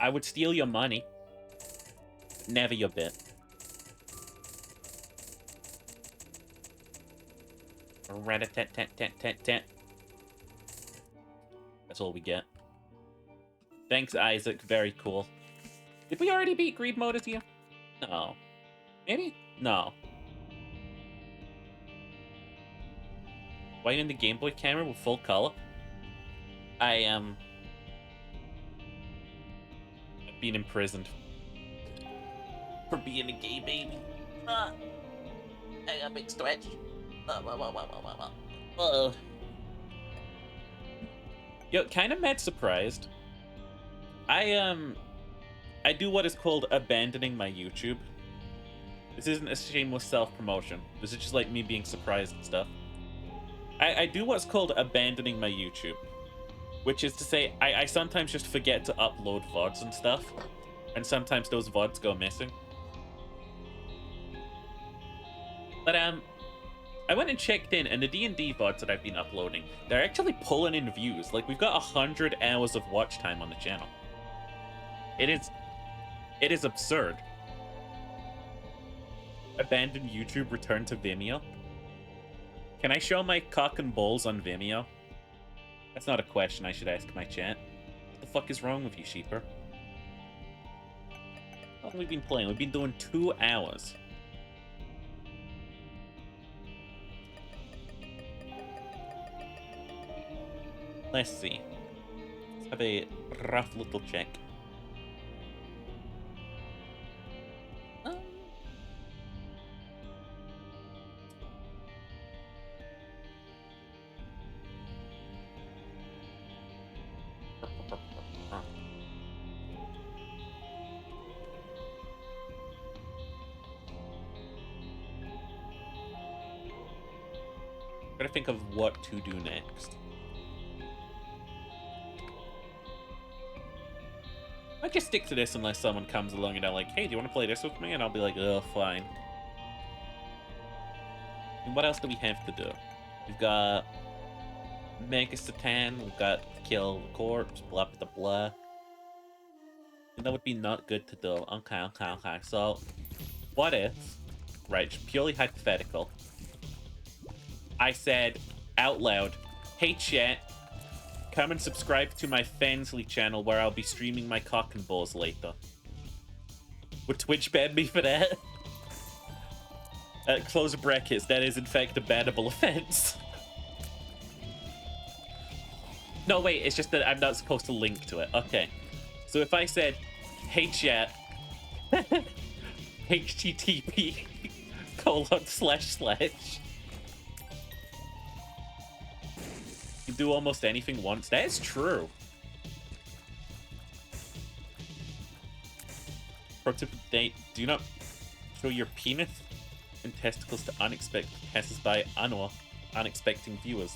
I would steal your money. Never your bit. Rat-a-tat-tat-tat-tat-tat. That's all we get. Thanks, Isaac. Very cool. Did we already beat Greed Mode as you? No. Maybe? No. Why in the Game Boy camera with full color? I've been imprisoned for being a gay baby. I got a big stretch. Yo, kind of mad surprised. I do what is called abandoning my YouTube. This isn't a shameless self-promotion. This is just like me being surprised and stuff. I do what's called abandoning my YouTube. Which is to say, I sometimes just forget to upload VODs and stuff. And sometimes those VODs go missing. But, I went and checked in, and the D&D VODs that I've been uploading, they're actually pulling in views. Like, we've got 100 hours of watch time on the channel. It is absurd. Abandon YouTube, return to Vimeo. Can I show my cock and balls on Vimeo? That's not a question I should ask my chat. What the fuck is wrong with you, sheeper? How long have we been playing? We've been doing 2 hours. Let's see. Let's have a rough little check. Gotta think of what to do next. I just stick to this unless someone comes along and they're like, hey, do you want to play this with me? And I'll be like, oh, fine. And what else do we have to do? We've got Mega Satan, we've got Kill the Corpse, blah blah blah. And that would be not good to do. Okay. So, what if, right, purely hypothetical, I said out loud, hey chat, come and subscribe to my Fansly channel where I'll be streaming my cock and balls later. Would Twitch ban me for that? Close brackets, that is in fact a bannable offense. No, wait, it's just that I'm not supposed to link to it. Okay. So if I said, hey chat, http:// you do almost anything once. That is true. Pro tip of the day, do not show your penis and testicles to unexpected passersby or unexpecting viewers.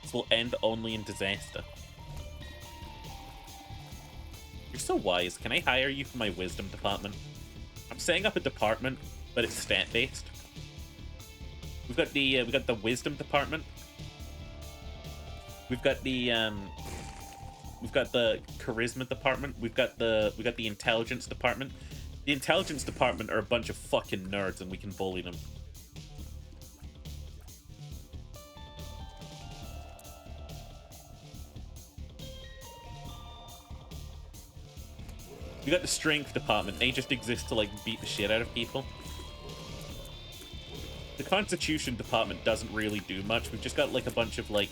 This will end only in disaster. You're so wise. Can I hire you for my wisdom department? I'm setting up a department, but it's stat-based. We got the wisdom department. We've got the charisma department. We've got the intelligence department. The intelligence department are a bunch of fucking nerds, and we can bully them. We got the strength department. They just exist to like beat the shit out of people. The constitution department doesn't really do much. We've just got like a bunch of like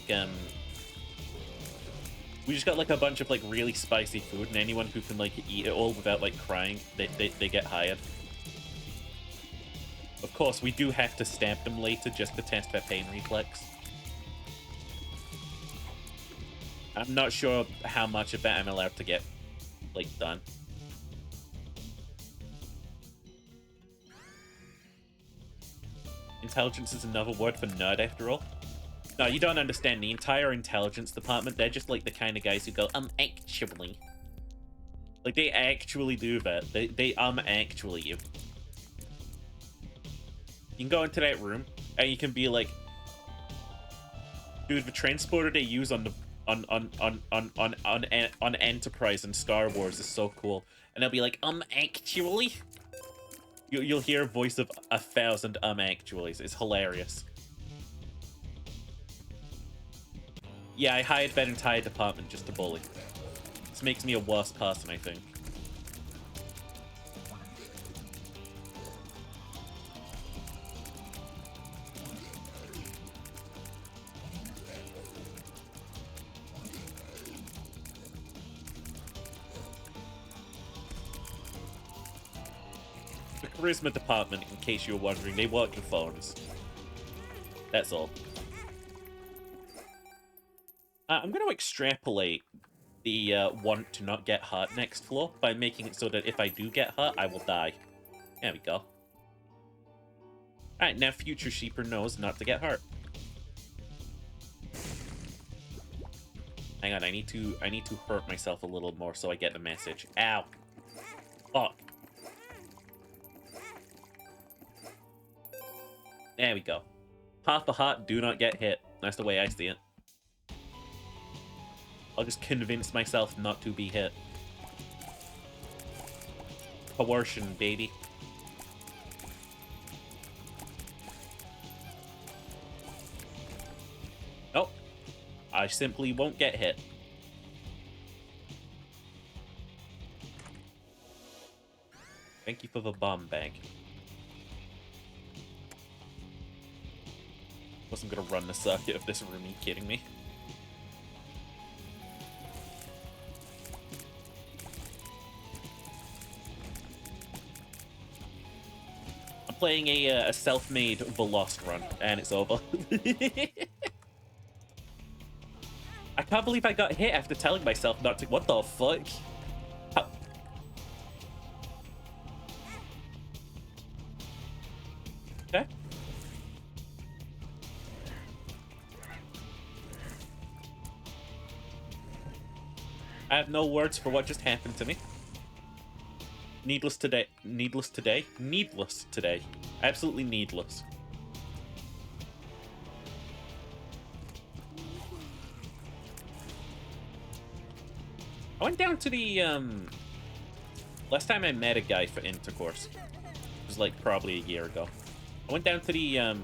we just got like a bunch of like really spicy food, and anyone who can like eat it all without like crying, they get hired. Of course, we do have to stab them later just to test their pain reflex. I'm not sure how much of that I'm allowed to get like done. Intelligence is another word for nerd after all. No, you don't understand. The entire intelligence department, they're just like the kind of guys who go, actually. Like, they actually do that. They actually you. You can go into that room, and you can be like, dude, the transporter they use on Enterprise and Star Wars is so cool. And they'll be like, actually? You'll hear a voice of 1,000 actuallys. It's hilarious. Yeah, I hired that entire department just to bully. This makes me a worse person, I think. The charisma department, in case you were wondering, they work the phones. That's all. I'm going to extrapolate the want to not get hurt next floor by making it so that if I do get hurt, I will die. There we go. Alright, now future sheeper knows not to get hurt. Hang on, I need to hurt myself a little more so I get the message. Ow. Fuck. There we go. Half a heart, do not get hit. That's the way I see it. I'll just convince myself not to be hit. Coercion, baby. simply won't get hit. Thank you for the bomb bag. Wasn't gonna run the circuit of this room, are you kidding me? I'm playing a self-made Velost run, and it's over. I can't believe I got hit after telling myself not to. What the fuck? How... Okay. I have no words for what just happened to me. Needless today. Needless today? Needless today. Absolutely needless. I went down to the, last time I met a guy for intercourse. It was, like, probably a year ago. I went down to the,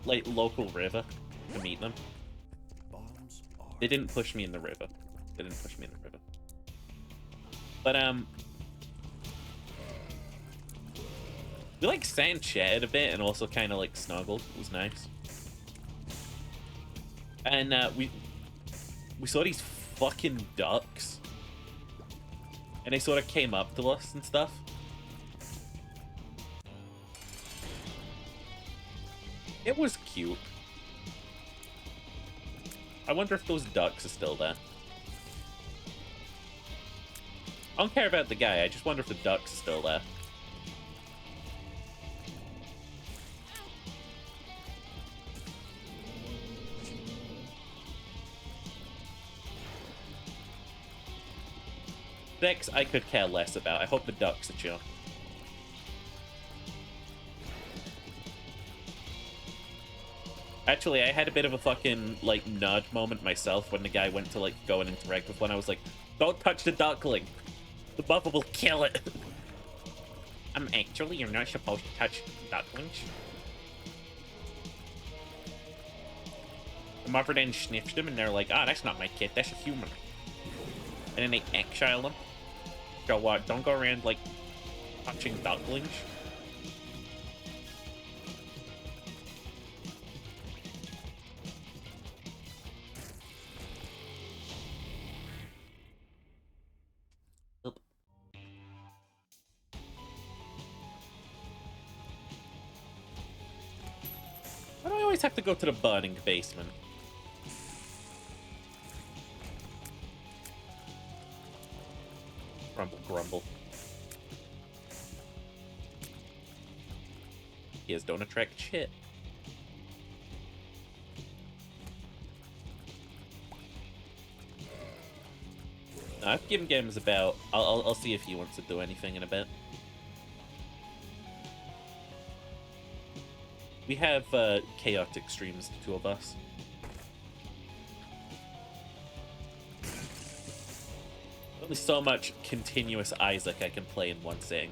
like, local river to meet them. They didn't push me in the river. They didn't push me in the river. But, we, like, sat and chatted a bit and also kind of, like, snuggled. It was nice. And, we saw these fucking ducks. And they sort of came up to us and stuff. It was cute. I wonder if those ducks are still there. I don't care about the guy, I just wonder if the ducks are still there. Sex I could care less about. I hope the ducks are chill. Actually, I had a bit of a fucking, like, nerd moment myself when the guy went to, like, go and interact with one. I was like, don't touch the duckling. The mother will kill it. Actually, you're not supposed to touch ducklings. The mother then sniffs them and they're like, ah, that's not my kid, that's a human. And then they exile them. So what? Don't go around, like, touching ducklings. Oop. Why do I always have to go to the burning basement? Grumble, grumble. Ears don't attract shit. No, I've given games about. I'll see if he wants to do anything in a bit. We have chaotic streams, the two of us. Only so much continuous Isaac I can play in one sitting.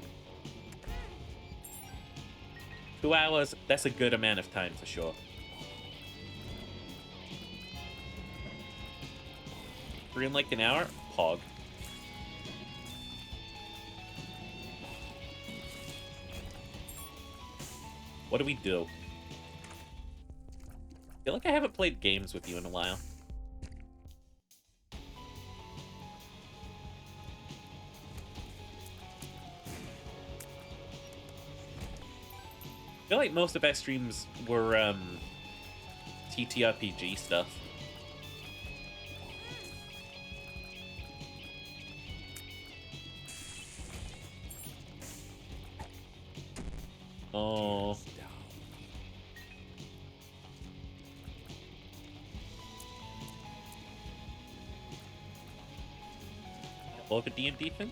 2 hours, that's a good amount of time for sure. Three in like an hour? Pog. What do we do? I feel like I haven't played games with you in a while. I feel like most of our streams were TTRPG stuff. Oh. What the D&D thing?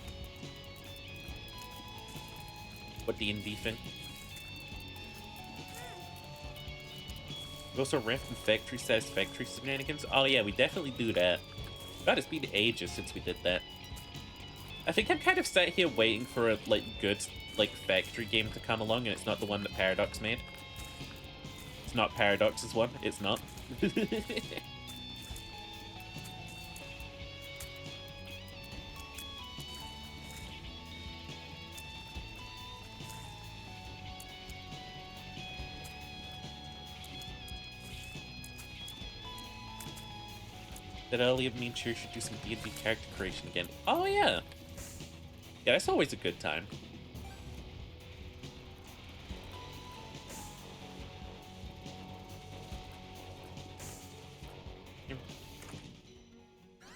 What D&D thing? We also ran from factory satisfactory shenanigans. Oh yeah, we definitely do that. God, it's been ages since we did that. I think I'm kind of sat here waiting for a like good like factory game to come along, and it's not the one that Paradox made. It's not Paradox's one. It's not. That earlier me and Cheer should do some D&D character creation again. Oh yeah. Yeah, that's always a good time.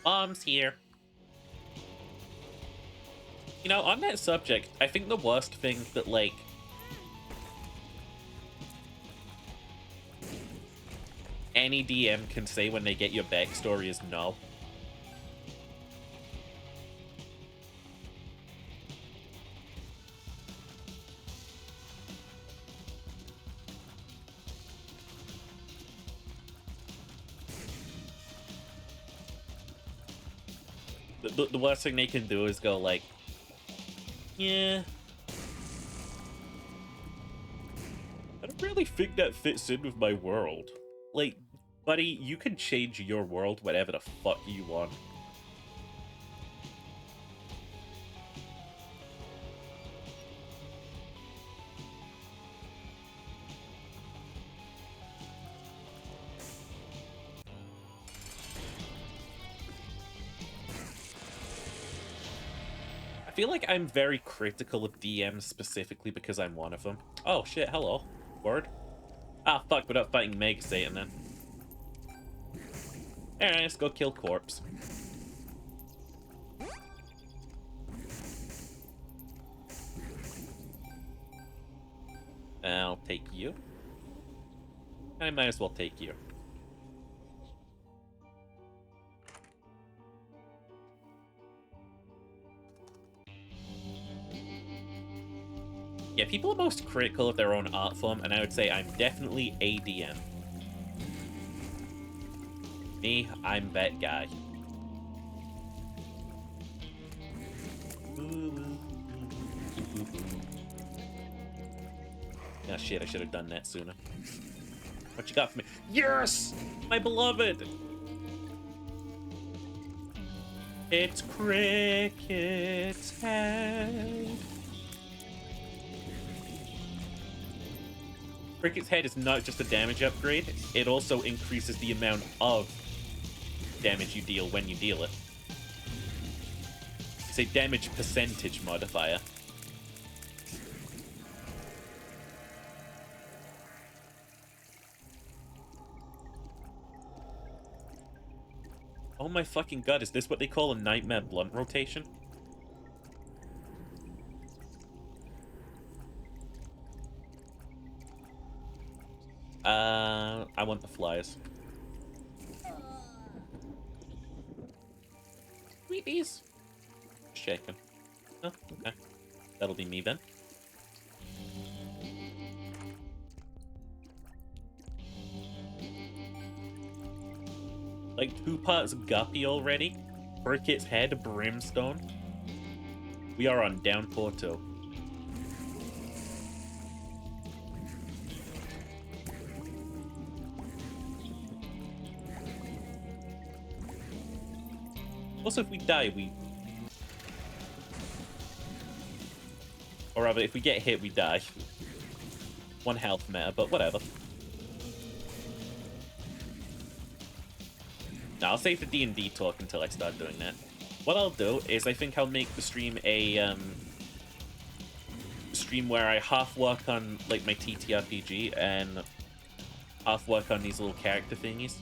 Mom's here. You know, on that subject, I think the worst thing that, like, any DM can say when they get your backstory is no. The worst thing they can do is go like, yeah, I don't really think that fits in with my world. Like, buddy, you can change your world whatever the fuck you want. I feel like I'm very critical of DMs specifically because I'm one of them. Oh shit, hello. Word. Ah, fuck, we're not fighting Mega Satan then. Alright, let's go kill Corpse. I'll take you. I might as well take you. Yeah, people are most critical of their own art form, and I would say I'm definitely a DM. Me, I'm that guy. Ah, shit, I should have done that sooner. What you got for me? Yes! My beloved! It's Cricket's head. Cricket's head is not just a damage upgrade, it also increases the amount of damage you deal when you deal it. It's a damage percentage modifier. Oh my fucking god, is this what they call a Nightmare Blunt rotation? I want the flyers. Sweeties. Shaken. Oh, okay. That'll be me then. Like 2 parts Guppy already? Cricket's head, Brimstone. We are on Downpour 2. Also, if we die, we... Or rather, if we get hit, we die. 1 health matter, but whatever. Now, I'll save the D&D talk until I start doing that. What I'll do is I think I'll make the stream a, stream where I half work on, like, my TTRPG and half work on these little character thingies.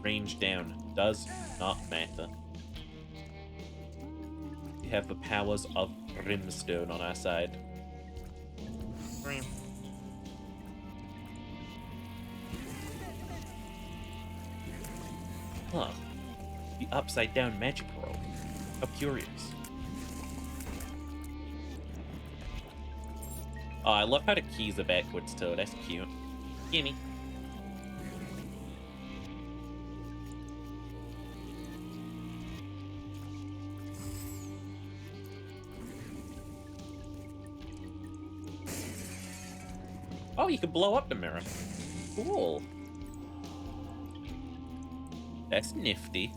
Range down does not matter. We have the powers of Brimstone on our side. Huh. The upside down magic roll. How curious. Oh, I love how the keys are backwards too. That's cute. Gimme. Oh, you can blow up the mirror. Cool. That's nifty.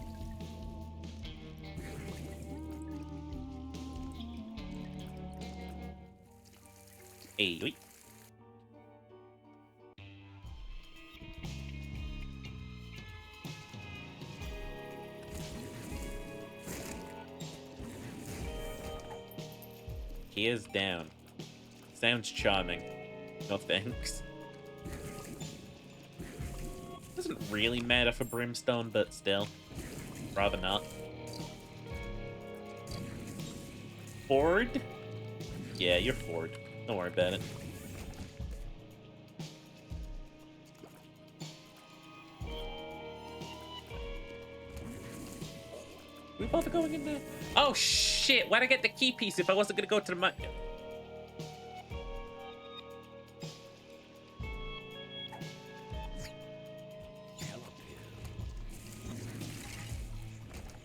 Hey, wait. He is down. Sounds charming. No thanks. Doesn't really matter for Brimstone, but still. Rather not. Ford? Yeah, you're Ford. Don't worry about it. We both are going in there? Oh shit! Why'd I get the key piece if I wasn't gonna go to the market?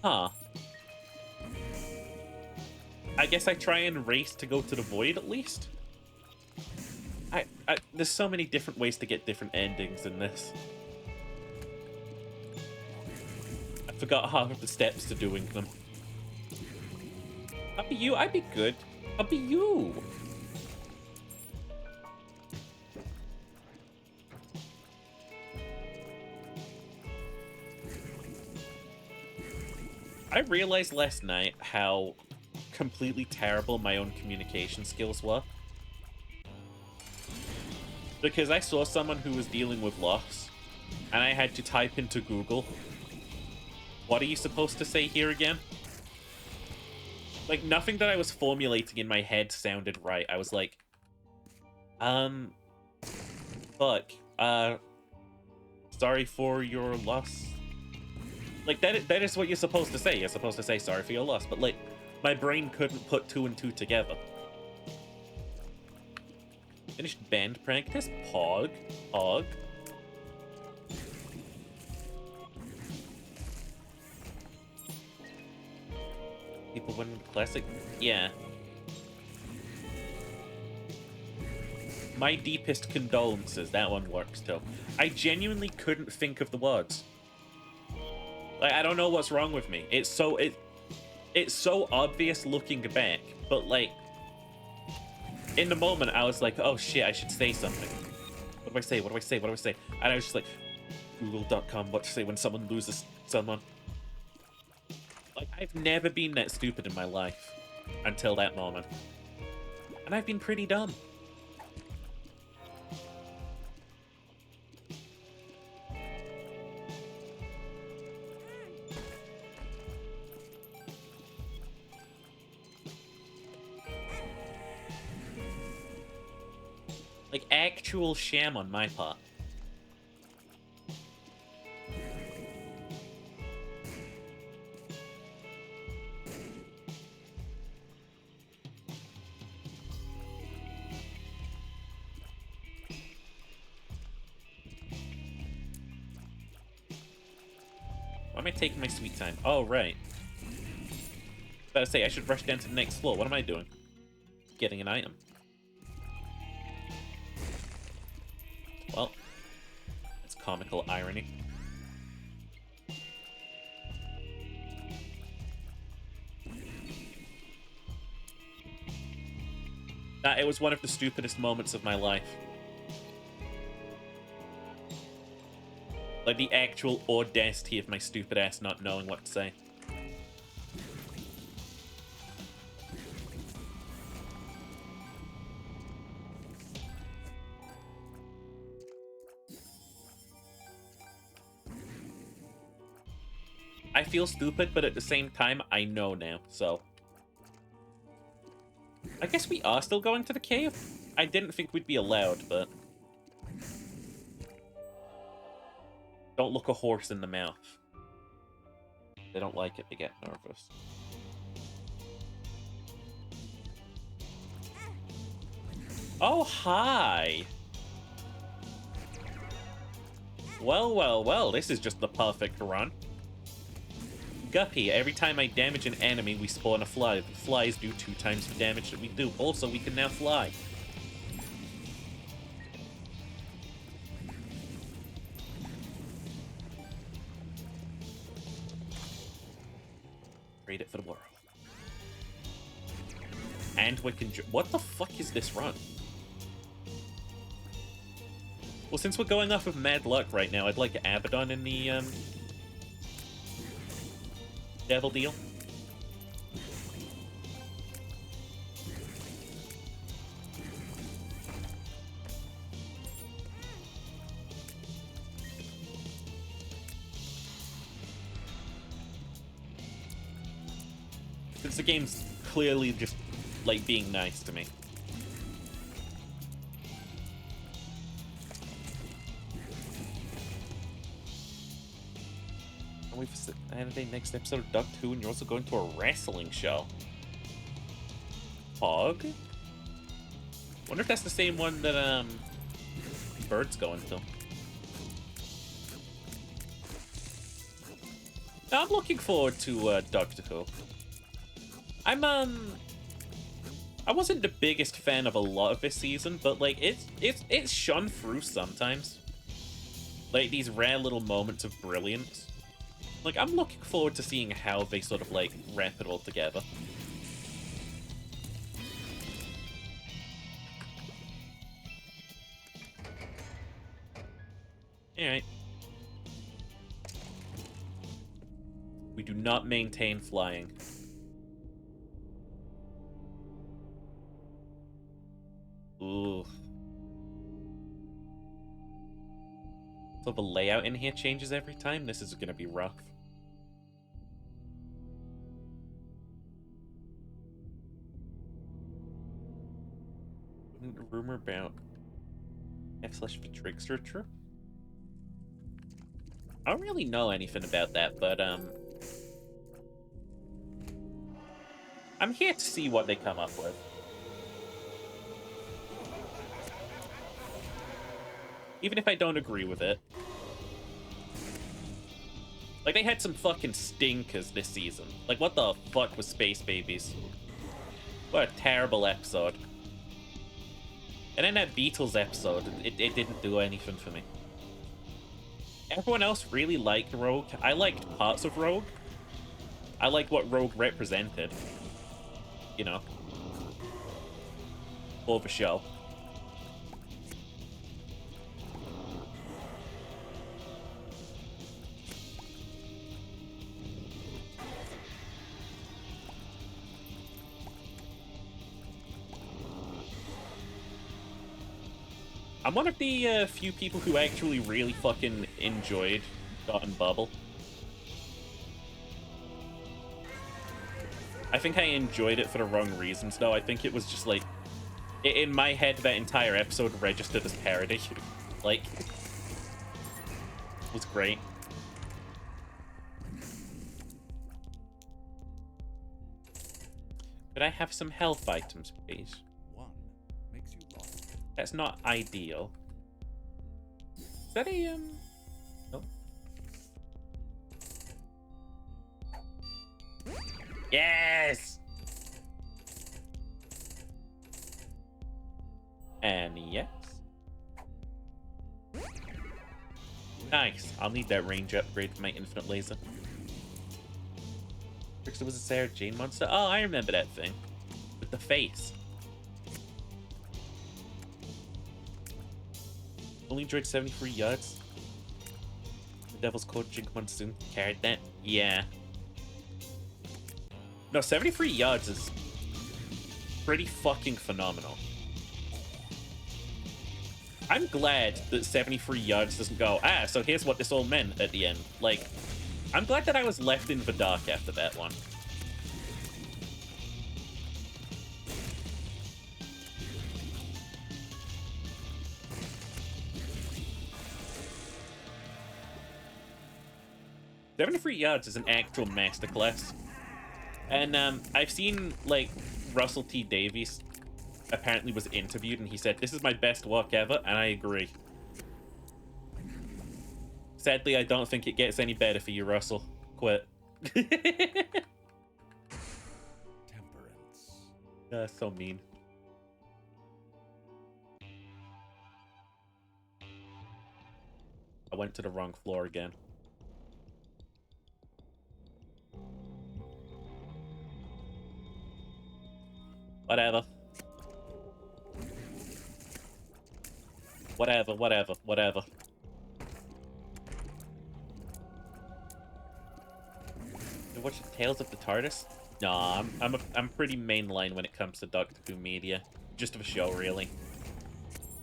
Huh. I guess I try and race to go to the void at least. There's so many different ways to get different endings in this. I forgot half of the steps to doing them. I'd be you. I'd be good. I'd be you. I realized last night how completely terrible my own communication skills were. Because I saw someone who was dealing with loss, and I had to type into Google, what are you supposed to say here again? Like, nothing that I was formulating in my head sounded right. I was like, fuck, sorry for your loss. Like, that is what you're supposed to say. You're supposed to say sorry for your loss. But, like, my brain couldn't put two and two together. Finished band practice? Pog. Pog. People win the classic? Yeah. My deepest condolences. That one works, too. I genuinely couldn't think of the words. Like, I don't know what's wrong with me. It's so obvious looking back, but like in the moment I was like, oh shit, I should say something. What do I say? What do I say? What do I say? And I was just like, google.com, what to say when someone loses someone. Like, I've never been that stupid in my life until that moment. And I've been pretty dumb. Like, actual sham on my part. Why am I taking my sweet time? Oh, right. I was about to say, I should rush down to the next floor. What am I doing? Getting an item. Well, it's comical irony. It was one of the stupidest moments of my life. Like, the actual audacity of my stupid ass not knowing what to say. I feel stupid, but at the same time, I know now, so... I guess we are still going to the cave? I didn't think we'd be allowed, but... Don't look a horse in the mouth. They don't like it, they get nervous. Oh, hi! Well, well, well, this is just the perfect run. Guppy, every time I damage an enemy, we spawn a fly. The flies do 2 times the damage that we do. Also, we can now fly. Trade it for the world. And we can... What the fuck is this run? Well, since we're going off of Mad Luck right now, I'd like Abaddon in the Devil Deal. Since the game's clearly just, like, being nice to me. And we've had a next episode of Duck 2, and you're also going to a wrestling show. Hog? Wonder if that's the same one that, Bird's going to. I'm looking forward to, Doctor Who. I wasn't the biggest fan of a lot of this season, but like it's shone through sometimes. Like these rare little moments of brilliance. Like I'm looking forward to seeing how they sort of like wrap it all together. Alright. We do not maintain flying. Ooh. So the layout in here changes every time? This is gonna be rough. Rumor about F/Trickster true? I don't really know anything about that, but I'm here to see what they come up with. Even if I don't agree with it. Like, they had some fucking stinkers this season. Like, what the fuck was Space Babies? What a terrible episode. And then that Beatles episode, it didn't do anything for me. Everyone else really liked Rogue. I liked parts of Rogue. I liked what Rogue represented. You know. For the show. I'm one of the few people who actually really fucking enjoyed Dot and Bubble. I think I enjoyed it for the wrong reasons, though. I think it was just like, in my head, that entire episode registered as parody. Like, it was great. Could I have some health items, please? One makes you lost. That's not ideal. Is that a, no? Yes! And yes. Nice. I'll need that range upgrade for my infinite laser. Trickster was a Sarah Jane monster? Oh, I remember that thing. With the face. Only enjoyed 73 yards. The Devil's Court Jink Monsoon carried that. Yeah. No, 73 yards is pretty fucking phenomenal. I'm glad that 73 yards doesn't go, ah, so here's what this all meant at the end. Like, I'm glad that I was left in the dark after that one. "73 yards is an actual masterclass. And I've seen, like, Russell T Davies apparently was interviewed, and he said, this is my best work ever, and I agree. Sadly, I don't think it gets any better for you, Russell. Quit. Temperance. So mean. I went to the wrong floor again. Whatever. Whatever, whatever, whatever. You watch Tales of the TARDIS? Nah, I'm pretty mainline when it comes to Doctor Who media. Just of a show, really.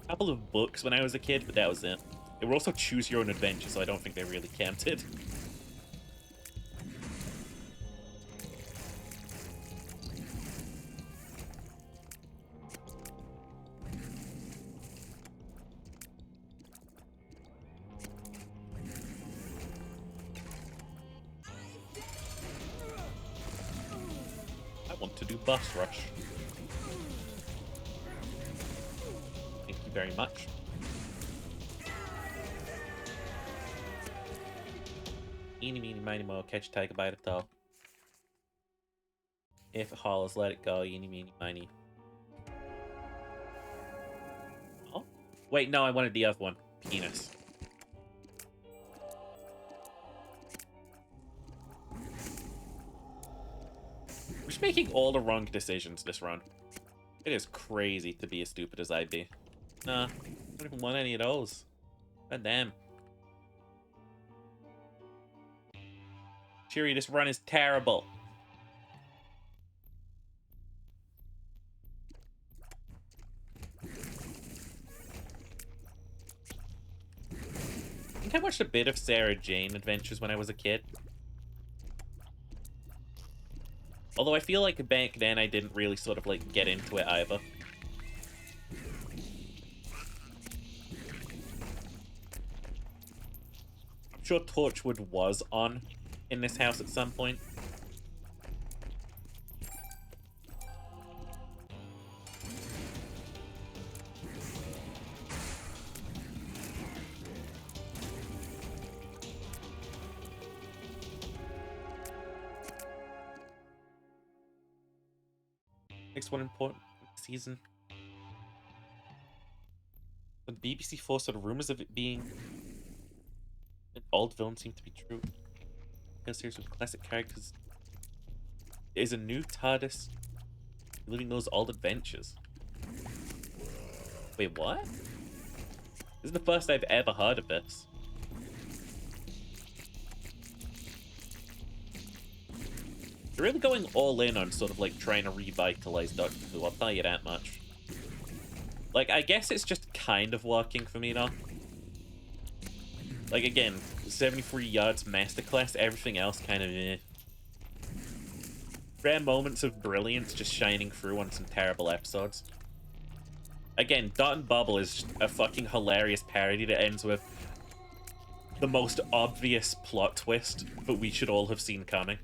A couple of books when I was a kid, but that was it. They were also choose your own adventure, so I don't think they really counted. I want to do Bus Rush. Thank you very much. Eeny, meeny, miny, mo, catch a tiger by the toe. If it hollers, let it go. Eeny, meeny, miny. Oh? Wait, no, I wanted the other one. Penis. I'm just making all the wrong decisions this run. It is crazy to be as stupid as I be. Nah, I don't even want any of those. God damn. Cheery, this run is terrible. I think I watched a bit of Sarah Jane Adventures when I was a kid. Although I feel like back then I didn't really sort of like get into it either. I'm sure Torchwood was on in this house at some point. Next one important season. The BBC Four sort of rumors of it being an old villain seem to be true. A series of classic characters is a new TARDIS living those old adventures. Wait, what? This is the first I've ever heard of this. They're really going all in on sort of like trying to revitalize Doctor Who, I'll tell you that much. Like, I guess it's just kind of working for me now. Like, again, 73 yards masterclass, everything else kind of eh. Rare moments of brilliance just shining through on some terrible episodes. Again, Dot and Bubble is a fucking hilarious parody that ends with the most obvious plot twist that we should all have seen coming.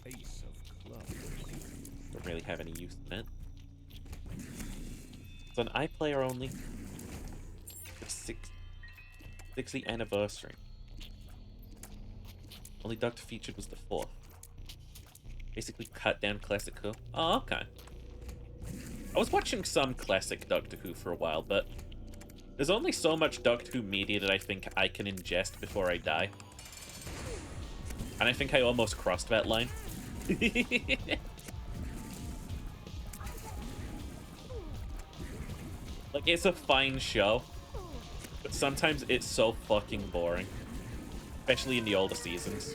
Ace of clubs. Don't really have any use in it. It's on iPlayer only. It's 60th anniversary. Only Doctor featured was the 4th. Basically cut down Classic Who. Oh, okay. I was watching some classic Doctor Who for a while, but there's only so much Doctor Who media that I think I can ingest before I die. And I think I almost crossed that line. Like, it's a fine show, but sometimes it's so fucking boring. Especially in the older seasons.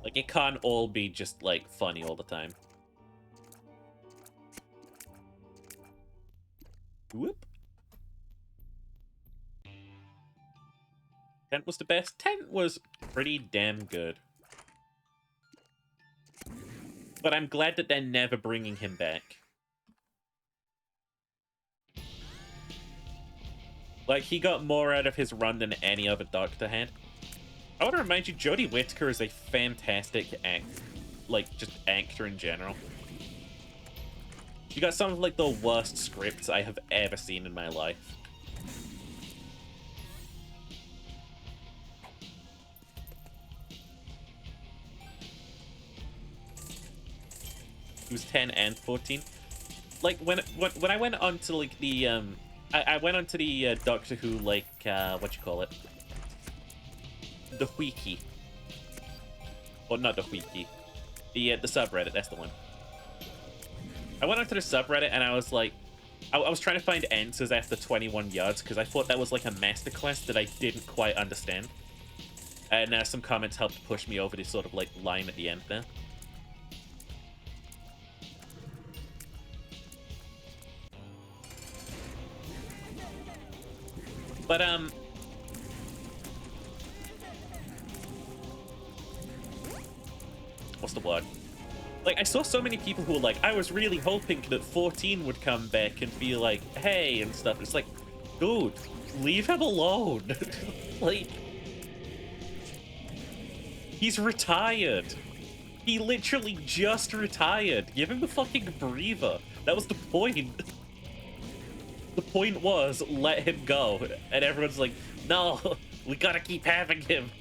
Like, it can't all be just, like, funny all the time. Whoop. Tent was the best. Tent was pretty damn good. But I'm glad that they're never bringing him back. Like, he got more out of his run than any other Doctor had. I want to remind you, Jodie Whittaker is a fantastic just actor in general. She got some of, like, the worst scripts I have ever seen in my life. He was 10 and 14. like when I went on to like the I went onto the Doctor Who like what you call it, the wiki, or not the wiki, the subreddit. That's the one. I went onto the subreddit and I was like, I was trying to find answers after 21 yards because I thought that was like a masterclass that I didn't quite understand. And some comments helped push me over this sort of like line at the end there. But what's the word? Like, I saw so many people who were like, I was really hoping that 14 would come back and be like, hey, and stuff. It's like, dude, leave him alone. Like, he's retired. He literally just retired. Give him a fucking breather. That was the point. The point was, let him go. And everyone's like, no, we gotta keep having him.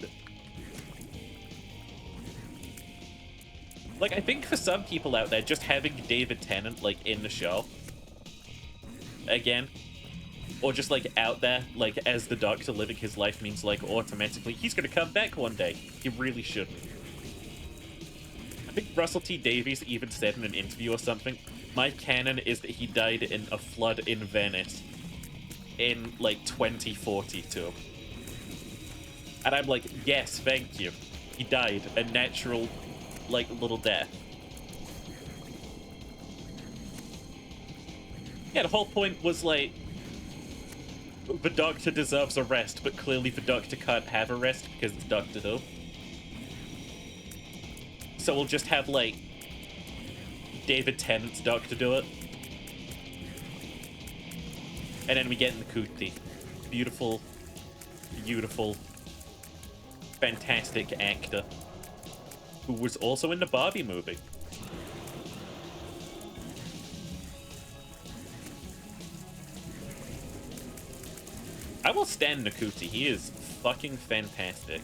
Like, I think for some people out there, just having David Tennant, like, in the show, again, or just, like, out there, like, as the Doctor living his life means, like, automatically, he's gonna come back one day. He really shouldn't. I think Russell T Davies even said in an interview or something, my canon is that he died in a flood in Venice in, like, 2042. And I'm like, yes, thank you. He died a natural, like, little death. Yeah, the whole point was, like, the Doctor deserves a rest, but clearly the Doctor can't have a rest because it's Doctor Who. So we'll just have, like, David Tennant's Doctor do it. And then we get Ncuti. Beautiful, beautiful, fantastic actor who was also in the Barbie movie. I will stand Ncuti. He is fucking fantastic.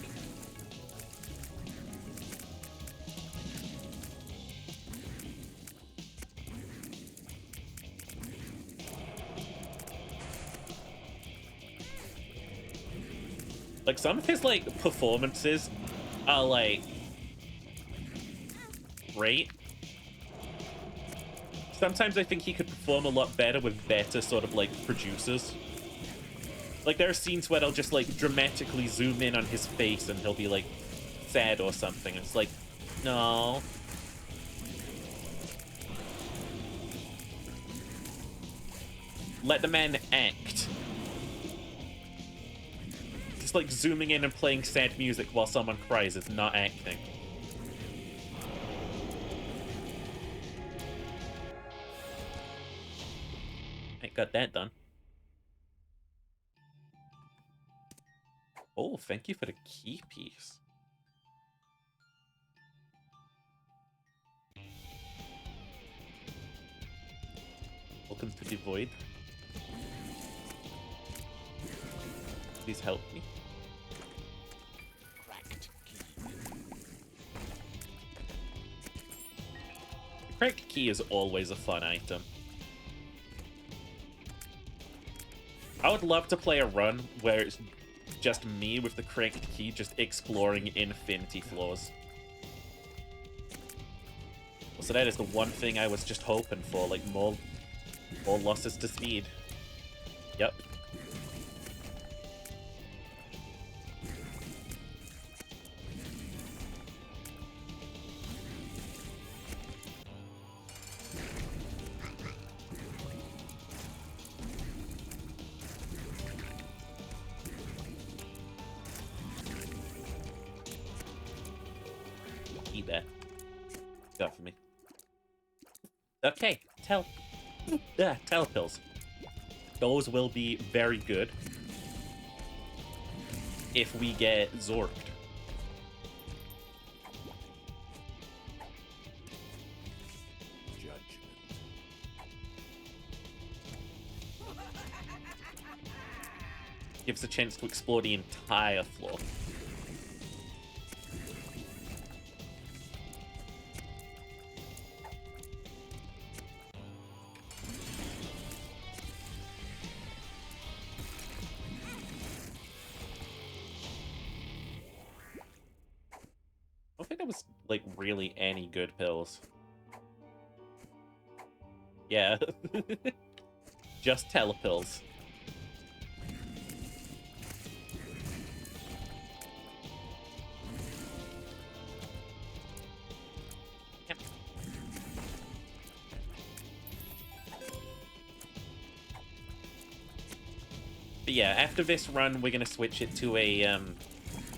Like, some of his, like, performances are, like, great. Sometimes I think he could perform a lot better with better sort of, like, producers. Like, there are scenes where they'll just, like, dramatically zoom in on his face and he'll be, like, sad or something. It's like, no. Let the man act. Just, like, zooming in and playing sad music while someone cries is not acting. I got that done. Oh, thank you for the key piece. Welcome to the void. Please help me. Cracked key. The cracked key is always a fun item. I would love to play a run where it's just me with the cracked key just exploring infinity floors. So that is the one thing I was just hoping for, like more losses to speed. Yep. Eat that. Got for me. Okay, telepills. Those will be very good if we get Zorked. Judgment. Gives a chance to explore the entire floor. like, really any good pills. Yeah. Just telepills. Yep. But yeah, after this run, we're gonna switch it to a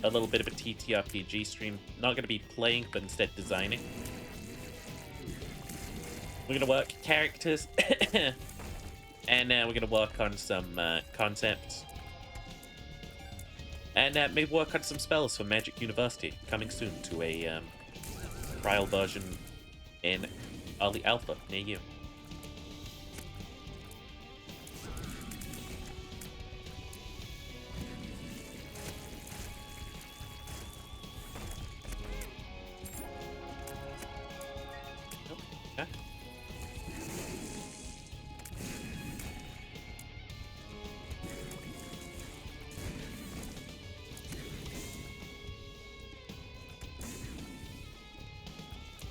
little bit of a TTRPG stream. Not gonna be playing, but instead designing. We're gonna work characters, and we're gonna work on some concepts, and maybe work on some spells for Magic University. Coming soon to a trial version in early alpha near you. Okay.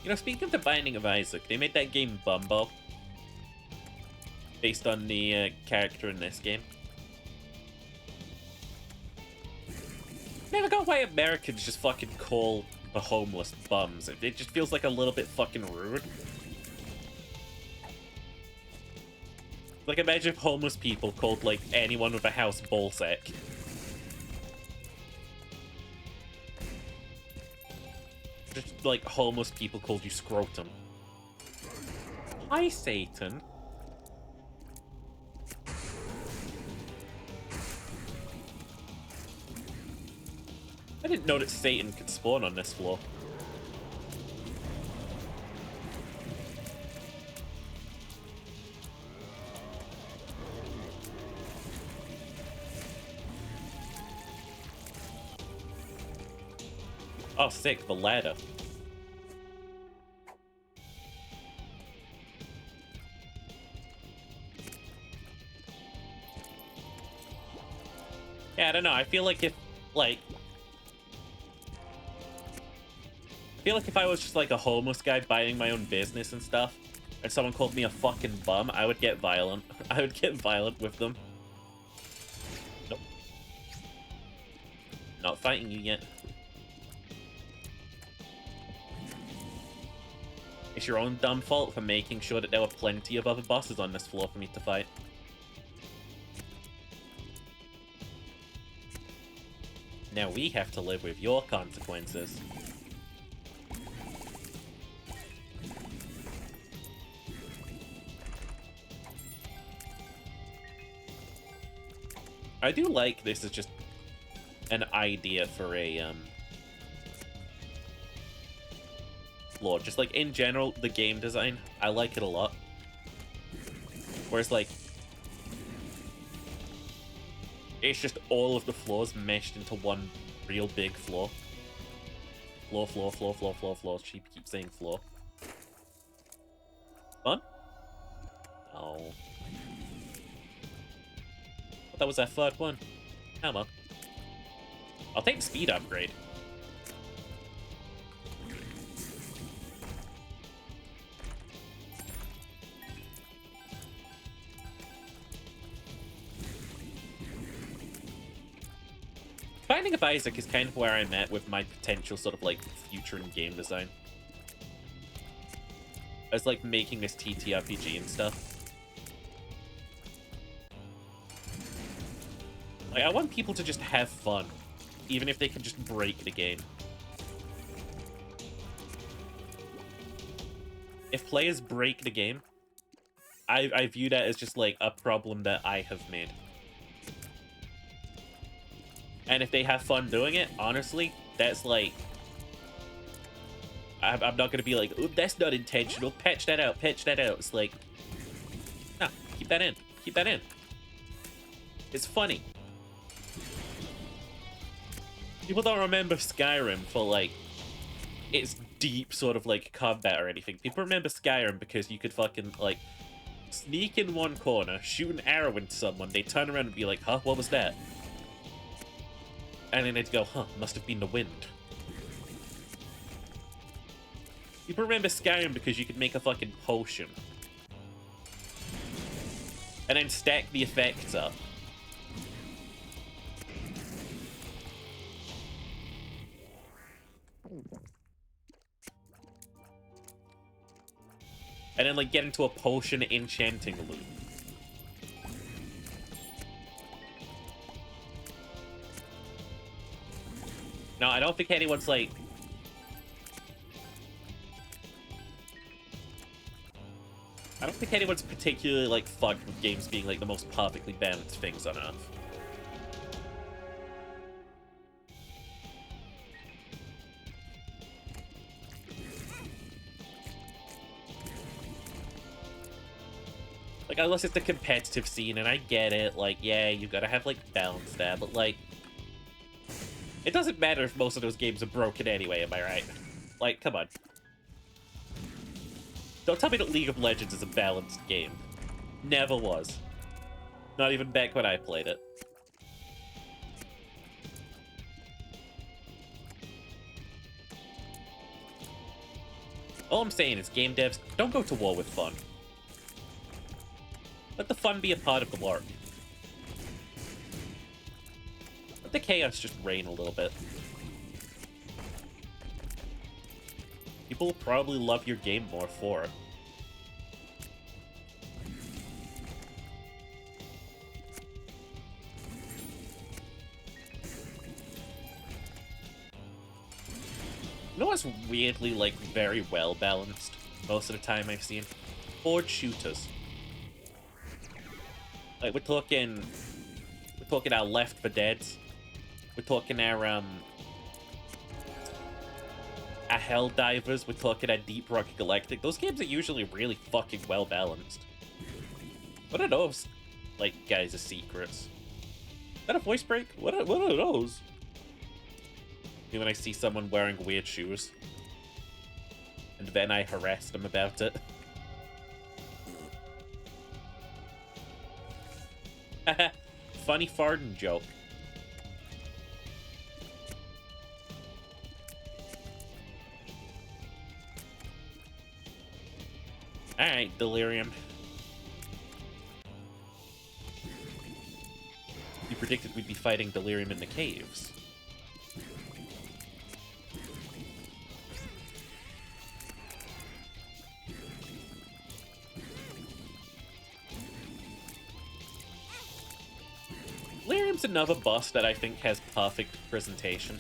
You know, speaking of the Binding of Isaac, they made that game Bumbo, based on the character in this game. Never got why Americans just fucking call the homeless bums. It just feels like a little bit fucking rude. Like, imagine if homeless people called, like, anyone with a house ballsack. Just, like, homeless people called you scrotum. Hi, Satan. I didn't know that Satan could spawn on this floor. Oh, sick, the ladder. Yeah, I don't know. I feel like if, like... I feel like if I was just, like, a homeless guy buying my own business and stuff, and someone called me a fucking bum, I would get violent. I would get violent with them. Nope. Not fighting you yet. It's your own dumb fault for making sure that there were plenty of other bosses on this floor for me to fight. Now we have to live with your consequences. I do like this is just an idea for a floor. Just like in general, the game design, I like it a lot. Whereas like it's just all of the floors meshed into one real big floor. Floor, floor, floor, floor, floor, floor. She keeps saying floor. Fun? Oh. That was our third one. Come on. I'll take the speed upgrade. Binding of Isaac is kind of where I'm at with my potential sort of like future in game design. As like making this TTRPG and stuff. Like, I want people to just have fun, even if they can just break the game. If players break the game, I view that as just, like, a problem that I have made. And if they have fun doing it, honestly, that's, like... I'm not gonna be like, oh, that's not intentional, patch that out, patch that out. It's like, no, keep that in, keep that in. It's funny. People don't remember Skyrim for, like, its deep sort of, like, combat or anything. People remember Skyrim because you could fucking, like, sneak in one corner, shoot an arrow into someone, they turn around and be like, huh, what was that? And then they'd go, huh, must have been the wind. People remember Skyrim because you could make a fucking potion. And then stack the effects up. And then, like, get into a potion enchanting loop. No, I don't think anyone's, like... I don't think anyone's particularly, like, fucked with games being, like, the most perfectly balanced things on Earth. Like, unless it's the competitive scene, and I get it, like, yeah, you gotta have, like, balance there, but, like, it doesn't matter if most of those games are broken anyway, am I right? Like, come on. Don't tell me that League of Legends is a balanced game. Never was. Not even back when I played it. All I'm saying is, game devs, don't go to war with fun. Let the fun be a part of the work. Let the chaos just reign a little bit. People will probably love your game more for it. You know what's weirdly, like, very well balanced most of the time I've seen? Horde shooters. Like, we're talking our Left 4 Dead. We're talking our Helldivers. We're talking our Deep Rock Galactic. Those games are usually really fucking well balanced. What are those, like, guys' secrets? Is that a voice break? What are those? When I see someone wearing weird shoes. And then I harass them about it. Funny farting joke. Alright, Delirium. You predicted we'd be fighting Delirium in the caves. Delirium's another boss that I think has perfect presentation,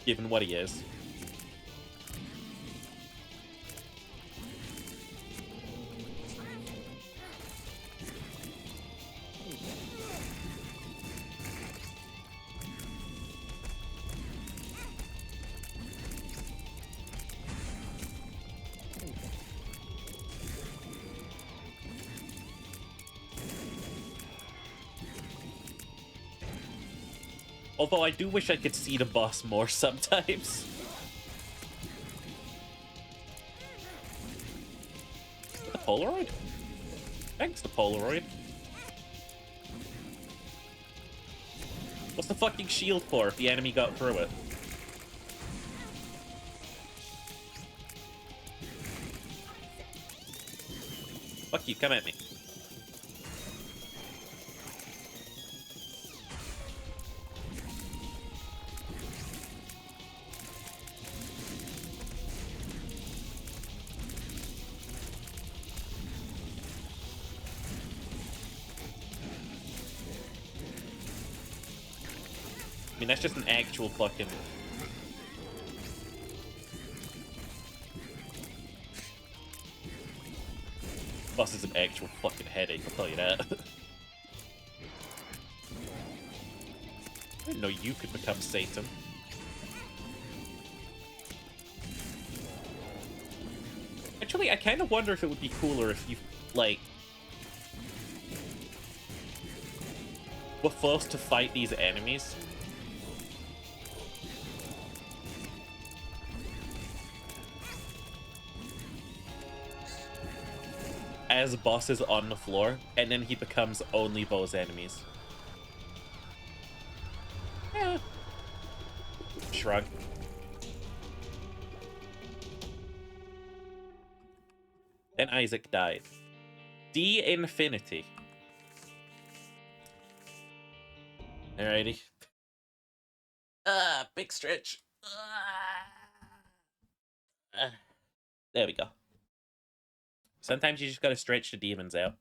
given what he is. Although I do wish I could see the boss more sometimes. The Polaroid? Thanks, the Polaroid. What's the fucking shield for if the enemy got through it? Fuck you, come at me. I mean, that's just an actual fucking... Boss is an actual fucking headache, I'll tell you that. I didn't know you could become Satan. Actually, I kind of wonder if it would be cooler if you, like... were forced to fight these enemies. As bosses on the floor, and then he becomes only those enemies. Yeah. Shrug. Then Isaac died. D infinity. Alrighty. Big stretch. There we go. Sometimes you just gotta stretch the demons out.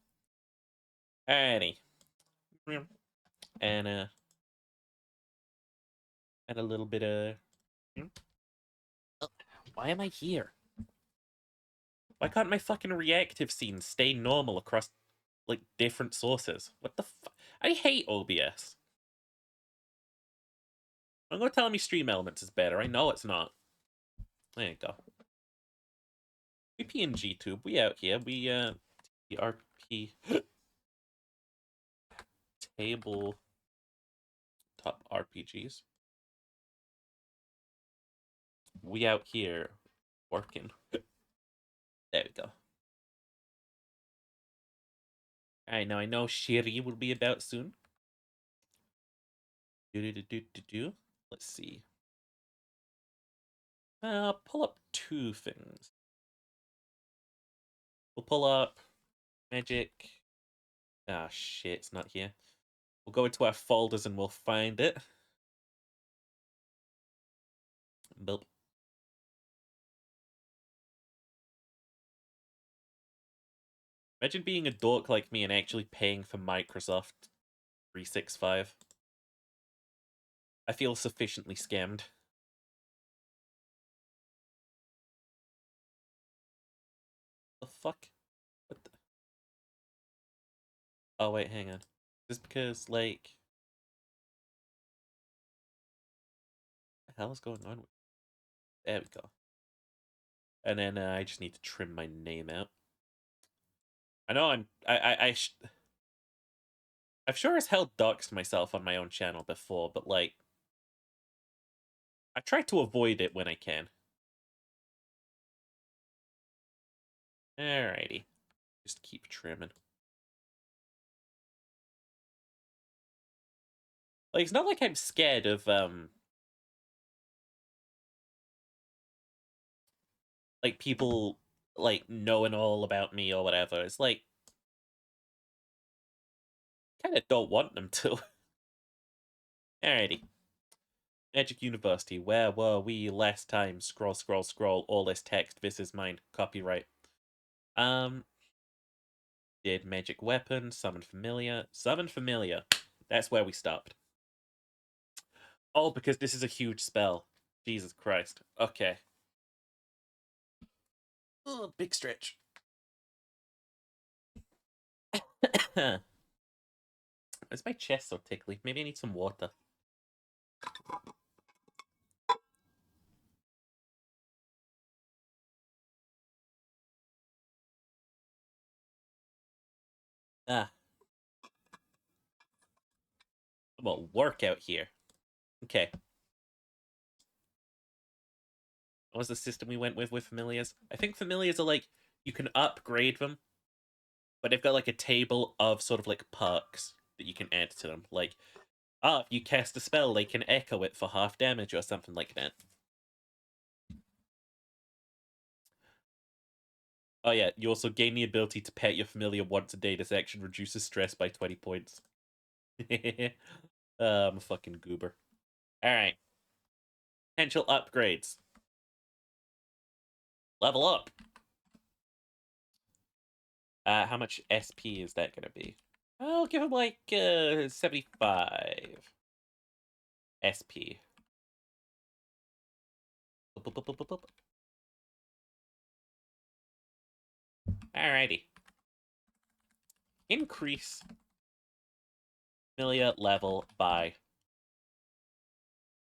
Alrighty. And a little bit of... Why am I here? Why can't my fucking reactive scenes stay normal across, like, different sources? What the fuck? I hate OBS. I'm gonna tell me Stream Elements is better. I know it's not. There you go. We PNG Tube. We out here. We, RP... Table... Top RPGs. We out here working. There we go. Alright, now I know Shiri will be about soon. Let's see. Pull up two things. We'll pull up Magic. Ah, shit, it's not here. We'll go into our folders and we'll find it. Boop. Imagine being a dork like me and actually paying for Microsoft 365. I feel sufficiently scammed. The fuck? What the... Oh, wait, hang on. Just because, like... What the hell is going on? There we go. And then I just need to trim my name out. I know I've sure as hell doxed myself on my own channel before, but like, I try to avoid it when I can. Alrighty. Just keep trimming. Like, it's not like I'm scared of, like, people, like, knowing all about me or whatever. It's like, kind of don't want them to. Alrighty. Magic University, where were we last time? Scroll, scroll, scroll, all this text, this is mine. Copyright. Did Magic Weapon, Summon Familiar. Summon Familiar. That's where we stopped. Oh, because this is a huge spell. Jesus Christ. Okay. Oh, big stretch. Why is my chest so tickly? Maybe I need some water. Ah. Well, workout here. Okay. What was the system we went with Familiars? I think Familiars are like, you can upgrade them, but they've got like a table of sort of like perks that you can add to them. Like, if you cast a spell, they can echo it for half damage or something like that. Oh yeah, you also gain the ability to pet your familiar once a day. This action reduces stress by 20 points. I'm a fucking goober. Alright. Potential upgrades. Level up. How much SP is that gonna be? I'll give him like 75 SP. Alrighty. Increase familiar level by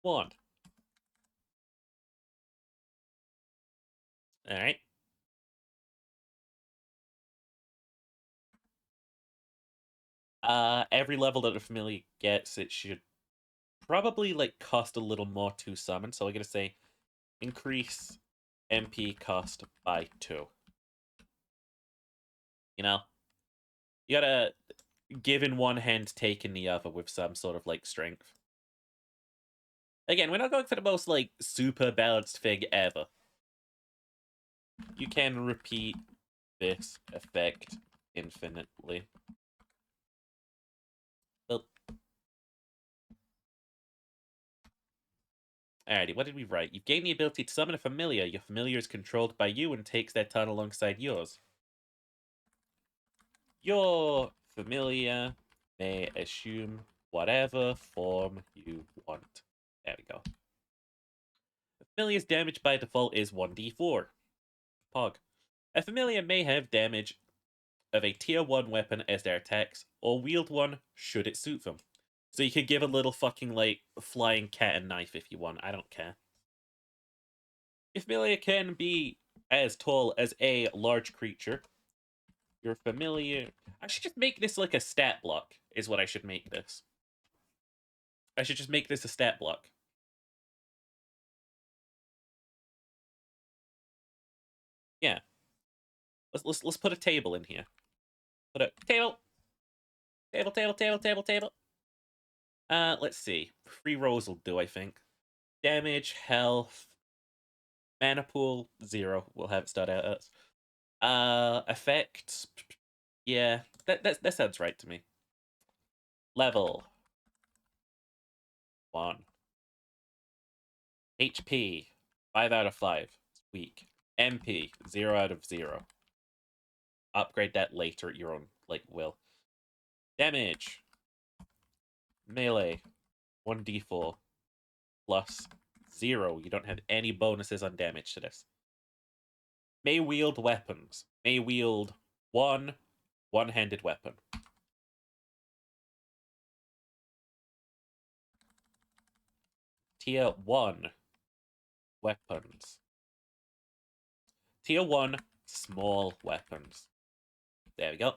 1. Alright. Every level that a familiar gets, it should probably like cost a little more to summon. So I'm gonna say increase MP cost by 2. You know? You gotta give in one hand, take in the other with some sort of like strength. Again, we're not going for the most like super balanced thing ever. You can repeat this effect infinitely. Well, alrighty, what did we write? You've gained the ability to summon a familiar. Your familiar is controlled by you and takes their turn alongside yours. Your familiar may assume whatever form you want. There we go. A familiar's damage by default is 1d4. Pog. A familiar may have damage of a tier 1 weapon as their attacks, or wield one should it suit them. So you could give a little fucking, like, flying cat and knife if you want. I don't care. Your familiar can be as tall as a large creature. Your familiar... I should just make this like a stat block, is what I should make this. I should just make this a stat block. Yeah. Let's put a table in here. Put a table. Table. Let's see. 3 rows will do, I think. Damage, health, mana pool, 0. We'll have it start out as. Effects. Yeah, that sounds right to me. Level 1. HP 5 out of 5. It's weak. MP 0 out of 0. Upgrade that later at your own will. Damage. Melee 1d4 plus 0. You don't have any bonuses on damage to this. May wield weapons. May wield one-handed weapon. Tier 1 weapons. Tier 1 small weapons. There we go.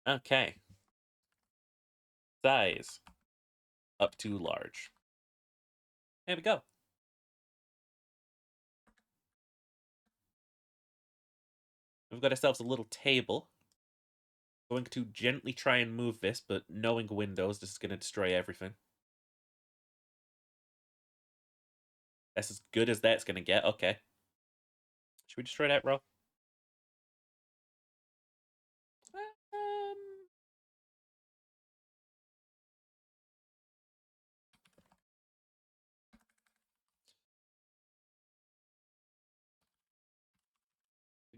Okay. Size. Up to large. There we go. We've got ourselves a little table. Going to gently try and move this, but knowing Windows, this is going to destroy everything. That's as good as that's going to get. Okay. Should we destroy that row?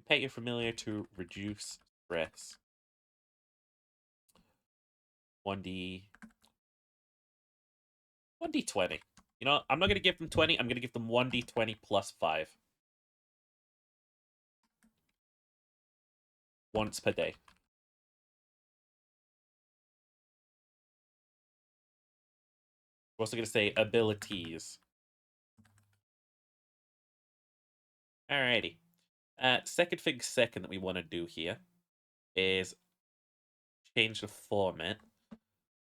Pet your familiar to reduce stress. 1d20. You know, I'm not going to give them 20. I'm going to give them 1d20 plus 5. Once per day. We're also going to say abilities. Alrighty. Second that we want to do here is change the format.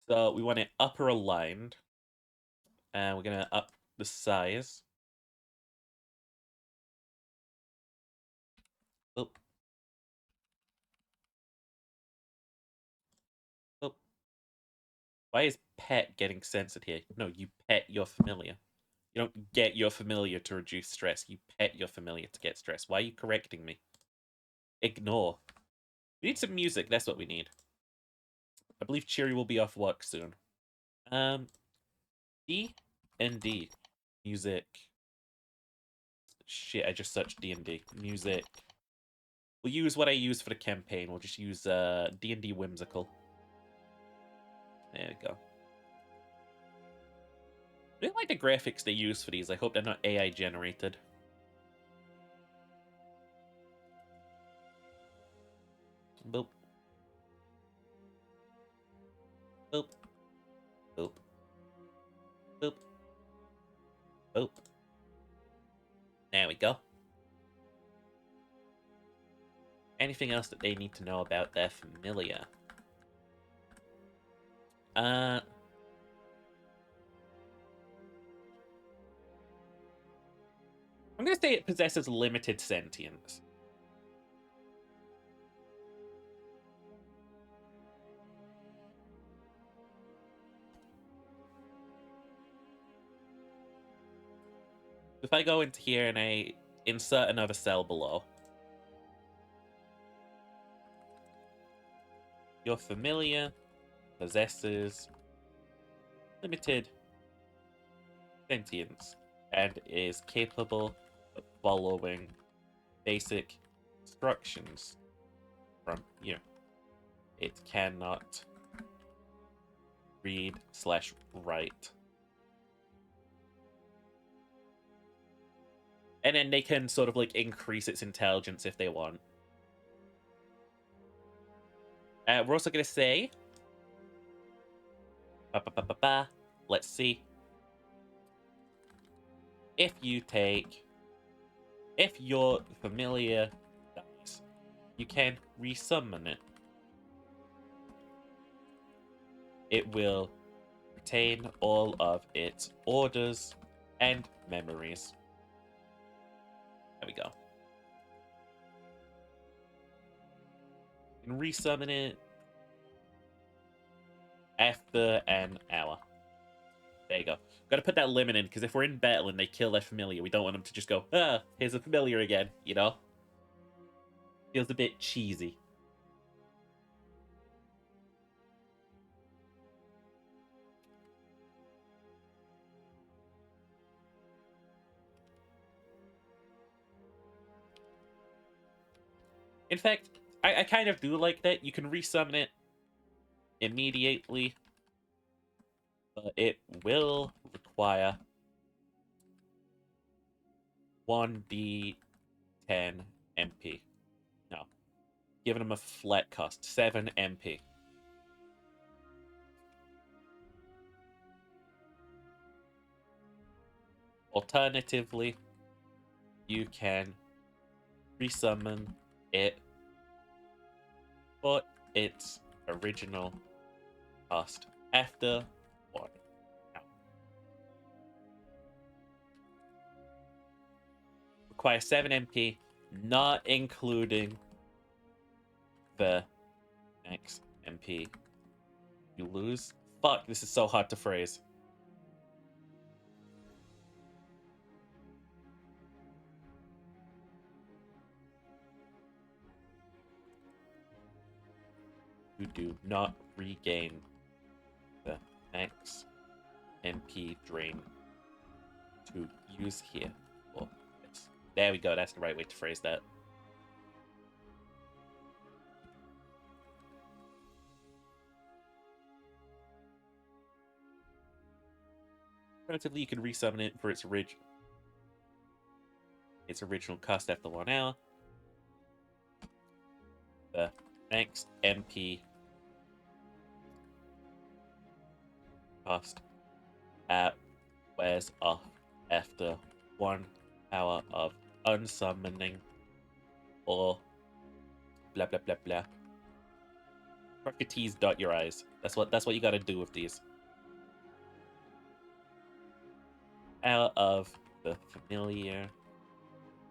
So we want it upper aligned. And we're going to up the size. Oh. Oh. Why is pet getting censored here? No, you pet your familiar. You don't get your familiar to reduce stress. You pet your familiar to get stress. Why are you correcting me? Ignore. We need some music. That's what we need. I believe Cheery will be off work soon. D&D. Music. Shit, I just searched D&D. Music. We'll use what I use for the campaign. We'll just use D&D Whimsical. There we go. I really like the graphics they use for these. I hope they're not AI generated. Boop. Boop. Boop. Boop. Boop. There we go. Anything else that they need to know about their familiar? I'm going to say it possesses limited sentience. If I go into here and I insert another cell below. Your familiar possesses limited sentience and is capable of following basic instructions from you. It cannot read/write. And then they can sort of like increase its intelligence if they want. We're also gonna say, let's see. If your familiar dies, you can resummon it. It will retain all of its orders and memories. There we go. You can resummon it after an hour. There you go. Gotta put that limit in, because if we're in battle and they kill their familiar, we don't want them to just go, here's a familiar again, you know? Feels a bit cheesy. In fact, I kind of do like that. You can resummon it immediately, but it will require 1d10 MP. No. Giving them a flat cost, 7 MP. Alternatively, you can resummon it for its original cost after 1 hour. Require 7 MP, not including the next MP you lose. Fuck, this is so hard to phrase. You do not regain the max MP drain to use here for this. There we go, that's the right way to phrase that. Relatively, you can resummon it for its original cost after 1 hour. The next MP cost wears off after 1 hour of unsummoning or blah blah blah blah. Cross your T's, dot your I's. That's what you gotta do with these. Hour of the familiar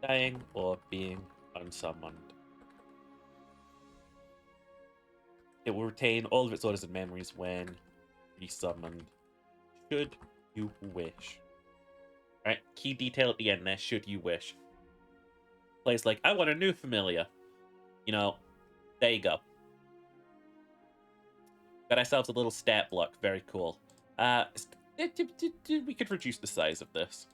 dying or being unsummoned. It will retain all of its orders and memories when resummoned, should you wish. Alright, key detail at the end there, should you wish. Players like, I want a new familiar. You know, there you go. Got ourselves a little stat block, very cool. We could reduce the size of this.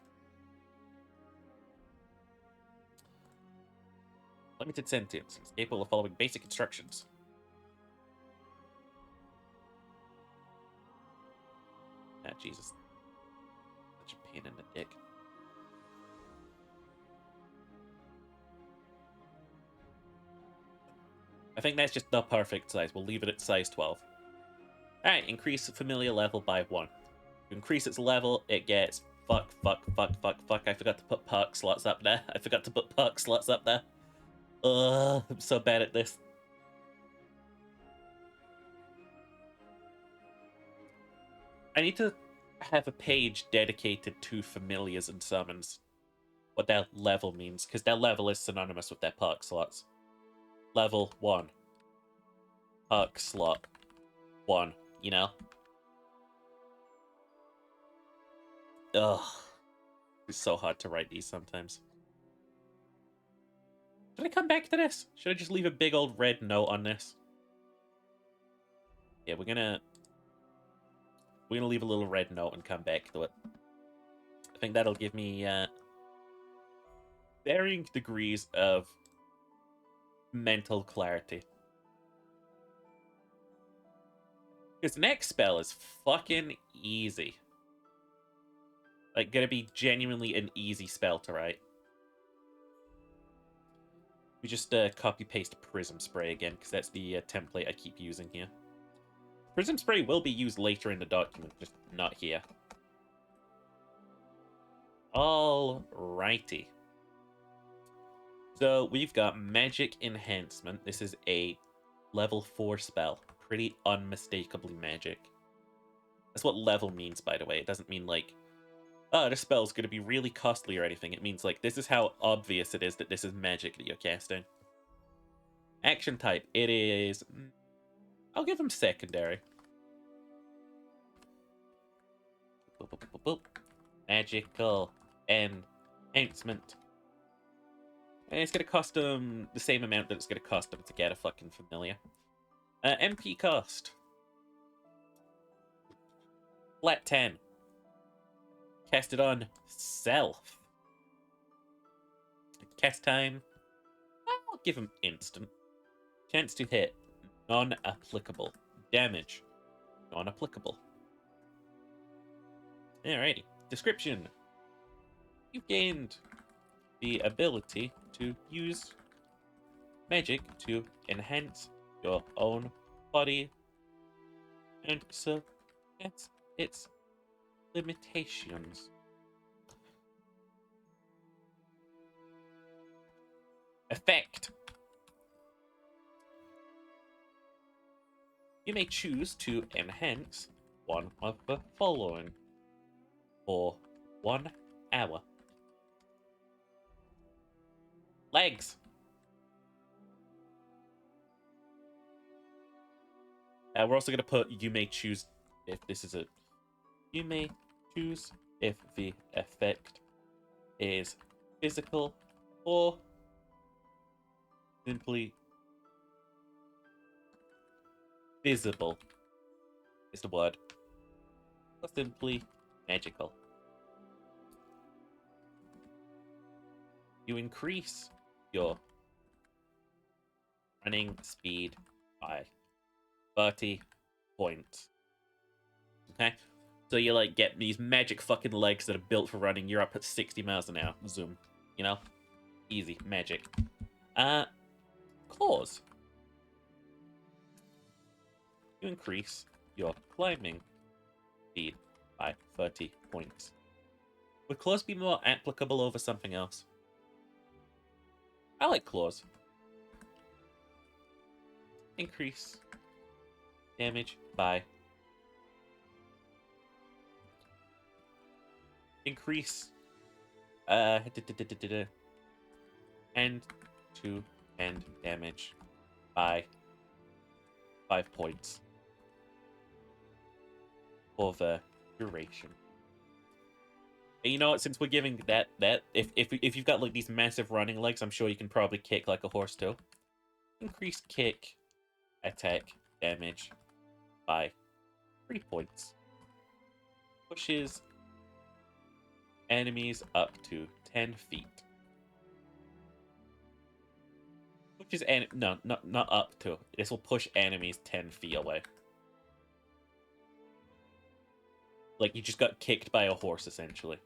Limited sentience, it's capable of following basic instructions. Ah, Jesus. Such a pain in the dick. I think that's just the perfect size. We'll leave it at size 12. Alright, increase familiar level by 1. To increase its level, it gets... Fuck. I forgot to put perk slots up there. Ugh, I'm so bad at this. I need to have a page dedicated to familiars and summons. What their level means, because their level is synonymous with their perk slots. Level 1. Perk slot 1, you know? Ugh. It's so hard to write these sometimes. Should I come back to this? Should I just leave a big old red note on this? Yeah, we're gonna leave a little red note and come back to it. I think that'll give me varying degrees of mental clarity. Because the next spell is fucking easy. Like, gonna be genuinely an easy spell to write. We just copy-paste Prism Spray again, because that's the template I keep using here. Prism Spray will be used later in the document, just not here. Alrighty. So, we've got Magic Enhancement. This is a level 4 spell. Pretty unmistakably magic. That's what level means, by the way. It doesn't mean, like, oh, this spell's going to be really costly or anything. It means, like, this is how obvious it is that this is magic that you're casting. Action type. It is... I'll give him secondary. Boop, boop, boop, boop. Magical enhancement. And it's going to cost him the same amount that it's going to cost him to get a fucking familiar. MP cost. Flat 10. Cast it on self. Cast time. I'll give him instant. Chance to hit. Non-applicable. Damage. Non-applicable. Alrighty. Description. You've gained the ability to use magic to enhance your own body, and so that's its limitations. Effect. You may choose to enhance one of the following for 1 hour. Legs. We're also going to put, you may choose if this is a... You may choose if the effect is physical or simply visible is the word. Or simply magical. You increase your running speed by 30 points. Okay? So you like get these magic fucking legs that are built for running. You're up at 60 miles an hour. Zoom. You know? Easy. Magic. Claws. You increase your climbing speed by 30 points. Would claws be more applicable over something else? I like claws. Increase damage by... Increase... End to end damage by 5 points. For the duration. And you know what? Since we're giving that if you've got like these massive running legs, I'm sure you can probably kick like a horse too. Increase kick attack damage by 3 points. Pushes enemies up to 10 feet. Pushes not up to. This will push enemies 10 feet away. Like you just got kicked by a horse, essentially.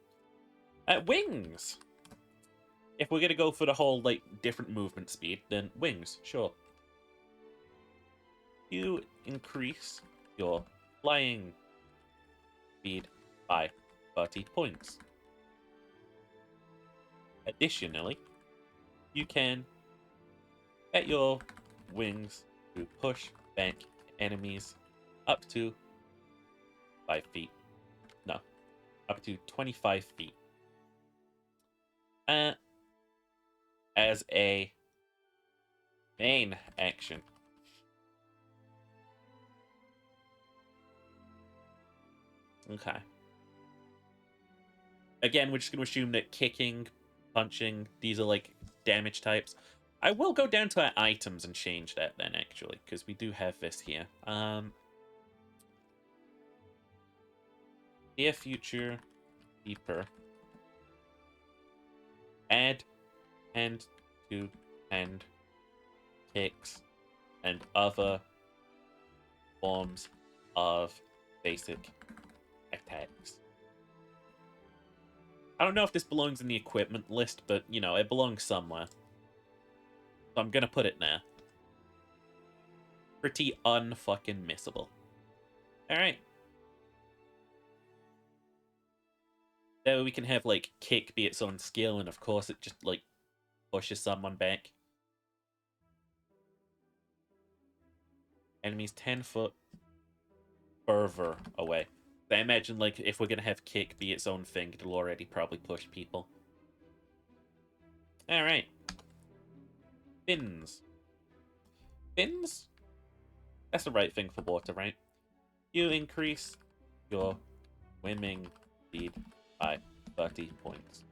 Wings! If we're gonna go for the whole, like, different movement speed, then wings, sure. You increase your flying speed by 30 points. Additionally, you can get your wings to push back enemies up to 5 feet. No, up to 25 feet. As a main action. Okay. Again, we're just going to assume that kicking, punching, these are like damage types. I will go down to our items and change that then, actually, because we do have this here. Near future, deeper. Add hand to hand kicks and other forms of basic attacks. I don't know if this belongs in the equipment list, but, you know, it belongs somewhere. So I'm gonna put it there. Pretty unfucking missable. Alright. There we can have, like, kick be its own skill, and of course it just, like, pushes someone back. Enemies 10 foot further away. I imagine, like, if we're gonna have kick be its own thing, it'll already probably push people. Alright. Fins. Fins? That's the right thing for water, right? You increase your swimming speed by 30 points.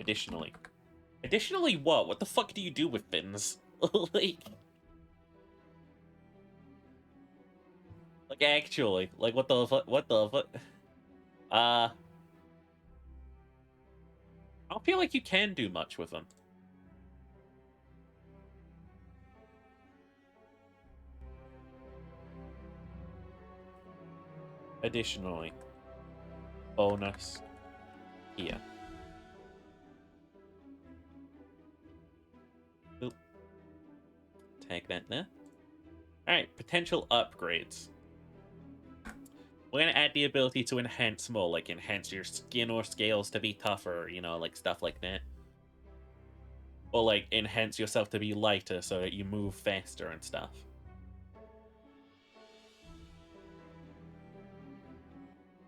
Additionally. Additionally what? What the fuck do you do with fins? Like actually, like what the fuck? What the fuck? I don't feel like you can do much with them. Additionally, bonus here. Oop. Tag that there. Alright, potential upgrades. We're gonna add the ability to enhance more, like enhance your skin or scales to be tougher, you know, like stuff like that. Or like enhance yourself to be lighter so that you move faster and stuff.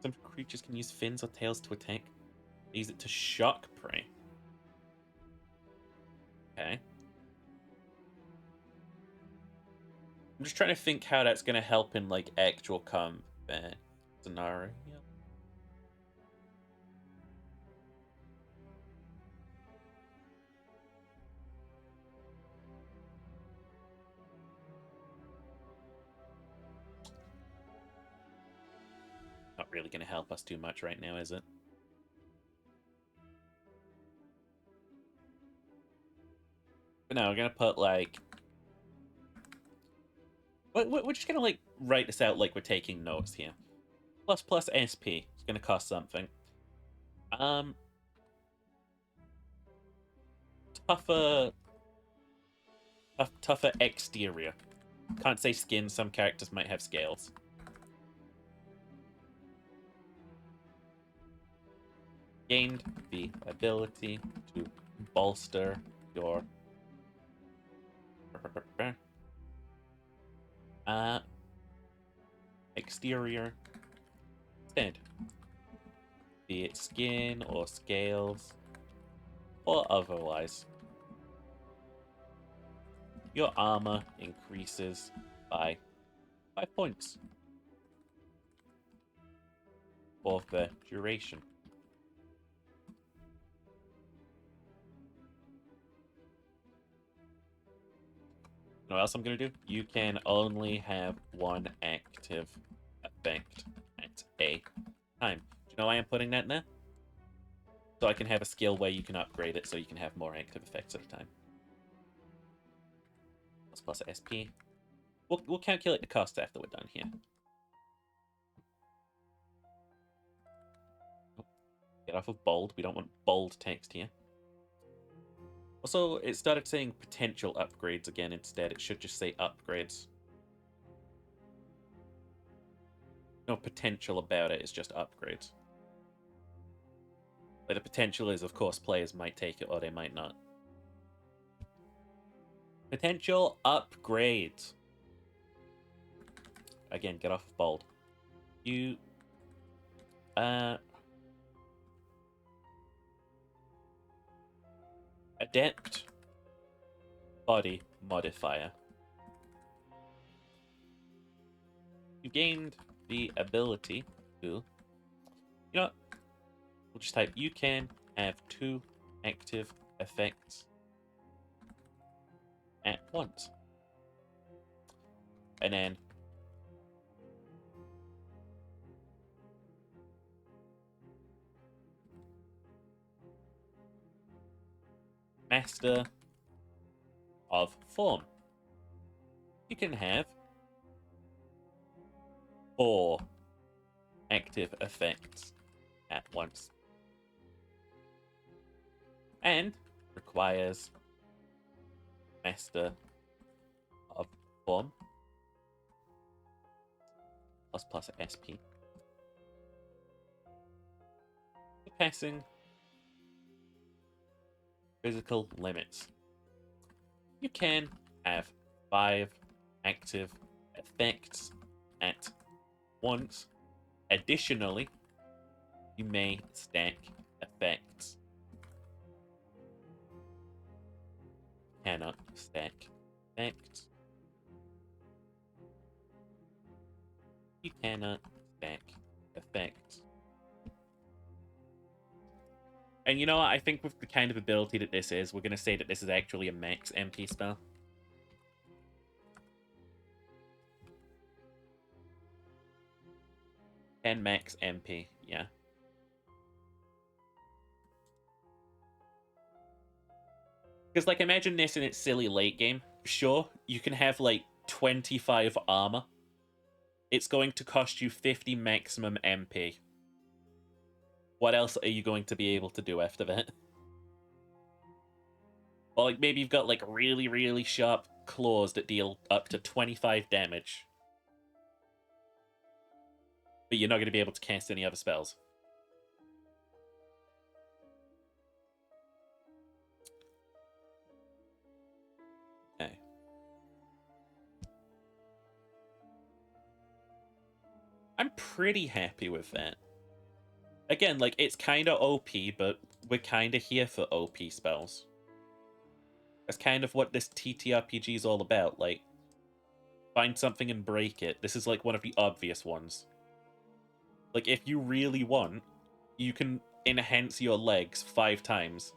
Some creatures can use fins or tails to attack. Use it to shock prey. Okay. I'm just trying to think how that's gonna help in like actual combat scenario. Not really gonna help us too much right now, is it? But no, we're gonna put like we're just gonna like write this out like we're taking notes here. Plus SP. It's gonna cost something. Tougher tougher exterior. Can't say skin, some characters might have scales. Gained the ability to bolster your exterior instead, be it skin or scales or otherwise. Your armor increases by 5 points for the duration. You know what else I'm going to do? You can only have one active effect at a time. Do you know why I'm putting that in there? So I can have a skill where you can upgrade it so you can have more active effects at a time. Plus SP. We'll calculate the cost after we're done here. Get off of bold. We don't want bold text here. Also, it started saying potential upgrades again instead. It should just say upgrades. No potential about it, it's just upgrades. But the potential is, of course, players might take it or they might not. Potential upgrades. Again, get off of bold. You... Adept body modifier. You gained the ability to... You know what? We'll just type, you can have 2 active effects once. And then Master of Form. You can have 4 active effects at once. And requires Master of Form plus SP. Passing physical limits. You can have 5 active effects at once. Additionally, you may stack effects. Cannot stack effects. You cannot stack effects. And you know what? I think with the kind of ability that this is, we're going to say that this is actually a max MP spell. And max MP, yeah. Because, like, imagine this in its silly late game. Sure, you can have, like, 25 armor. It's going to cost you 50 maximum MP. What else are you going to be able to do after that? Or, like, maybe you've got, like, really, really sharp claws that deal up to 25 damage. But you're not going to be able to cast any other spells. Okay. I'm pretty happy with that. Again, like, it's kind of OP, but we're kind of here for OP spells. That's kind of what this TTRPG is all about. Like, find something and break it. This is, like, one of the obvious ones. Like, if you really want, you can enhance your legs 5 times.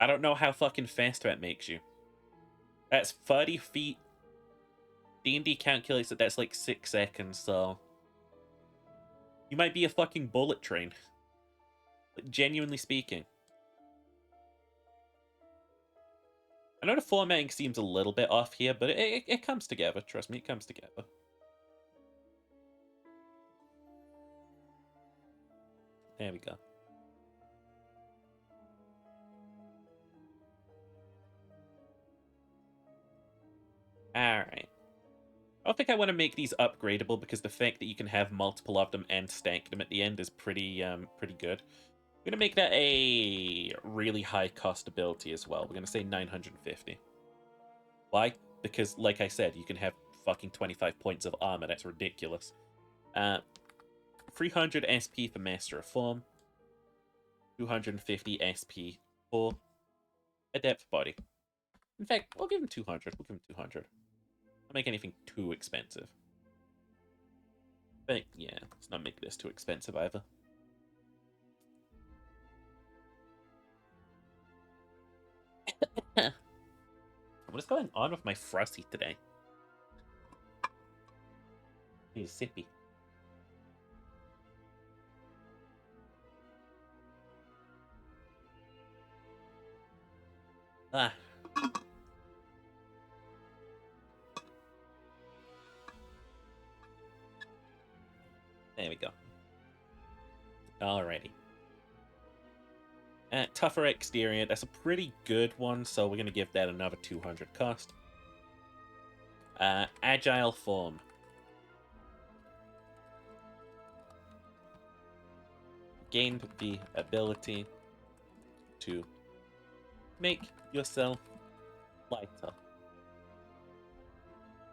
I don't know how fucking fast that makes you. That's 30 feet. D&D calculates that that's like 6 seconds, so... You might be a fucking bullet train. Like, genuinely speaking. I know the formatting seems a little bit off here, but it comes together. Trust me, it comes together. There we go. Alright. I don't think I want to make these upgradable because the fact that you can have multiple of them and stack them at the end is pretty good. We're going to make that a really high cost ability as well. We're going to say 950. Why? Because, like I said, you can have fucking 25 points of armor. That's ridiculous. 300 SP for Master of Form. 250 SP for Adept Body. In fact, we'll give him 200. We'll give him 200. Don't make anything too expensive. But yeah, let's not make this too expensive either. What is going on with my Frosty today? He's sippy. Ah. There we go. Alrighty. Tougher exterior. That's a pretty good one, so we're going to give that another 200 cost. Agile form. Gained the ability to make yourself lighter.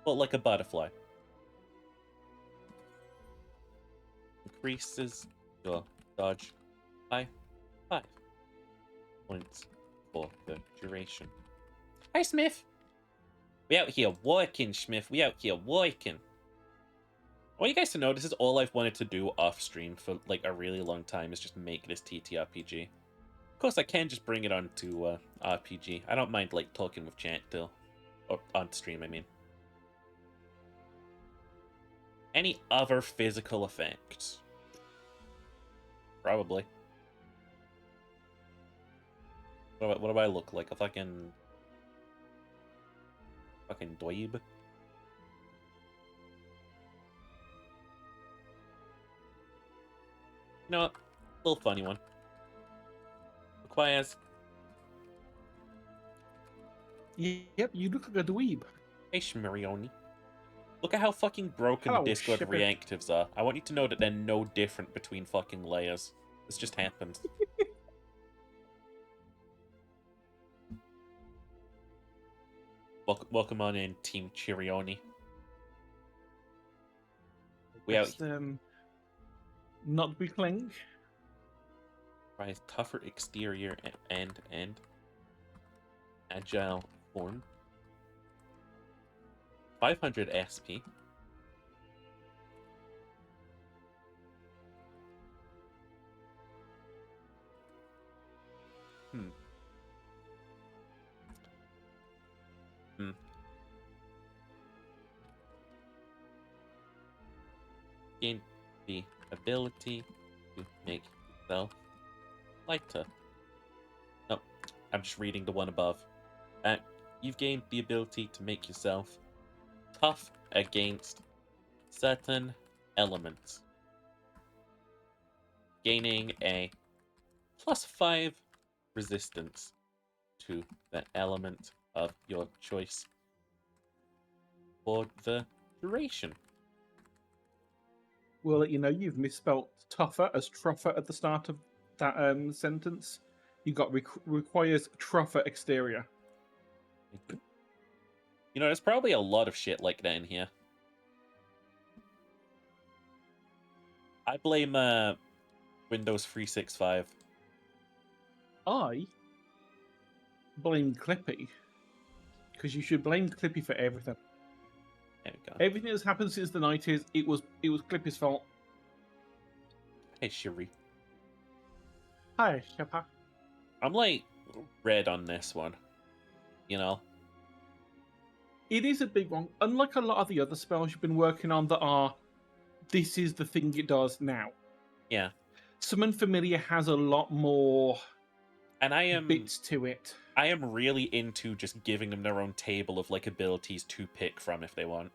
But like a butterfly. Increases your dodge by 5 points for the duration. Hi, Smith! We out here working, Smith. We out here working. I want you guys to know this is all I've wanted to do off stream for like a really long time is just make this TTRPG. Of course, I can just bring it onto RPG. I don't mind like talking with chat till, or on stream. I mean, any other physical effects? Probably. What do I look like? A fucking dweeb? You know what? Little funny one. Requires. Yep, you look like a dweeb. Hey, Shmirioni. Look at how fucking broken Hello, the Discord shipper. reactives are. I want you to know that they're no different between fucking layers. This just happened. Welcome on in, Team Chirioni. We out It's, not be cling. Tries tougher exterior and agile form. 500 SP. Gain the ability to make yourself lighter. No, I'm just reading the one above. You've gained the ability to make yourself tough against certain elements, gaining a +5 resistance to the element of your choice for the duration. Well, you know, you've misspelt tougher as truffer at the start of that sentence. You got requires truffer exterior. You know, there's probably a lot of shit like that in here. I blame Windows 365. I blame Clippy because you should blame Clippy for everything. There we go. Everything that's happened since the 90s, it was Clippy's fault. Hey, Shiri. Hi, Shepard. I'm like red on this one. You know? It is a big one. Unlike a lot of the other spells you've been working on that are, this is the thing it does now. Yeah. Summon Familiar has a lot more And I am bits to it. I am really into just giving them their own table of like abilities to pick from if they want.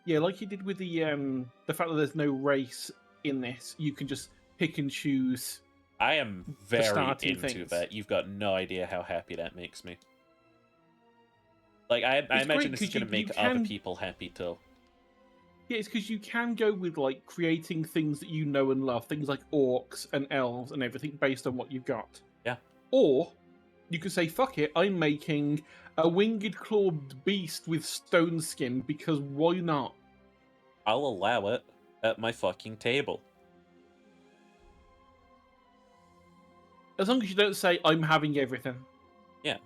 Yeah, like you did with the fact that there's no race in this, you can just pick and choose. I am very starting into things. that. You've got no idea how happy that makes me. Like I great imagine this is 'cause going to you make other can- people happy too. Yeah, it's because you can go with like creating things that you know and love, things like orcs and elves and everything based on what you've got. Yeah. Or you could say, fuck it, I'm making a winged clawed beast with stone skin because why not? I'll allow it at my fucking table. As long as you don't say, I'm having everything. Yeah.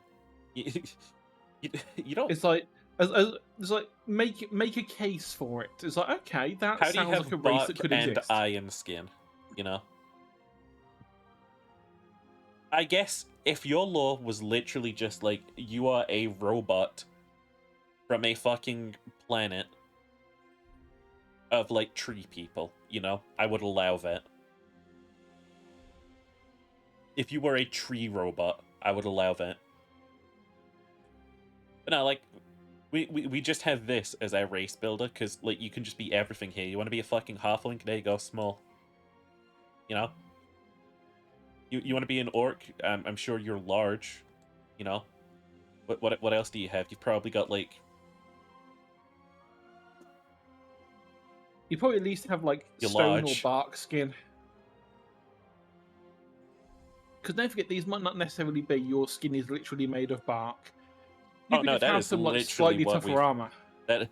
You don't. It's like, it's like make a case for it. It's like, okay, that How do you sounds have like a race bark that could and exist. iron skin? You know. I guess if your law was literally just like you are a robot from a fucking planet of like tree people, you know, I would allow that. If you were a tree robot, I would allow that. But no, like, we just have this as our race builder, because, like, you can just be everything here. You want to be a fucking halfling? There you go, small. You know? You want to be an orc? I'm sure you're large. You know? What else do you have? You've probably got, like... You probably at least have like You're stone large. or bark skin. Because don't forget, these might not necessarily be your skin is literally made of bark. You Oh, could no, just that have is some like literally slightly what tougher we've- armor. That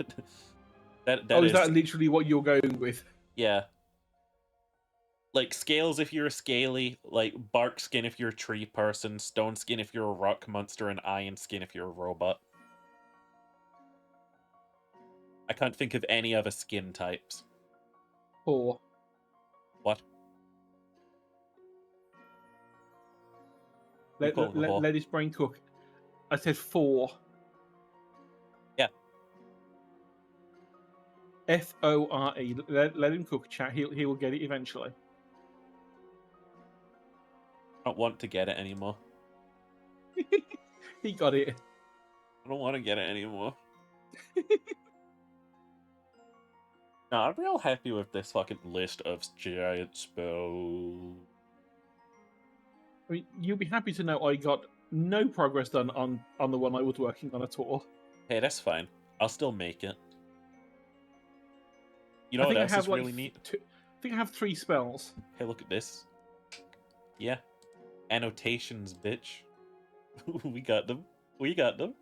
Oh, is... is that literally what you're going with? Yeah. Like, scales if you're a scaly, like, bark skin if you're a tree person, stone skin if you're a rock monster, and iron skin if you're a robot. I can't think of any other skin types. Or What? call it the whore. Let his brain cook. I said 4. Yeah. FORE. Let him cook, chat. He will get it eventually. I don't want to get it anymore. He got it. I don't want to get it anymore. No, I'm real happy with this fucking list of giant spells. I mean, you'll be happy to know I got no progress done on the one I was working on at all. Hey, that's fine. I'll still make it. You know I what think I else have is like really neat? I think I have 3 spells. Hey, look at this. Yeah. Annotations, bitch. We got them. We got them.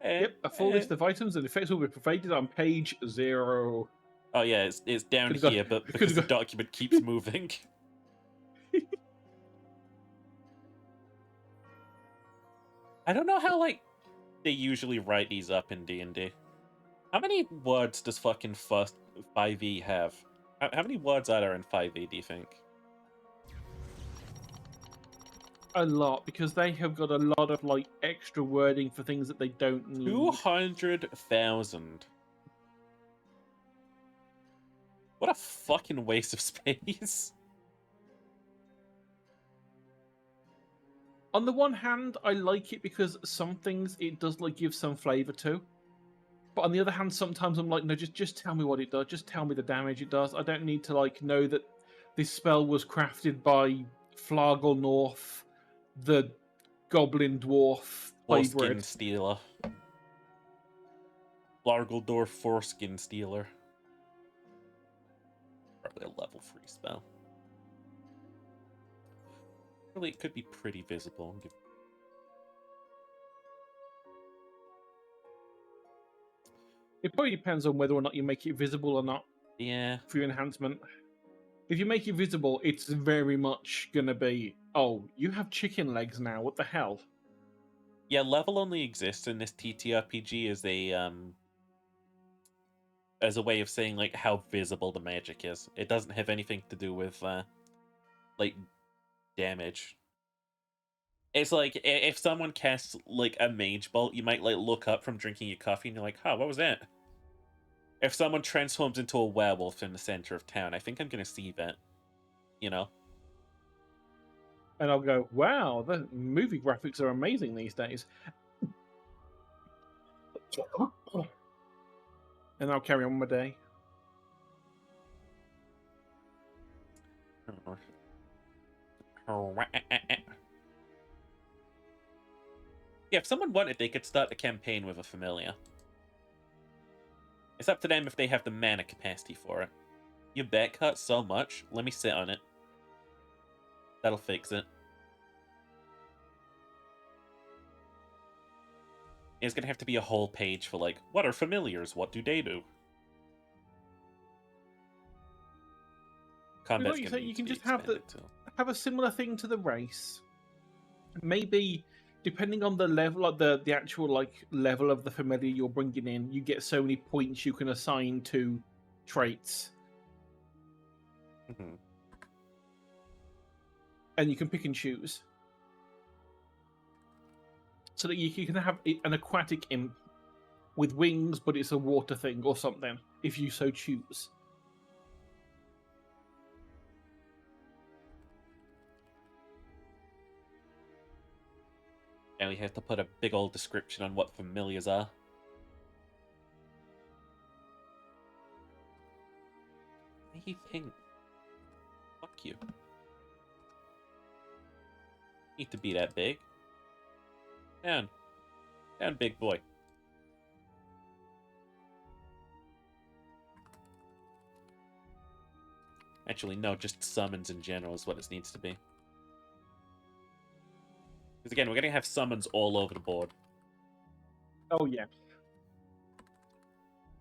Yep, a full list of items and effects will be provided on page 0. Oh yeah, it's down Could've got- here, but because could've the got- document keeps moving. I don't know how, like, they usually write these up in D&D. How many words does fucking first 5e have? How many words are there in 5e, do you think? A lot, because they have got a lot of like extra wording for things that they don't need. 200,000. What a fucking waste of space. On the one hand, I like it because some things it does like give some flavor to. But on the other hand, sometimes I'm like, no, just tell me what it does. Just tell me the damage it does. I don't need to like know that this spell was crafted by Flargle North, the Goblin Dwarf Foreskin Playbred. Stealer. Largledorf Foreskin Stealer. Probably a level 3 spell. Really, it could be pretty visible. It probably depends on whether or not you make it visible or not Yeah. for your enhancement. If you make it visible, it's very much gonna be, oh, you have chicken legs now. What the hell? Yeah, level only exists in this TTRPG as a way of saying like how visible the magic is. It doesn't have anything to do with like damage. It's like if someone casts like a mage bolt, you might like look up from drinking your coffee and you're like, "Huh, what was that?" If someone transforms into a werewolf in the center of town, I think I'm gonna see that. You know? And I'll go, wow, the movie graphics are amazing these days. And I'll carry on my day. Yeah, if someone wanted, they could start a campaign with a familiar. It's up to them if they have the mana capacity for it. Your back hurts so much, let me sit on it. That'll fix it. It's gonna have to be a whole page for like, what are familiars? What do they do? Combat's Like you gonna say, need you to can be just have expanded too. have a similar thing to the race. Maybe depending on the level, like the actual like level of the familiar you're bringing in, you get so many points you can assign to traits, Mhm. and you can pick and choose. So that you can have an aquatic imp with wings, but it's a water thing or something, if you so choose. And we have to put a big old description on what familiars are. Hey, pink. Fuck you. Need to be that big. Down. Down, big boy. Actually, no, just summons in general is what it needs to be. Because again, we're going to have summons all over the board. Oh yeah.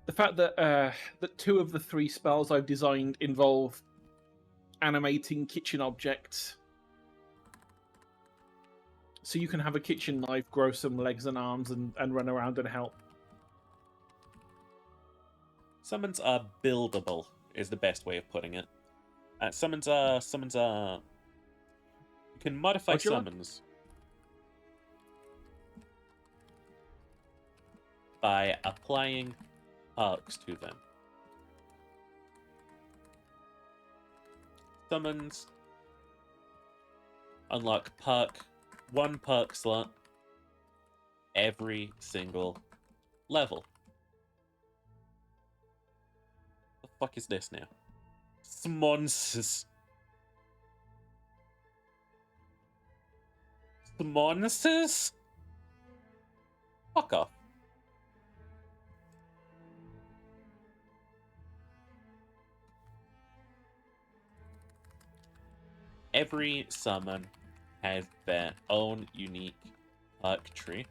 The fact that that 2 of the 3 spells I've designed involve animating kitchen objects. So you can have a kitchen knife grow some legs and arms and run around and help. Summons are buildable, is the best way of putting it. Summons are... You can modify Would you like- summons. by applying perks to them. Summons unlock one perk slot every single level. The fuck is this now? Smonses. Smonses? Fuck off. Every summon has their own unique perk tree,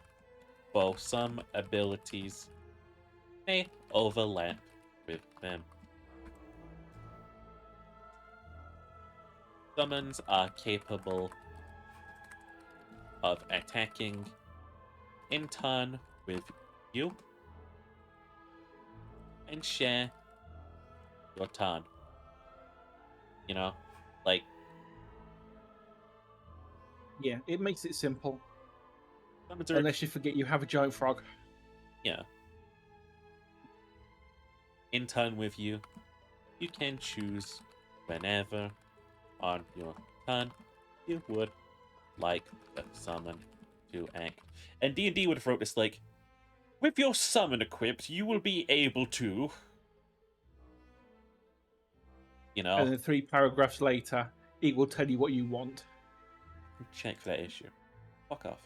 though some abilities may overlap with them. Summons are capable of attacking in turn with you and share your turn. You know, like, Yeah, it makes it simple. summons are, Unless you forget you have a giant frog. yeah, in turn with you. You can choose whenever on your turn you would like the summon to act. And D&D would have wrote this like, with your summon equipped, you will be able to, you know, And then 3 paragraphs later, it will tell you what you want. check for that issue. Fuck off.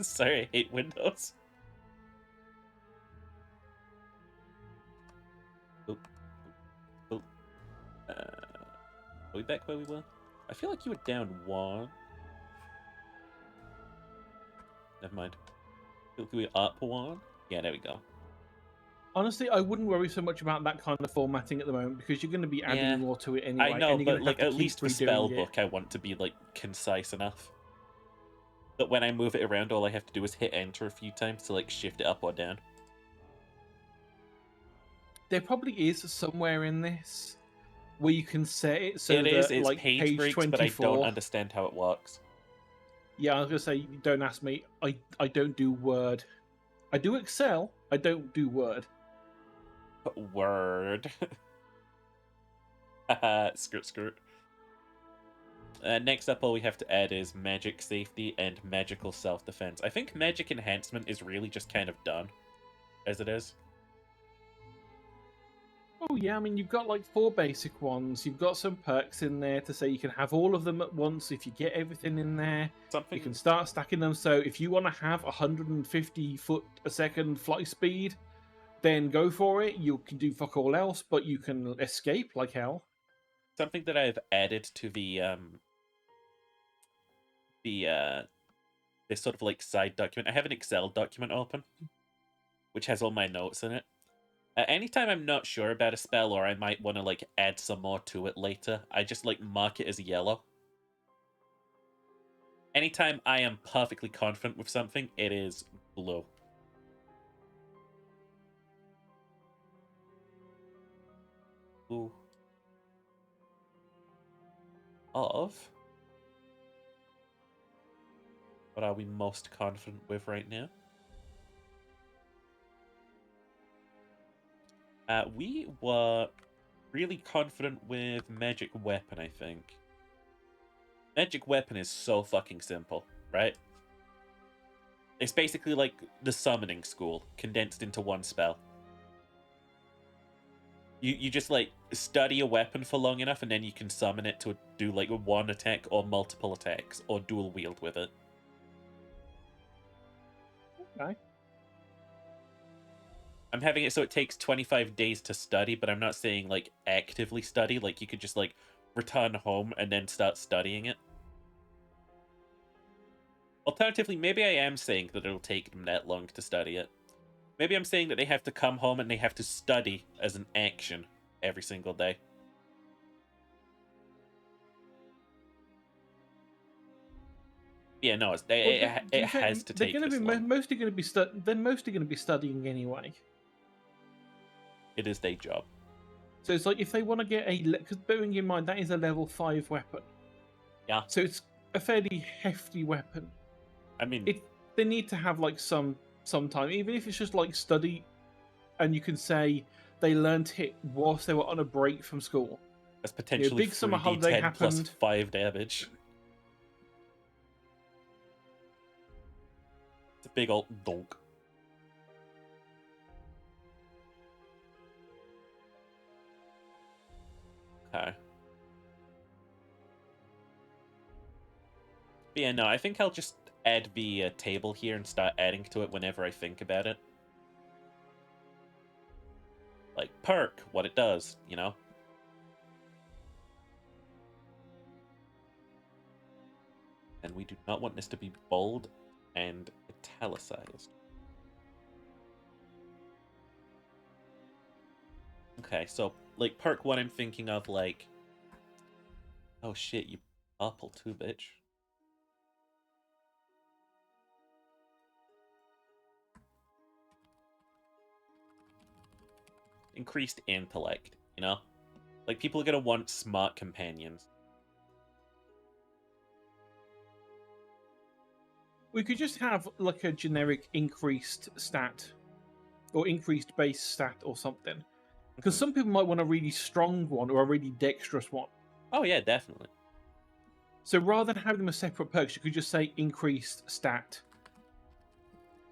Sorry, I hate Windows. Oop. Oop. Are we back where we were? I feel like you were down 1. Never mind. I feel like we were up 1. Yeah, there we go. Honestly, I wouldn't worry so much about that kind of formatting at the moment because you're going to be adding Yeah, more to it anyway. I know, and you're gonna but like have to at keep least the redoing spell it. book I want to be like concise enough that when I move it around, all I have to do is hit enter a few times to like shift it up or down. There probably is somewhere in this where you can set it so It that is, it's like page breaks, 24. but I don't understand how it works. Yeah, I was gonna say, don't ask me. I don't do Word. I do Excel. I don't do Word. Word. Skirt, skirt. Next up, all we have to add is magic safety and magical self-defense. I think magic enhancement is really just kind of done, as it is. Oh yeah, I mean you've got like 4 basic ones. You've got some perks in there to say you can have all of them at once if you get everything in there. Something You can start stacking them. So if you want to have 150 foot a second flight speed, then go for it. You can do fuck all else, but you can escape like hell. something that I've added to this sort of like side document. I have an Excel document open, which has all my notes in it. Anytime I'm not sure about a spell or I might want to like add some more to it later, I just like mark it as yellow. Anytime I am perfectly confident with something, it is blue. Ooh. Of what are we most confident with right now? We were really confident with Magic Weapon, I think. Magic Weapon is so fucking simple, right? It's basically like the Summoning School, condensed into one spell. You just, like, study a weapon for long enough, and then you can summon it to do, like, one attack or multiple attacks, or dual wield with it. Okay. I'm having it so it takes 25 days to study, but I'm not saying, like, actively study. Like, you could just, like, return home and then start studying it. Alternatively, maybe I am saying that it'll take them that long to study it. Maybe I'm saying that they have to come home and they have to study as an action every single day. Yeah, no, it has to take this long. Mostly going to be they're mostly going to be studying anyway. It is their job. So it's like if they want to get because bearing in mind that is a level 5 weapon. Yeah. So it's a fairly hefty weapon. I mean, They need to have like some sometime, even if it's just like study, and you can say they learnt it whilst they were on a break from school. That's potentially big summer 3d10 holiday plus happened. 5 damage. It's a big old donk. Okay. But yeah, no, I think I'll just add the table here and start adding to it whenever I think about it. Like, perk, what it does, you know? And we do not want this to be bold and italicized. Okay, so, like, perk 1 I'm thinking of, like... Oh shit, you purple too, bitch. Increased intellect, you know? Like, people are gonna want smart companions. We could just have like a generic increased stat or increased base stat or something. Because some people might want a really strong one or a really dexterous one. Oh yeah, definitely. So rather than having them as separate perks, you could just say increased stat.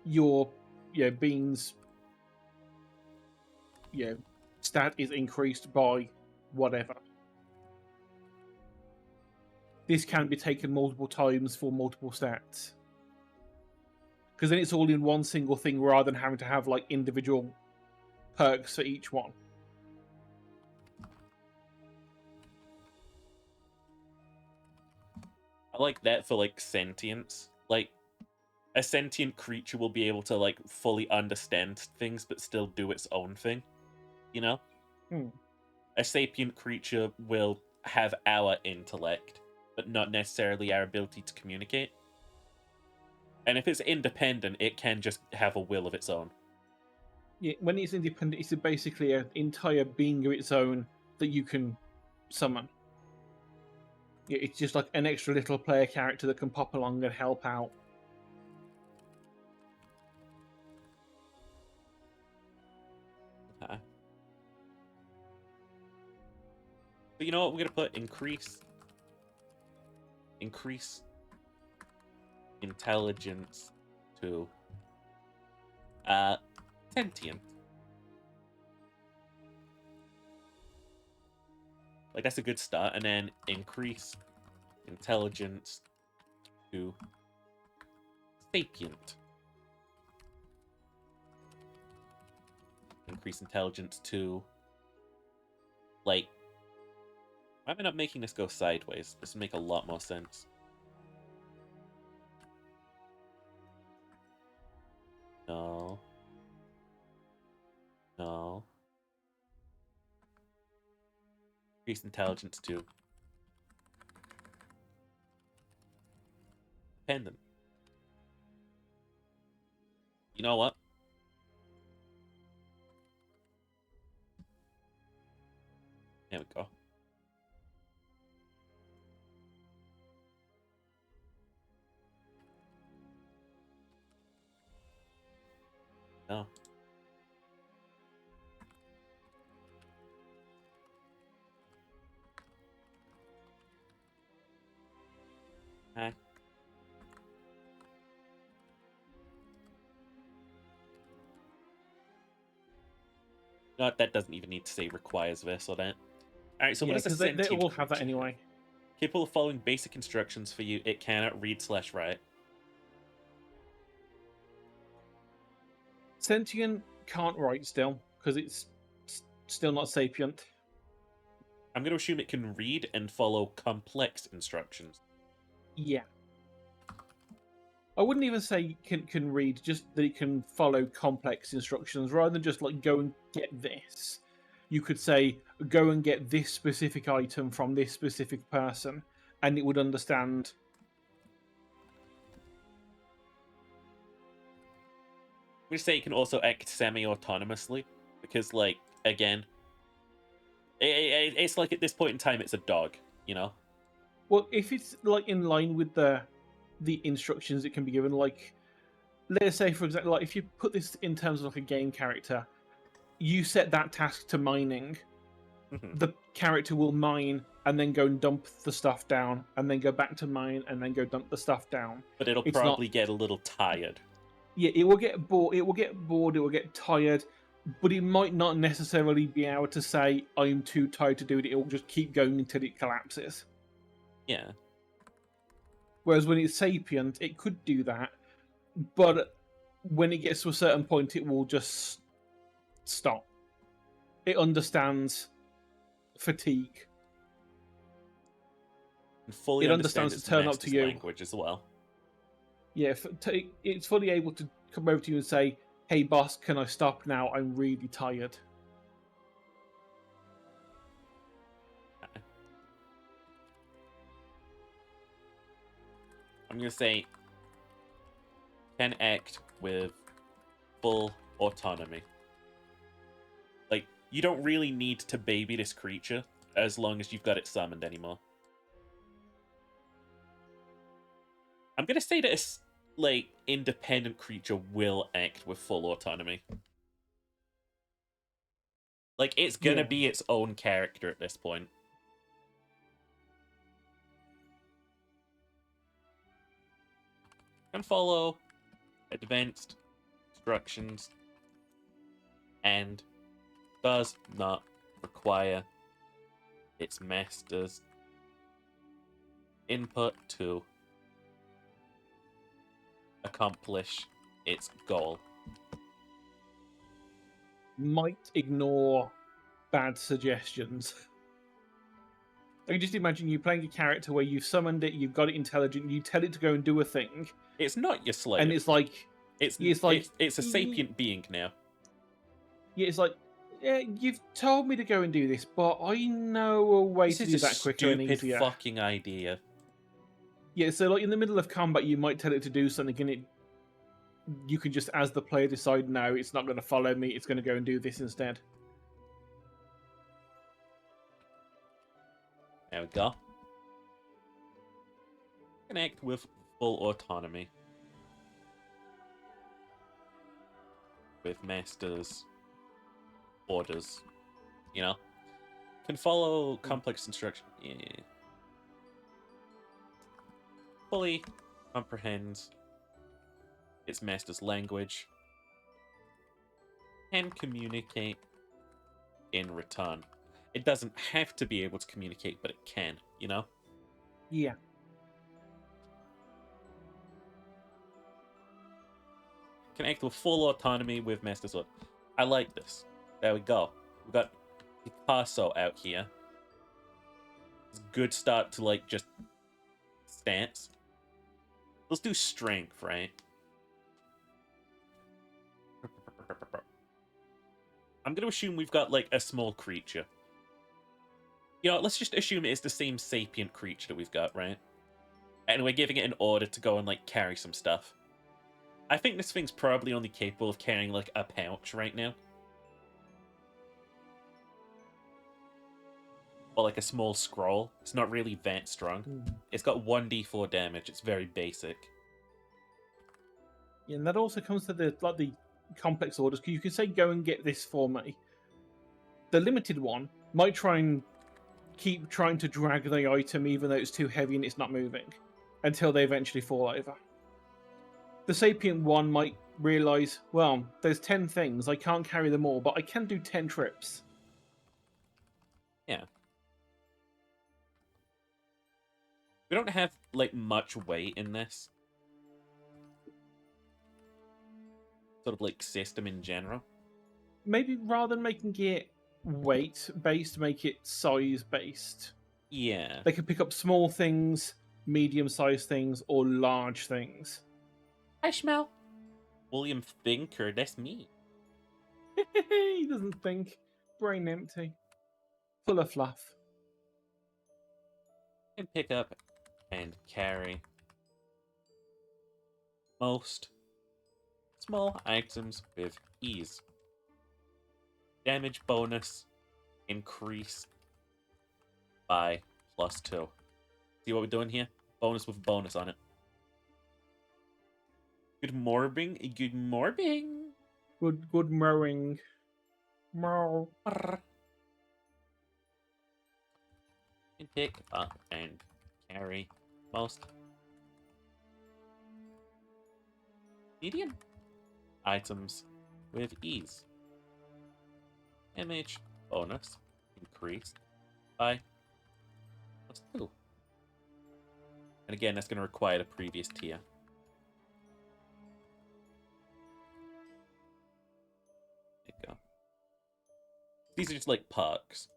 Your being's stat is increased by whatever. This can be taken multiple times for multiple stats. Because then it's all in one single thing rather than having to have like individual perks for each one. I like that for, like, sentience. Like, a sentient creature will be able to, like, fully understand things but still do its own thing. You know? A sapient creature will have our intellect, but not necessarily our ability to communicate. And if it's independent, it can just have a will of its own. Yeah, when it's independent, it's basically an entire being of its own that you can summon. Yeah, it's just like an extra little player character that can pop along and help out. Okay. But you know what? We're gonna put increase intelligence to sentient. Like, that's a good start. And then increase intelligence to sapient. Increase intelligence to, like, why am I not making this go sideways? This would make a lot more sense. No. No. Increase intelligence to dependent. You know what? There we go. No. Okay. No, that doesn't even need to say requires this or that. Alright, so what does a they sentient all have that creature anyway. do? Capable of following basic instructions for you, it cannot read/write. Sentient can't write still, because it's still not sapient. I'm going to assume it can read and follow complex instructions. Yeah. I wouldn't even say can read, just that it can follow complex instructions rather than just like go and get this. You could say go and get this specific item from this specific person, and it would understand. We say it can also act semi-autonomously because, like, again, it's like at this point in time it's a dog, you know. Well, if it's like in line with the instructions it can be given, like let's say, for example, like if you put this in terms of like a game character, you set that task to mining. Mhm. The character will mine and then go and dump the stuff down, and then go back to mine and then go dump the stuff down. But it'll It's not. probably get a little tired. Yeah, it will get bored. It will get bored. It will get tired, but it might not necessarily be able to say, "I'm too tired to do it." It will just keep going until it collapses. Yeah. Whereas when it's sapient, it could do that, but when it gets to a certain point, it will just stop. It understands fatigue. And fully It understands understands to its turn up to master's you. language as well. Yeah, it's fully able to come over to you and say, "Hey, boss, can I stop now? I'm really tired." I'm gonna say can act with full autonomy. Like, you don't really need to baby this creature as long as you've got it summoned anymore. I'm gonna say that a like independent creature will act with full autonomy. Like, it's gonna Yeah. be its own character at this point. Can follow advanced instructions and does not require its master's input to accomplish its goal. Might ignore bad suggestions. I can just imagine you playing a character where you've summoned it, you've got it intelligent, you tell it to go and do a thing, It's not your slave. and it's like, it's like, it's a sapient being now. yeah, it's like, yeah, you've told me to go and do this, but I know a way This to is do a that quicker and stupid easier. fucking idea. Yeah, so like in the middle of combat, you might tell it to do something, and you can just, as the player, decide, no, it's not going to follow me, it's going to go and do this instead. There we go. Connect with full autonomy. With master's orders. You know? Can follow complex instruction. Yeah. Fully comprehends its master's language. Can communicate in return. It doesn't have to be able to communicate, but it can, you know? Yeah. Can act with full autonomy with Master Sword. I like this. There we go. We've got Picasso out here. It's a good start to, like, just stance. Let's do strength, right? I'm going to assume we've got, like, a small creature. You know, let's just assume it's the same sapient creature that we've got, right? And we're giving it an order to go and, like, carry some stuff. I think this thing's probably only capable of carrying, like, a pouch right now. Or, like, a small scroll. It's not really that strong. It's got 1d4 damage. It's very basic. Yeah, and that also comes to the complex orders, because you can say, go and get this for me. The limited one might try and keep trying to drag the item even though it's too heavy and it's not moving, until they eventually fall over. The sapient one might realise, well, there's 10 things, I can't carry them all, but I can do 10 trips. Yeah. We don't have, like, much weight in this sort of, like, system in general. Maybe rather than making it weight-based, make it size-based. Yeah. They can pick up small things, medium-sized things, or large things. I smell William Thinker, that's me. He doesn't think. Brain empty. Full of fluff. And pick up and carry most small items with ease. Damage bonus increased by +2. See what we're doing here? Bonus with bonus on it. Good morning. Good morning. Good mowing. Mow. And pick up and carry most medium items with ease. Image bonus increased by +2. And again, that's going to require the previous tier. There you go. These are just like perks.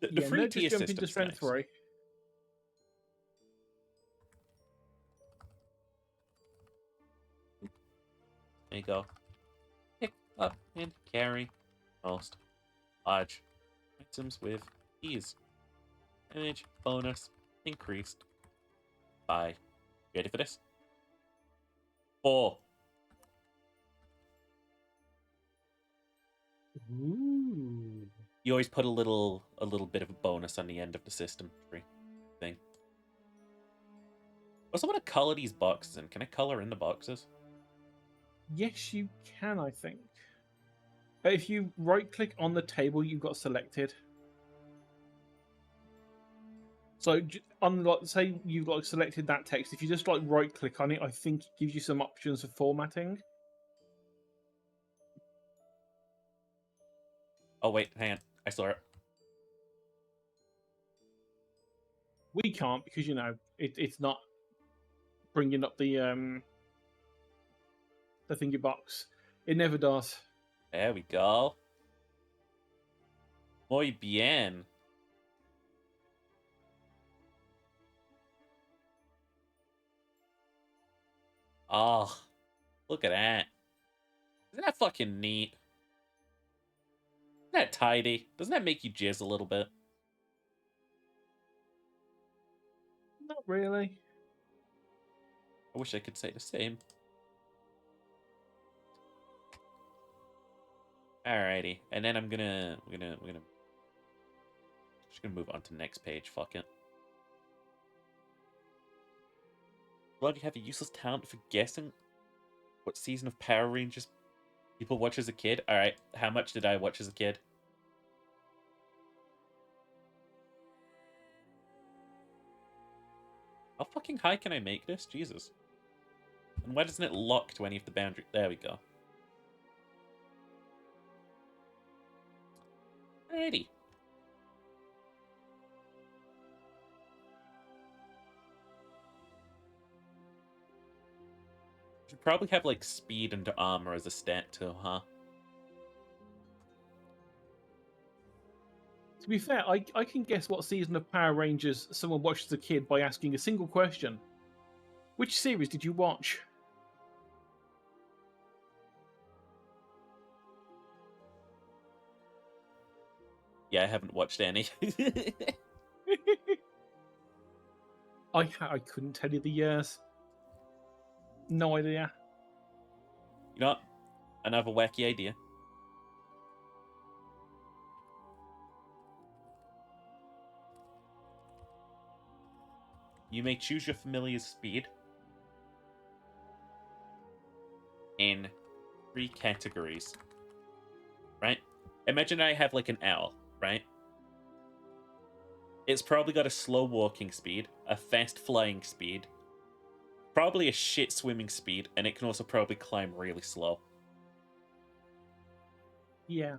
The free no, tier just jump into system's strength nice. 3. There you go. Pick up and carry most large items with ease. Image bonus increased by. Ready for this? 4. Ooh. You always put a little bit of a bonus on the end of the system tree thing. Also, want to color these boxes in. Can I color in the boxes? Yes, you can, I think. If you right-click on the table you've got selected. So, say you've like selected that text. If you just like right-click on it, I think it gives you some options for formatting. Oh wait, hang on. I saw it. We can't because it's not bringing up the thingy box. It never does. There we go. Muy bien. Oh, look at that. Isn't that fucking neat? Isn't that tidy? Doesn't that make you jizz a little bit? Not really. I wish I could say the same. Alrighty, and then we're gonna just gonna move on to the next page. Fuck it. Well, you have a useless talent for guessing what season of Power Rangers people watch as a kid. All right, how much did I watch as a kid? How fucking high can I make this? Jesus. And why doesn't it lock to any of the boundary? There we go. Alrighty. Should probably have like speed and armor as a stat too, huh? To be fair, I can guess what season of Power Rangers someone watched as a kid by asking a single question. Which series did you watch? Yeah, I haven't watched any. I couldn't tell you the years. No idea. You know what? Another wacky idea. You may choose your familiar's speed in 3 categories. Right? Imagine I have like an owl, right? It's probably got a slow walking speed, a fast flying speed, probably a shit swimming speed, and it can also probably climb really slow. Yeah.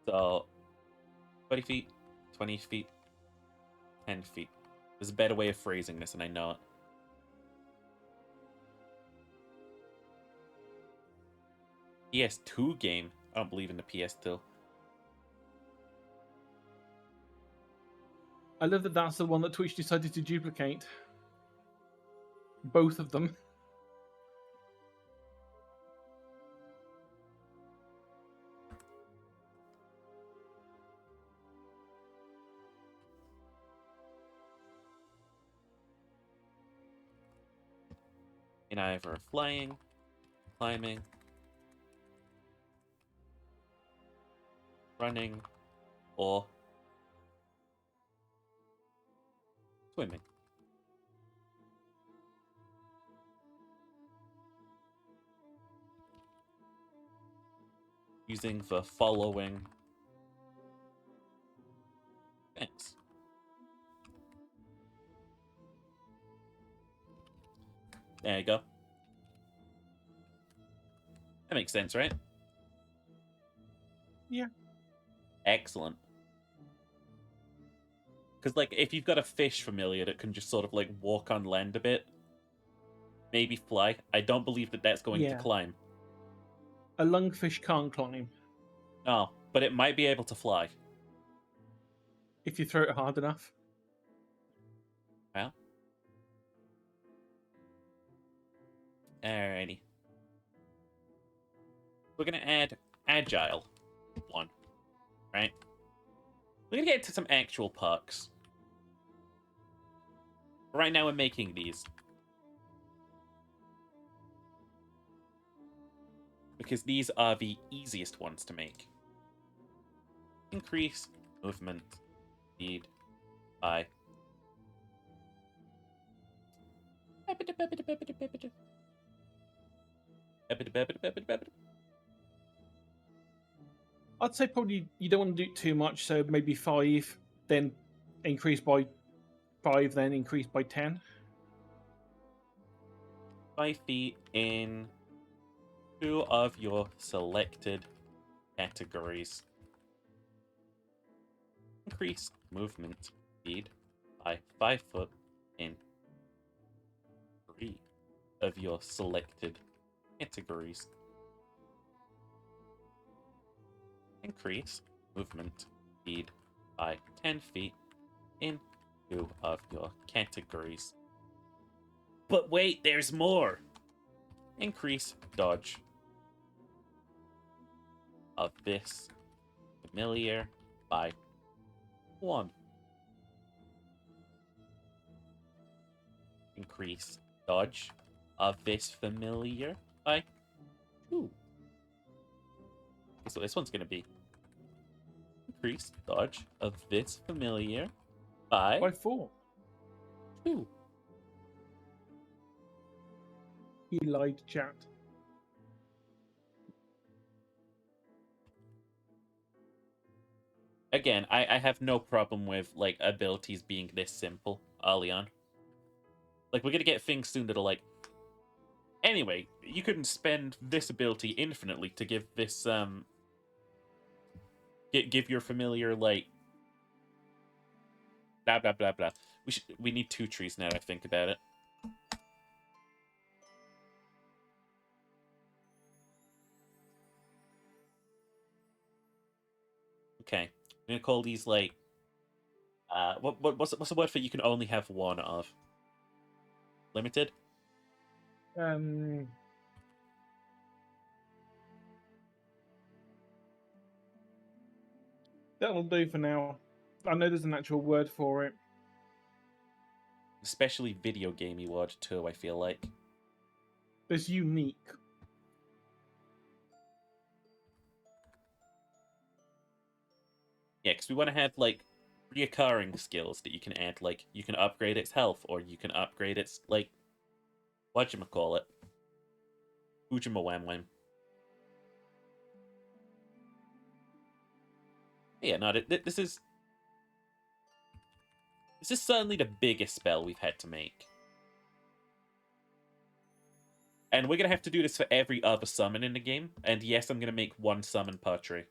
So, 20 feet, 20 feet, 10 feet. There's a better way of phrasing this, and I know it. PS2 game? I don't believe in the PS2. I love that that's the one that Twitch decided to duplicate. Both of them. In either flying, climbing, running, or swimming. Using the following things. There you go. That makes sense, right? Yeah. Excellent. Because, like, if you've got a fish familiar that can just sort of, like, walk on land a bit, maybe fly, I don't believe that that's going to Yeah. climb. A lungfish can't climb No, but it might be able to fly. if you throw it hard enough. Well. Alrighty. We're going to add Agile 1, right? We're going to get into some actual perks. Right now we're making these. Because these are the easiest ones to make. Increase movement speed by... I'd say probably you don't want to do too much, so maybe 5, then increase by 5, then increase by 10. 5 feet in 2 of your selected categories. Increase movement speed by 5 foot in 3 of your selected categories. Increase movement speed by 10 feet in 2 of your categories. But wait, there's more! Increase dodge of this familiar by 1. Increase dodge of this familiar by 2. So this one's going to be increase dodge of this familiar by By 4. 2. He lied, chat. Again, I have no problem with, like, abilities being this simple early on. Like, we're gonna get things soon that'll, like... Anyway, you can spend this ability infinitely to give this, give your familiar, like... Blah, blah, blah, blah. We need 2 trees now, I think about it. Okay. I'm gonna call these, like... what's the word for you can only have one of? Limited? That'll do for now. I know there's an actual word for it. Especially video gamey word too, I feel like. There's unique. Yeah, because we want to have, like, reoccurring skills that you can add. Like, you can upgrade its health, or you can upgrade its, like... Whatchamacallit? Ujimawamwam. Yeah, no, this is... This is certainly the biggest spell we've had to make. And we're going to have to do this for every other summon in the game. And yes, I'm going to make 1 summon per tree.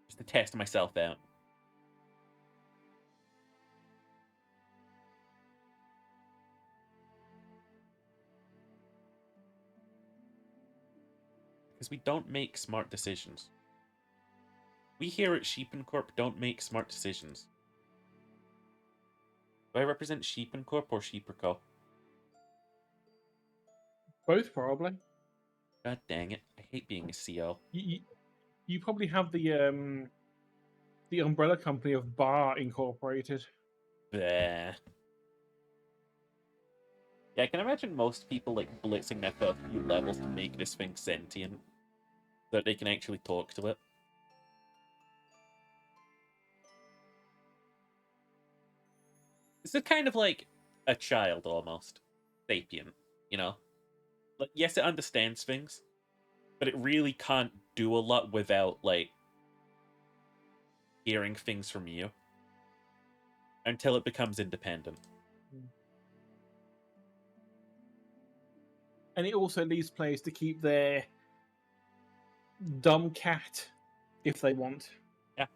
Just to test myself out. Because we don't make smart decisions. We here at Sheepencorp don't make smart decisions. Do I represent Sheepencorp or Sheeperco? Both, probably. God dang it. I hate being a CO. You probably have the umbrella company of Bar Incorporated. Bleh. Yeah, I can imagine most people, like, blitzing their first few levels to make this thing sentient. that they can actually talk to it. This is kind of like a child almost. Sapient, you know? Like, yes, it understands things, but it really can't do a lot without, like, hearing things from you until it becomes independent. And it also leaves players to keep their dumb cat if they want. Yeah.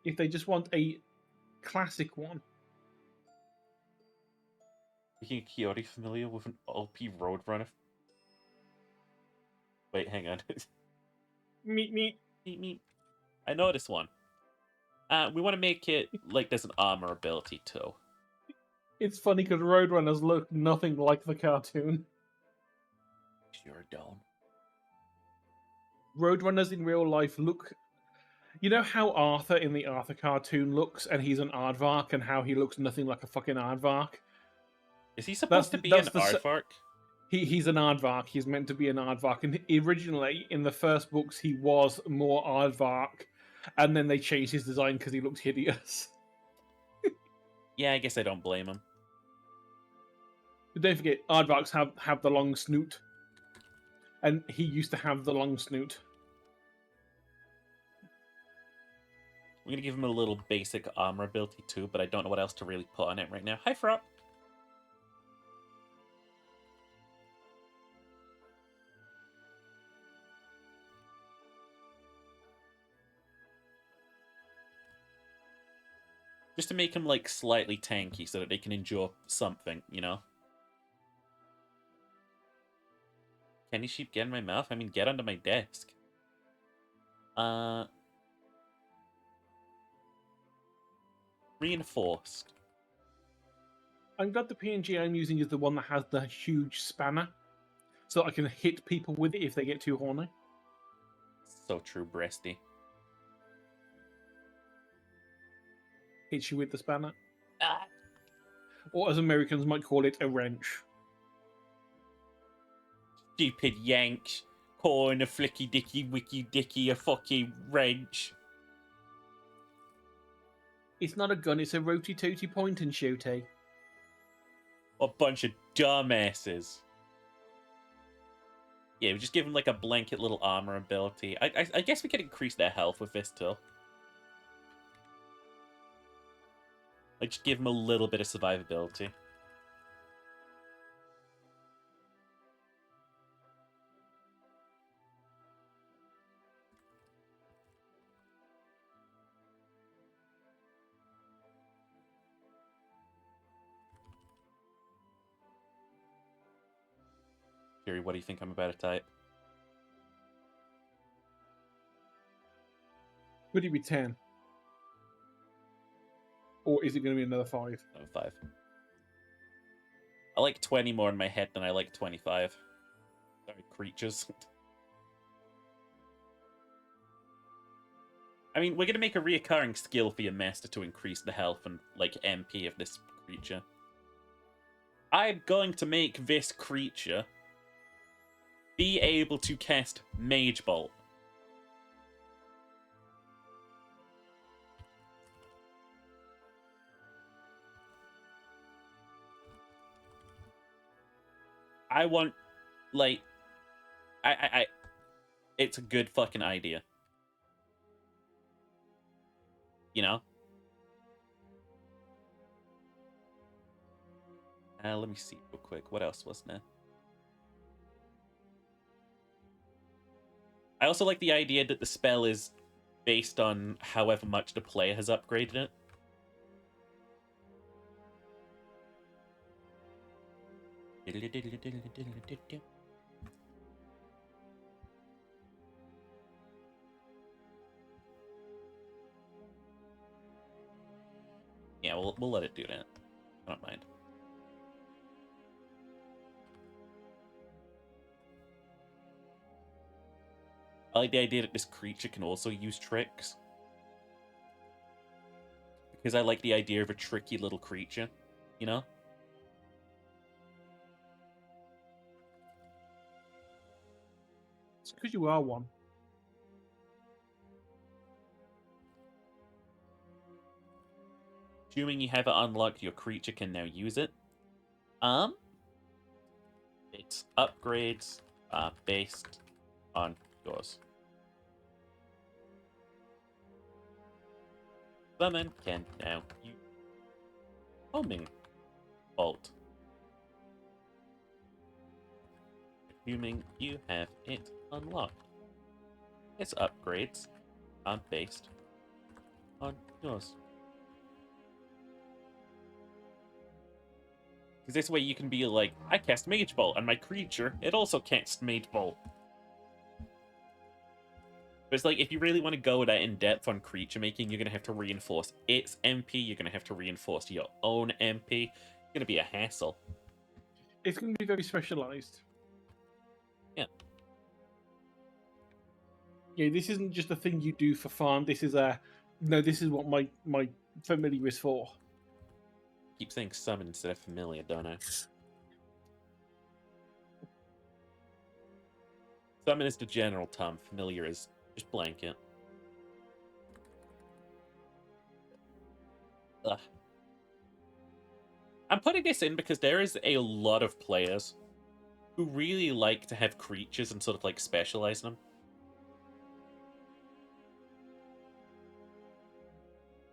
If they just want a classic one. Making Kiori familiar with an OP Roadrunner. Wait, hang on. Meet me. Meep, meep. I know this one. We want to make it like there's an armor ability too. It's funny because Roadrunners look nothing like the cartoon. Sure don't. Roadrunners in real life look. You know how Arthur in the Arthur cartoon looks, and he's an aardvark, and how he looks nothing like a fucking aardvark? Is he supposed to be an aardvark? He's an aardvark. He's meant to be an aardvark, and originally in the first books he was more aardvark, and then they changed his design because he looked hideous. Yeah, I guess I don't blame him. But don't forget, aardvarks have the long snoot, and he used to have the long snoot. I'm gonna give him a little basic armor ability too, but I don't know what else to really put on it right now. Hi, Frop. Just to make him, like, slightly tanky so that they can endure something, you know? Candy sheep, get in my mouth? I mean, get under my desk. Reinforced. I'm glad the PNG I'm using is the one that has the huge spanner, so I can hit people with it if they get too horny. So true, breasty. Hits you with the spanner. Ah. Or as Americans might call it, a wrench. Stupid yank. Calling a flicky dicky wicky dicky a fucking wrench. It's not a gun, it's a roti toti point and shooty. A bunch of dumbasses. Yeah, we just give them like a blanket little armor ability. I guess we could increase their health with this too. Like, just give them a little bit of survivability. Fury, what do you think I'm about to type? Would it be 10? Or is it going to be another 5? Oh, 5. I like 20 more in my head than I like 25. Sorry, creatures. I mean, we're going to make a reoccurring skill for your master to increase the health and, like, MP of this creature. I'm going to make this creature be able to cast Mage Bolt. I want, like, it's a good fucking idea. You know? Let me see real quick. What else was there? I also like the idea that the spell is based on however much the player has upgraded it. Yeah, we'll let it do that. I don't mind. I like the idea that this creature can also use tricks. Because I like the idea of a tricky little creature, you know? It's because you are one. Assuming you have it unlocked, your creature can now use it. Its upgrades are based on yours. Summon can now use Homing Bolt. Assuming you have it unlocked. Its upgrades are based on yours. Because this way you can be like, I cast Mage Bolt, and my creature, it also casts Mage Bolt. But it's like, if you really want to go that in depth on creature making, you're going to have to reinforce its MP, you're going to have to reinforce your own MP. It's going to be a hassle. It's going to be very specialized. Yeah. Yeah, this isn't just a thing you do for fun. This is this is what my familiar is for. Keep saying summon instead of familiar, don't I? Summon is the general term, familiar is just blanket. Ugh. I'm putting this in because there is a lot of players who really like to have creatures and sort of like specialize them.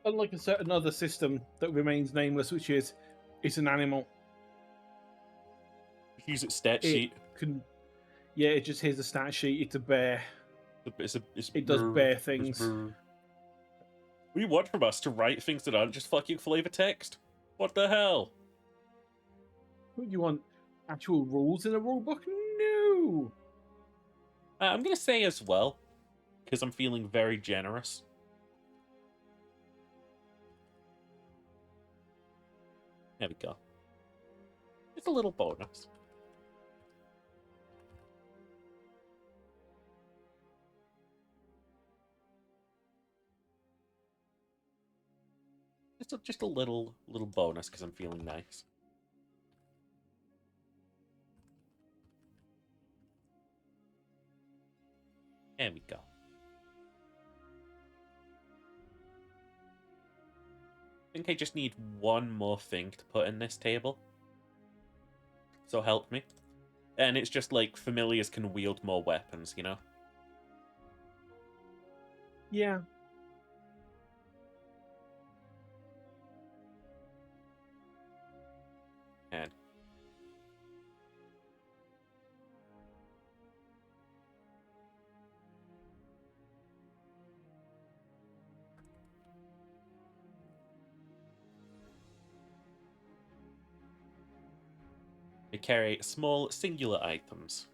Unlike a certain other system that remains nameless, which is it's an animal. Use its stat sheet. It just here's the stat sheet. It's a bear. It does bear things. What do you want from us? To write things that aren't just fucking flavor text? What the hell? You want actual rules in a rule book? No. I'm gonna say as well, because I'm feeling very generous. There we go. It's a little bonus. Just a little bonus because I'm feeling nice. There we go. I think I just need one more thing to put in this table. So help me. And it's just like familiars can wield more weapons, you know? Yeah. And they carry small singular items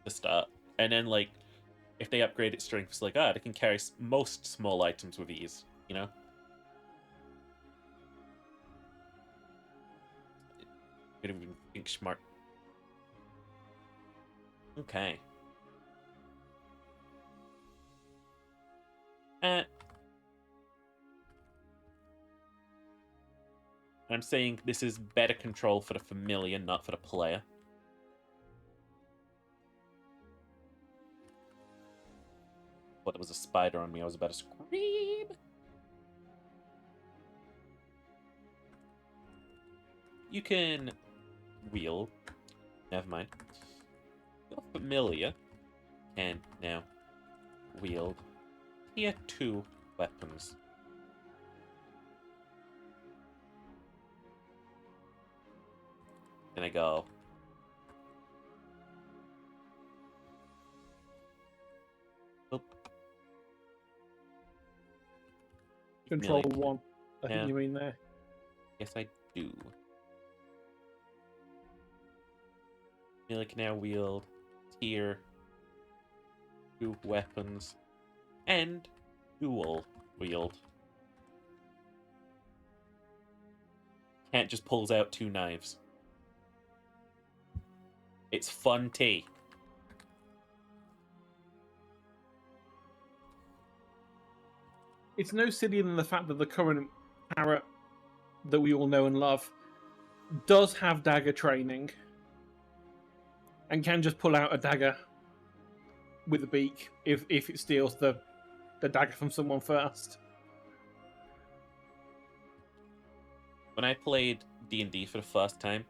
to start, and then like if they upgrade its strength, it's like they can carry most small items with ease, you know. Could even think smart. Okay. I'm saying this is better control for the familiar, not for the player. Thought there was a spider on me. I was about to scream. You can wield. Never mind. Your familiar can now wield tier 2 weapons. Then I go. Oh. Control Familiar. 1. I Yeah. think you mean there. Yes, I do. Familiar can now wield tier 2 weapons and dual wield. Can't just pulls out 2 knives. It's fun tea. It's no sillier than the fact that the current parrot that we all know and love does have dagger training and can just pull out a dagger with a beak if it steals the dagger from someone first. when I played D&D for the first time,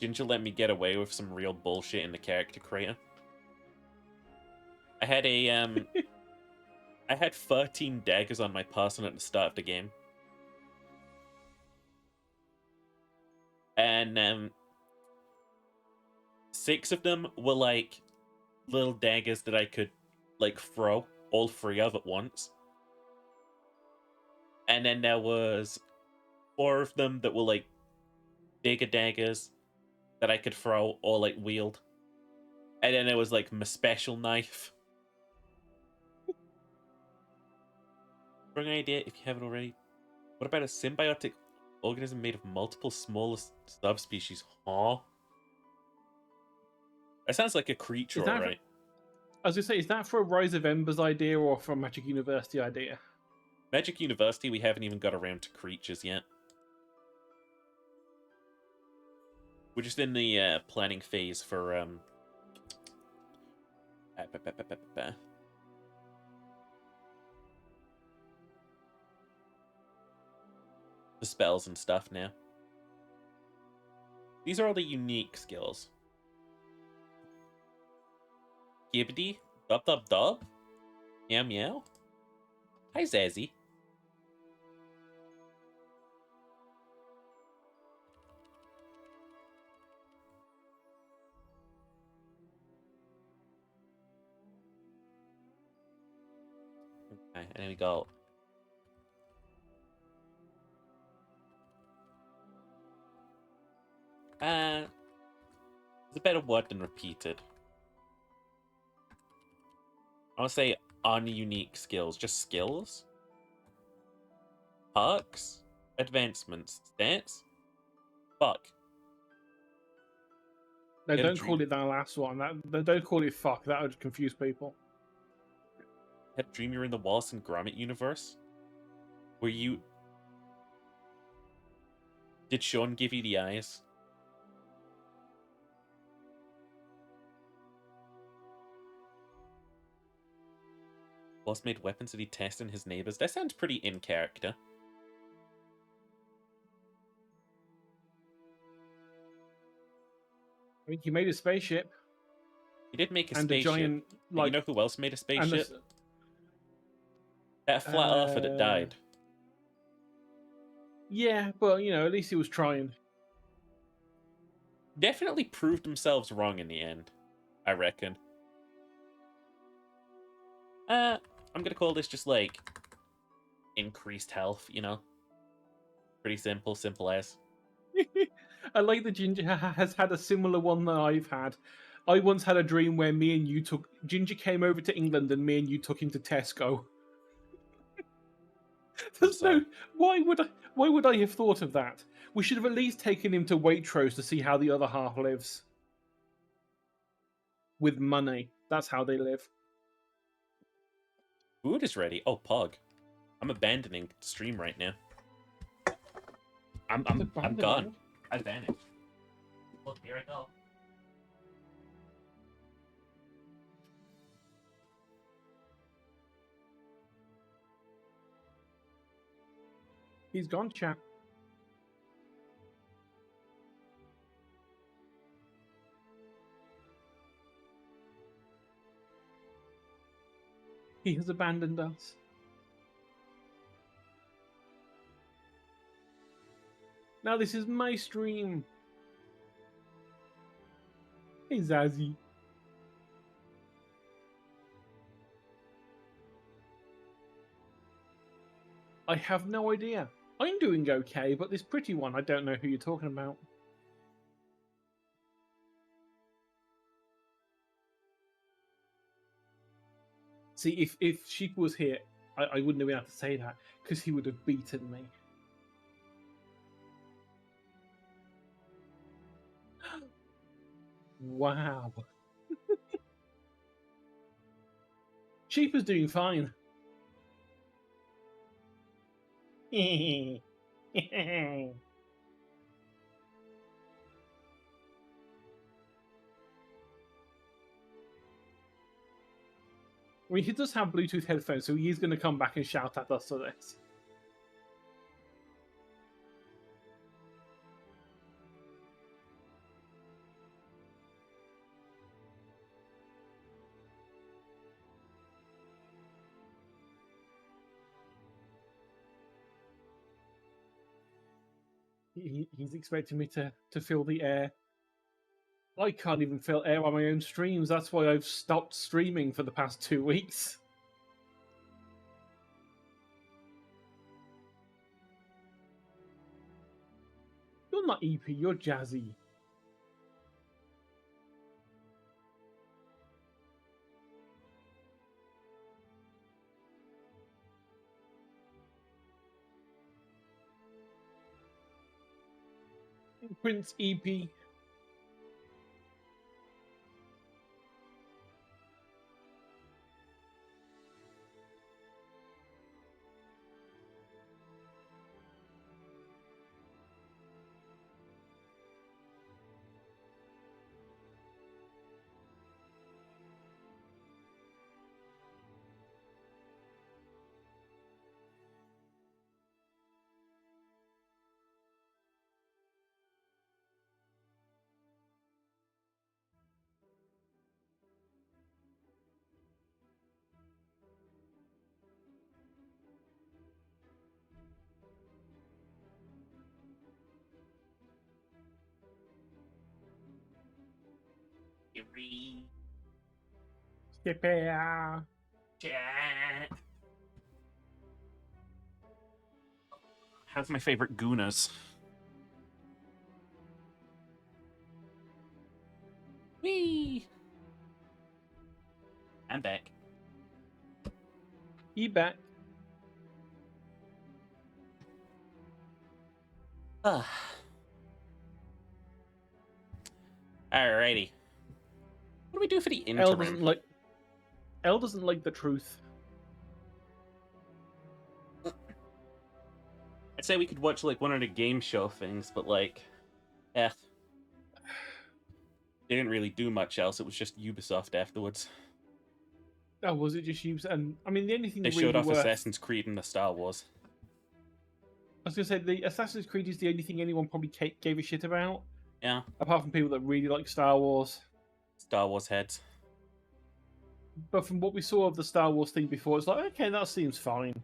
Ginger let me get away with some real bullshit in the character creator. I had I had 13 daggers on my person at the start of the game. And 6 of them were like little daggers that I could like throw all 3 of at once. And then there was 4 of them that were like bigger daggers that I could throw or like wield. And then there was like my special knife. Wrong idea if you haven't already. What about a symbiotic organism made of multiple smaller subspecies? Huh? That sounds like a creature, Is that alright. I was gonna say, is that for a Rise of Embers idea or for a Magic University idea? Magic University, we haven't even got around to creatures yet. We're just in the planning phase for the spells and stuff now. These are all the unique skills. Gibbity, dub dub dub, meow meow. Hi Zazzy. Okay, and then we go. It's a better word than repeated. I want to say ununique skills, just skills. Perks, advancements, stats. Fuck. No, Get a don't call dream. it that last one. Don't call it fuck. That would confuse people. Had a dream you're in the Wallace and Gromit universe? Were you... Did Sean give you the eyes? Wallace made weapons that he tested in his neighbors. That sounds pretty in character. I mean, he made a spaceship He did make a and spaceship. a giant, But like, you know who else made a and spaceship? That flat earther that died. Yeah, but you know, at least he was trying. Definitely proved themselves wrong in the end, I reckon. I'm gonna call this just like increased health, you know? Pretty simple, simple as. I like that Ginger has had a similar one that I've had. I once had a dream where me and you took Ginger came over to England and me and you took him to Tesco. There's no sorry. why would I have thought of that? We should have at least taken him to Waitrose to see how the other half lives. With money. That's how they live. Food is ready. Oh, Pog. I'm abandoning the stream right now. I'm gone. I vanished. Look, here I go. He's gone, chat. He has abandoned us. Now this is my stream. Hey, Zazzy. I have no idea. I'm doing okay, but this pretty one, I don't know who you're talking about. See, if Sheep was here, I wouldn't have been able to say that, because he would have beaten me. Wow. Sheep is doing fine. I mean, he does have Bluetooth headphones, so he is going to come back and shout at us for this. He's expecting me to fill the air. I can't even fill air on my own streams. That's why I've stopped streaming for the past 2 weeks. You're not EP, you're Jazzy. Prince EP. Yeah. How's my favorite Goonas? Whee! I'm back. He back. Alrighty. What do we do for the Elle interim? doesn't like the truth. I'd say we could watch like one of the game show things, but like, they didn't really do much else. It was just Ubisoft afterwards. Oh, was it just you? And I mean, the only thing They really showed off worth... Assassin's Creed and the Star Wars. I was gonna say the Assassin's Creed is the only thing anyone probably gave a shit about, Yeah, apart from people that really like Star Wars. Star Wars heads. But from what we saw of the Star Wars thing before, it's like, okay, that seems fine.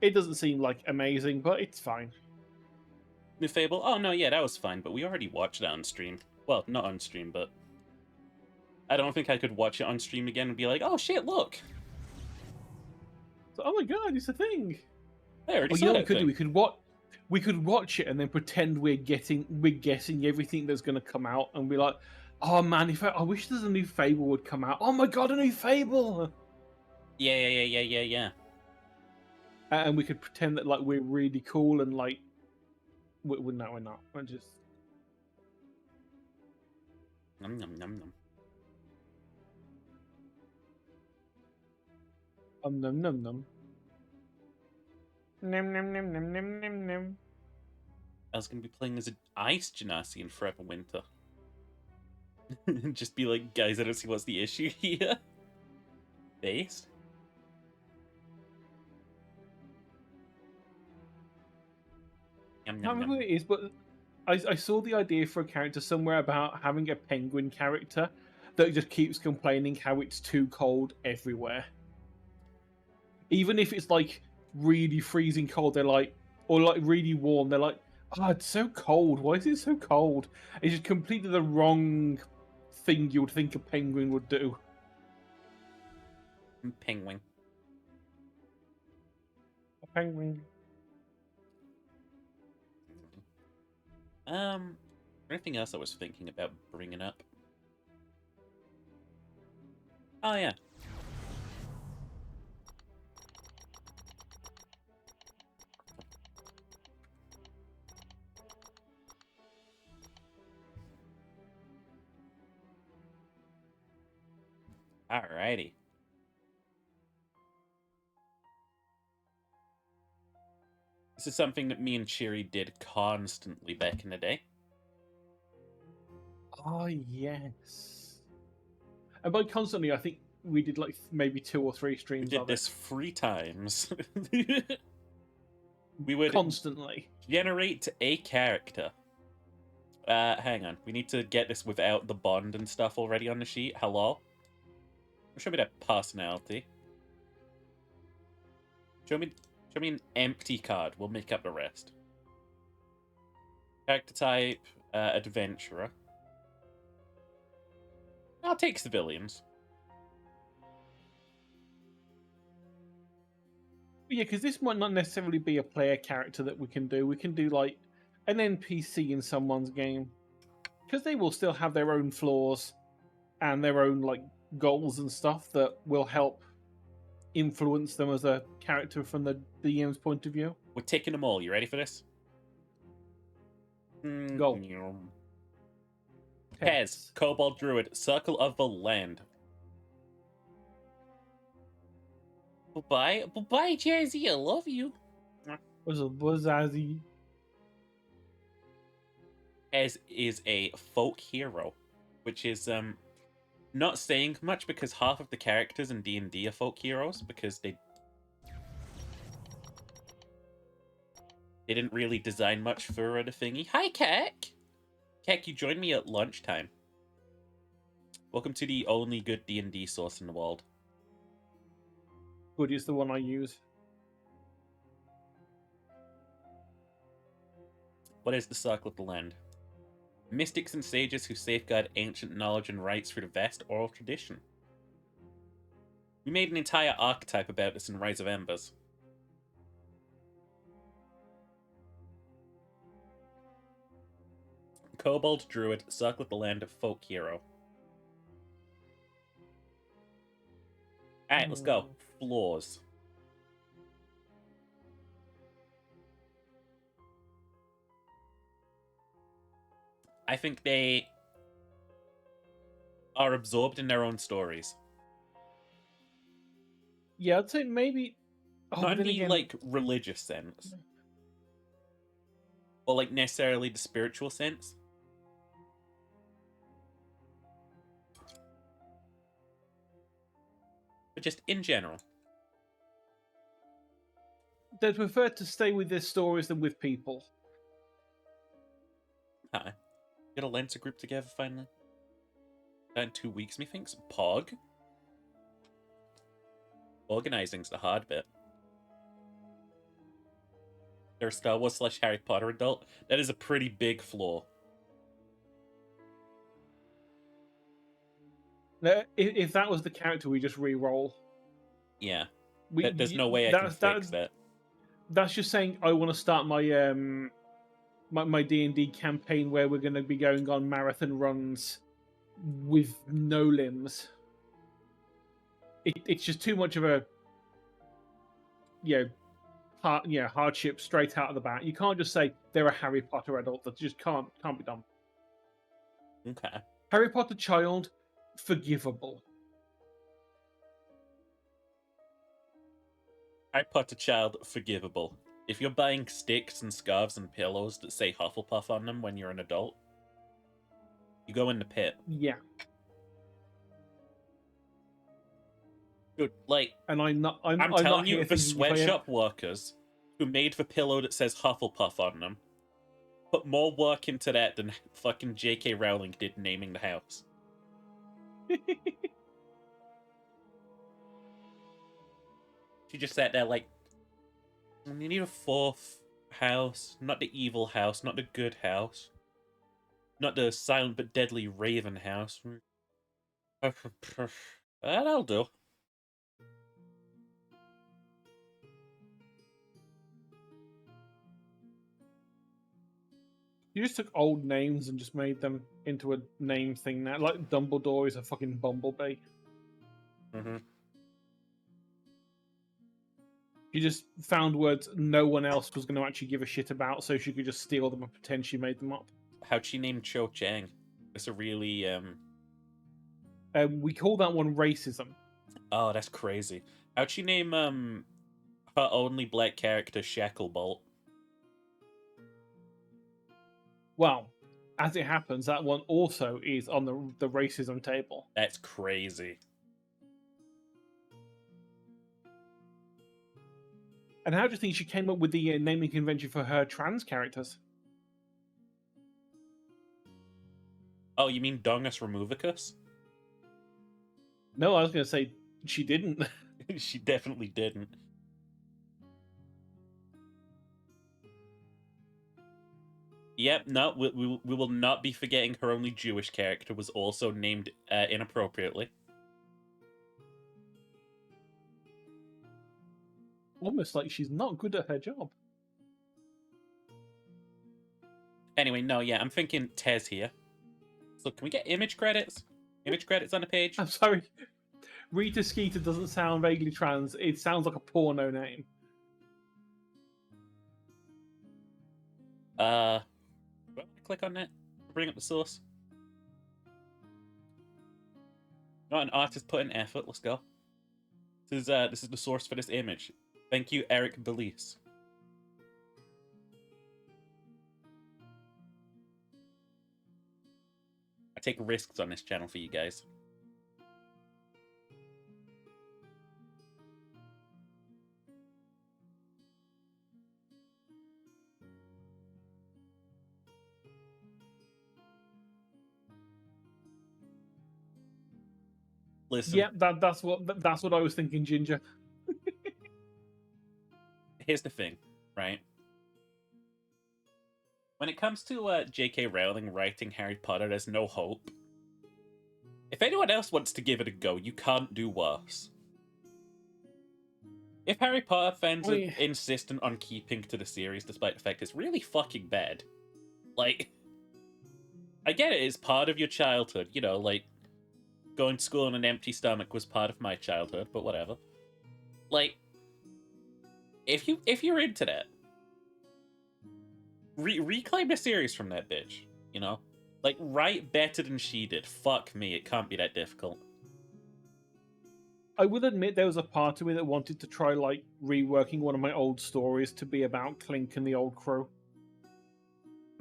It doesn't seem like amazing, but it's fine. New Fable? Oh no, yeah, that was fine, but we already watched that on stream. Well, not on stream, but I don't think I could watch it on stream again and be like, oh shit, look! So, oh my god, it's a thing. I already Well, saw you know what that we could do? thing. We could watch it and then pretend we're guessing everything that's going to come out, and be like, oh man, I wish there's a new Fable would come out. Oh my god, a new Fable! Yeah. And we could pretend that like we're really cool and like, we're not. We're just Nom nom nom nom. num num num. Nim nim nim nim nim nim nim. I was gonna be playing as an Ice Genasi in Forever Winter. Just be like, guys, I don't see what's the issue here. Based? Yum, I yum, can't remember yum. who it is, but I saw the idea for a character somewhere about having a penguin character that just keeps complaining how it's too cold everywhere. Even if it's like really freezing cold, they're like, or like really warm, they're like, oh, it's so cold. Why is it so cold? It's just completely the wrong thing you would think a penguin would do. Penguin. A penguin. Anything else I was thinking about bringing up? Oh yeah. Alrighty. This is something that me and Cheery did constantly back in the day. Oh yes. And by constantly, I think we did like maybe 2 or 3 We streams did of this it. 3 times. We would Constantly. generate a character. Hang on. We need to get this without the bond and stuff already on the sheet. Hello? Show me that personality. Show me an empty card. We'll make up the rest. Character type, adventurer. I'll take civilians. Yeah, because this might not necessarily be a player character that we can do. We can do like an NPC in someone's game, because they will still have their own flaws and their own like goals and stuff that will help influence them as a character from the DM's point of view. We're taking them all. You ready for this? Go. Pez, Kobold Druid, Circle of the Land. Bye-bye. Bye-bye, Jazzy. I love you. Was Azzy? Pez is a folk hero, which is not saying much because half of the characters in D&D are folk heroes because they didn't really design much for the thingy. Hi, Keck! Keck, you joined me at lunchtime. Welcome to the only good D&D source in the world. Good is the one I use. What is the Circle of the Land? Mystics and sages who safeguard ancient knowledge and rites through the vast oral tradition. We made an entire archetype about this in Rise of Embers. Kobold Druid, Circle of the Land, folk hero. Alright, let's go. Flaws. I think they are absorbed in their own stories. Yeah, I'd say maybe. Oh, Not in then the, again, like, religious sense. Or, like, necessarily the spiritual sense. But just in general. they prefer to stay with their stories than with people. Hi. Get a Lensa group together finally. That in 2 weeks, methinks. Pog? Organizing's the hard bit. They're a Star Wars / Harry Potter adult. That is a pretty big flaw. If that was the character, we just re-roll. Yeah. There's no way I can fix that. That's just saying I want to start my my D&D campaign where we're going to be going on marathon runs with no limbs. It's just too much of a hardship straight out of the bat. You can't just say they're a Harry Potter adult. That just can't be done. Okay. Harry Potter child, forgivable. Harry Potter child, forgivable. If you're buying sticks and scarves and pillows that say Hufflepuff on them when you're an adult, you go in the pit. Yeah. Dude, like, And I'm telling not you, here the thinking if I am- sweatshop workers who made the pillow that says Hufflepuff on them put more work into that than fucking J.K. Rowling did naming the house. She just sat there like, you need a fourth house, not the evil house, not the good house, not the silent but deadly raven house. That'll do. You just took old names and just made them into a name thing now. Like Dumbledore is a fucking bumblebee. Mm-hmm. She just found words no one else was going to actually give a shit about, so she could just steal them and pretend she made them up. How'd she name Cho Chang? That's a really, We call that one racism. Oh, that's crazy. How'd she name, her only black character Shacklebolt? Well, as it happens, that one also is on the racism table. That's crazy. And how do you think she came up with the naming convention for her trans characters? Oh, you mean Dongus Removicus? No, I was going to say she didn't. She definitely didn't. Yep, no, we will not be forgetting her only Jewish character was also named inappropriately. Almost like she's not good at her job. Anyway, no, yeah, I'm thinking Tez here. So can we get image credits? Image credits on the page? I'm sorry. Rita Skeeter doesn't sound vaguely trans. It sounds like a porno name. Do I want to click on that? Bring up the source. Not an artist put in effort. Let's go. This is the source for this image. Thank you, Eric Belize. I take risks on this channel for you guys. Listen, Yeah, that's what I was thinking, Ginger. here's the thing, right? When it comes to J.K. Rowling writing Harry Potter, there's no hope. If anyone else wants to give it a go, you can't do worse. If Harry Potter fans are insistent on keeping to the series despite the fact it's really fucking bad, like, I get it, it's part of your childhood, you know, like, going to school on an empty stomach was part of my childhood, but whatever. Like, if you're into that, reclaim the series from that bitch, you know? Like, write better than she did. Fuck me, it can't be that difficult. I will admit there was a part of me that wanted to try, like, reworking one of my old stories to be about Clink and the Old Crow.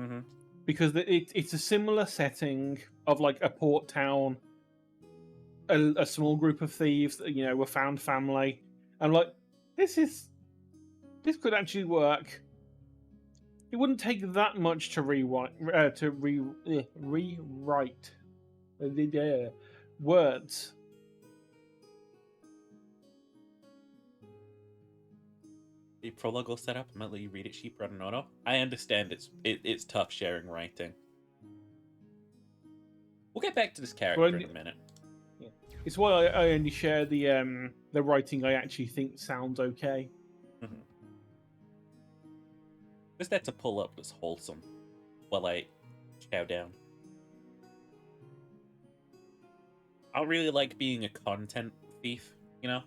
Mm-hmm. Because it's a similar setting of, like, a port town, a small group of thieves, you know, a found family. I'm like, this could actually work. It wouldn't take that much to rewrite the words. The prologue will set up and let you read it cheaper on an auto. I understand it's tough sharing writing. We'll get back to this character in a minute. Yeah. It's why I only share the writing I actually think sounds okay. Mm-hmm. Just that to pull up was wholesome while I chow down. I really like being a content thief, you know?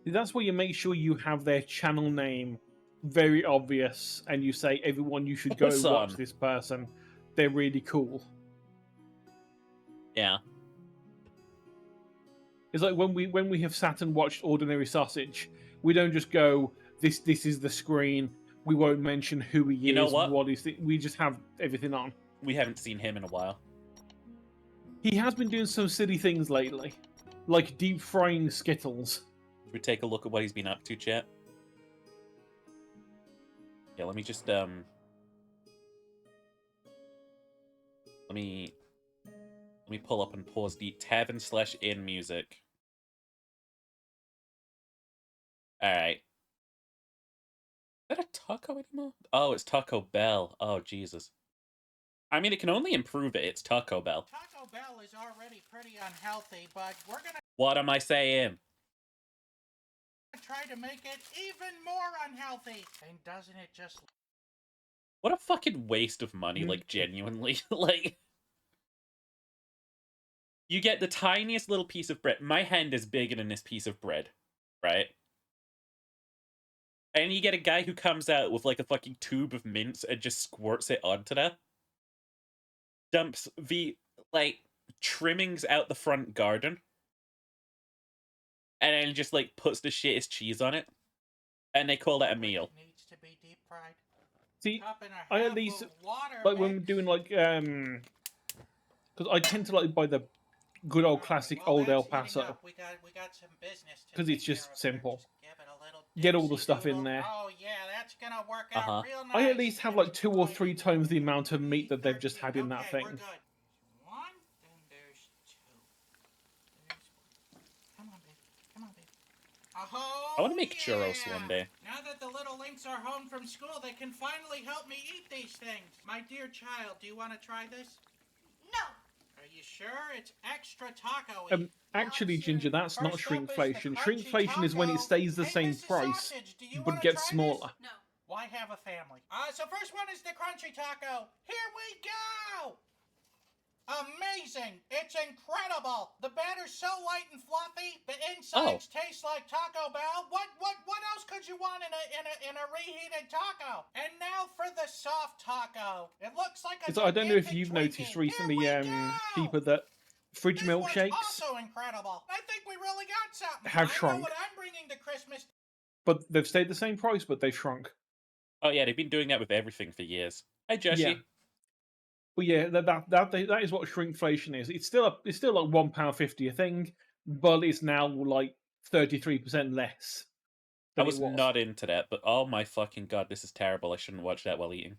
That's where you make sure you have their channel name very obvious and you say, everyone, you should go watch this person. They're really cool. Yeah. It's like when we have sat and watched Ordinary Sausage, we don't just go, this is the screen. We won't mention who he is. You know what? We just have everything on. We haven't seen him in a while. He has been doing some silly things lately, like deep frying Skittles. Should we take a look at what he's been up to, chat? Yeah, let me just let me pull up and pause the tavern/in music. Alright. Is that a taco anymore? Oh, it's Taco Bell. Oh, Jesus. I mean, it can only improve it. It's Taco Bell. Taco Bell is already pretty unhealthy, but we're gonna What am I saying? try to make it even more unhealthy. And doesn't it just... What a fucking waste of money, like, genuinely. Like, you get the tiniest little piece of bread. My hand is bigger than this piece of bread, right? And you get a guy who comes out with, like, a fucking tube of mints and just squirts it onto that. Dumps the, like, trimmings out the front garden. And then just, like, puts the shittest cheese on it. And they call that a meal. Needs to be deep fried. See, Up in a I at half least, of water like, when we're mix. doing, like, because I tend to, like, buy the good old classic Well, old that's El heating Paso. up. We got some business to 'Cause it's take just care of simple. here. Just give it a little Get all the dipsy stuff in doodle. there. Oh yeah, that's gonna work out real nice. I at least have, like, 2 or 3 times the amount of meat that they've just had in that Okay, thing. we're good. One, then there's two. There's one. Come on, babe. Come on, babe. Oh, I want to make churros yeah. one day. Now that the little Winks are home from school, they can finally help me eat these things. My dear child, do you want to try this? No. Are you sure? It's extra taco-y. Actually, Ginger, that's not First up is the shrinkflation. crunchy Shrinkflation is when it taco. stays the Hey, same Mrs. price, Sausage, do you but wanna gets try smaller. This? No. Why have a family? So first one is the crunchy taco. Here we go! Amazing! It's incredible! The batter's so light and fluffy, the insides taste like Taco Bell. What else could you want in a reheated taco? And now for the soft taco. It looks like a So I don't know if gigantic you've Twinkie. noticed recently, Here we go! people, that fridge This one's milkshakes also incredible. I think we really got something. have I shrunk. know what I'm bringing to Christmas. But they've stayed the same price, but they've shrunk. Oh yeah, they've been doing that with everything for years. Hi, Joshi. Yeah. Well, yeah, that is what shrinkflation is. It's still like £1.50 a thing, but it's now like 33% less. I than was it was. not into that, but oh my fucking god, this is terrible. I shouldn't watch that while eating.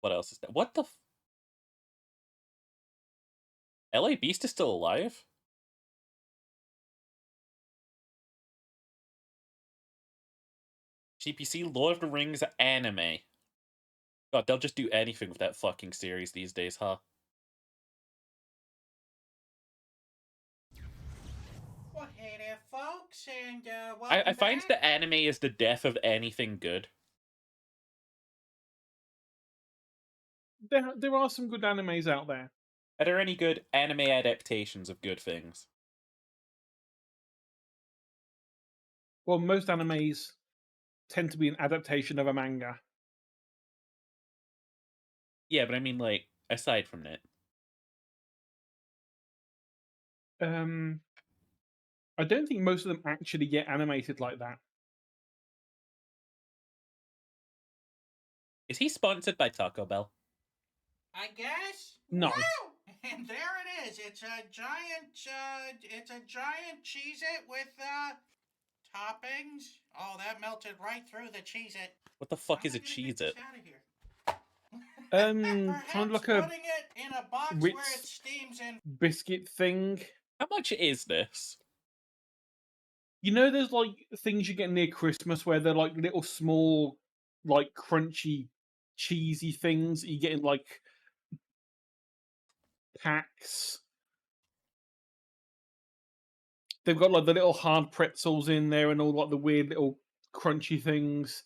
What else is that? What the LA Beast is still alive? GPC Lord of the Rings anime. God, they'll just do anything with that fucking series these days, huh? Well, hey there, folks, and welcome I find back. the anime is the death of anything good. There are some good animes out there. Are there any good anime adaptations of good things? Well, most animes tend to be an adaptation of a manga. Yeah, but I mean, like, aside from that. I don't think most of them actually get animated like that. Is he sponsored by Taco Bell? I guess. No. Woo! And there it is. It's a giant Cheez-It with toppings. Oh, that melted right through the Cheez-It. What the fuck How is a am I gonna get Cheez-It? this out of here? Kind Perhaps of like a putting it in a box Ritz where it steams in. biscuit thing. How much is this? You know, there's like things you get near Christmas where they're like little small, like crunchy, cheesy things you get in like packs. They've got like the little hard pretzels in there and all like the weird little crunchy things.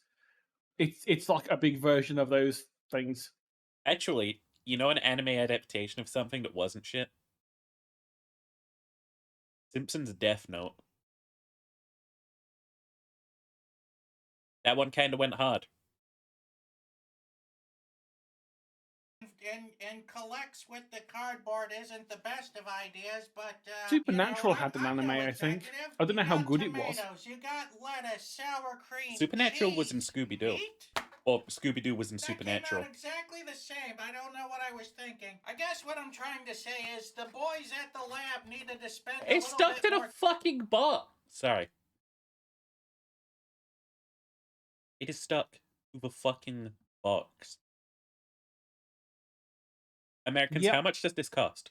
It's like a big version of those things. Actually, you know an anime adaptation of something that wasn't shit? Simpsons Death Note. That one kind of went hard. And collects with the cardboard isn't the best of ideas, but Supernatural you know, had an I'm anime, no I think. executive. I don't know You how got good it was. tomatoes, you got lettuce, sour cream. Supernatural was in cheese, Scooby-Doo. meat? Or Scooby-Doo was in That Supernatural. came out exactly the same. I don't know what I was thinking. I guess what I'm trying to say is the boys at the lab needed to spend a It's little stuck bit to more the fucking box. Sorry. It is stuck to the fucking box. Americans, Yep. how much does this cost?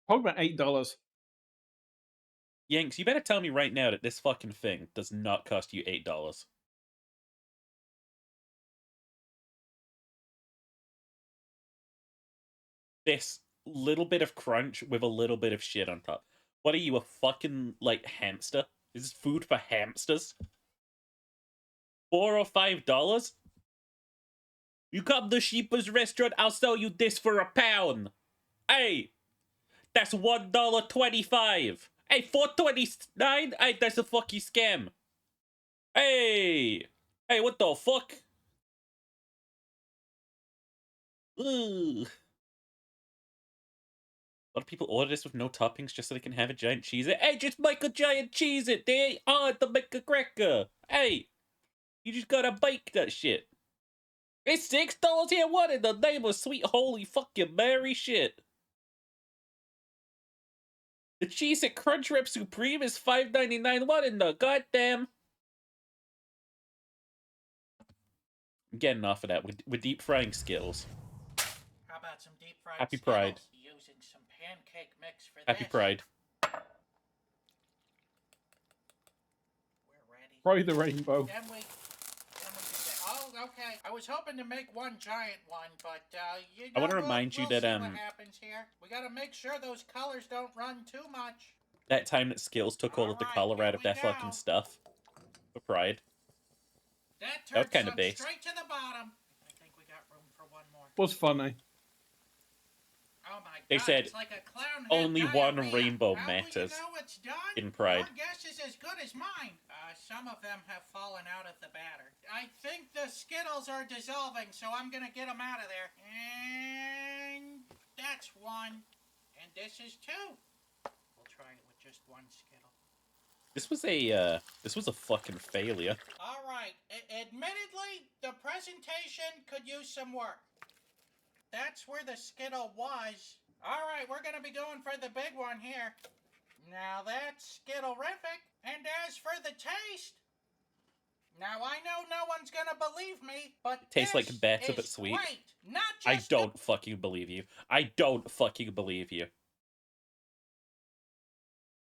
Probably about $8. Yanks, you better tell me right now that this fucking thing does not cost you $8. This little bit of crunch with a little bit of shit on top. What are you, a fucking, like, hamster? Is this food for hamsters? $4 or $5? You come to Sheepa's restaurant, I'll sell you this for £1. Hey! That's $1.25. Hey, $4.29? Hey, that's a fucking scam. Hey! Hey, what the fuck? Ugh. A lot of people order this with no toppings just so they can have a giant Cheez-It. Hey, just make a giant Cheez-It. They ain't hard to make a cracker. Hey, you just gotta bake that shit. It's $6 here. What in the name of sweet holy fucking Mary shit? The Cheez-It Crunchwrap Supreme is $5.99. What in the goddamn? I'm getting off of that. We're deep frying Skittles. How about some deep fried Happy Pride. Skittles? Using some pancake mix for Happy this. Pride. Fry the rainbow. Then we do that. Oh, okay. I was hoping to make one giant one, but you know, I want to remind you that see what happens here. We gotta make sure those colors don't run too much. that time that Skills took all of the Alright, color here out of we their go. fucking stuff for Pride. That That was turns kinda some based. straight to the bottom. I think we got room for one more. Was funny. Oh my They God, said it's like a clown had only one diarrhea. rainbow How will you matters know it's done? in Pride. Your guess is as good as mine. Some of them have fallen out of the batter. I think the Skittles are dissolving, so I'm gonna get them out of there. And that's one. And this is two. We'll try it with just one Skittle. This was a fucking failure. All right. Admittedly, the presentation could use some work. That's where the Skittle was. All right, we're gonna be going for the big one here. Now that's Skittle-rific. And as for the taste, now I know no one's gonna believe me, but Tastes like this better is but sweet. Great. Not I just don't fucking believe you. I don't fucking believe you.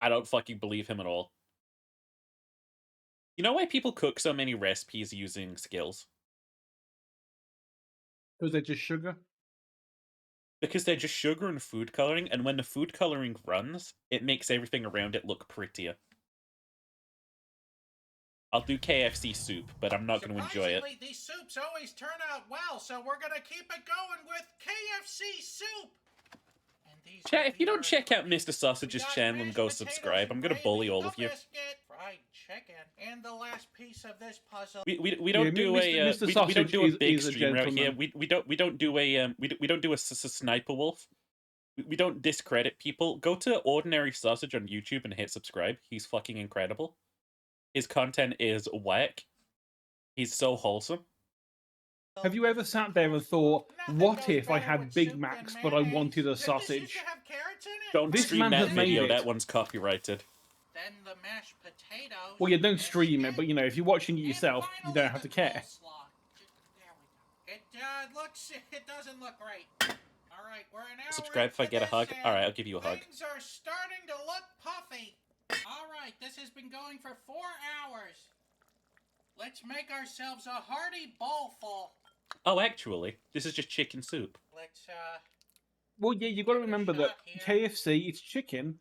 I don't fucking believe him at all. You know why people cook so many recipes using Skills? Because they're just sugar. Because they're just sugar and food coloring, and when the food coloring runs, it makes everything around it look prettier. I'll do KFC soup, but I'm not going to enjoy it. Surprisingly, these soups always turn out well, so we're gonna keep it going with KFC soup. And these Chat, if you will don't be check our out Mr. Sausage's We got channel and mashed go potatoes subscribe, and I'm going to gravy, bully all a of you. biscuit, fried chicken, and the last piece of this puzzle. We don't do Mr. a Mr. we don't Sausage do a is big a stream right here. gentleman. We don't do a we don't do a sniper wolf. We don't discredit people. Go to Ordinary Sausage on YouTube and hit subscribe. He's fucking incredible. His content is whack. He's so wholesome. Have you ever sat there and thought, Nothing what goes if I better had with Big soup Macs, than but I mayonnaise? wanted a This used sausage? to have carrots in it? Don't This stream man that has made video. it. That one's copyrighted. Then the mashed potatoes. Well, you don't stream it, but you know, if you're watching it And yourself, you finally, don't have to the care. coleslaw. There we go. It doesn't look great. All right, we're an hour Subscribe if I into get a this, hug. and All right, I'll give you a hug. Things are starting to look puffy. All right, this has been going for 4 hours. Let's make ourselves a hearty bowlful. Oh, actually, this is just chicken soup. Let's Well, yeah, you've got to Give it a remember that shot here. KFC, it's chicken,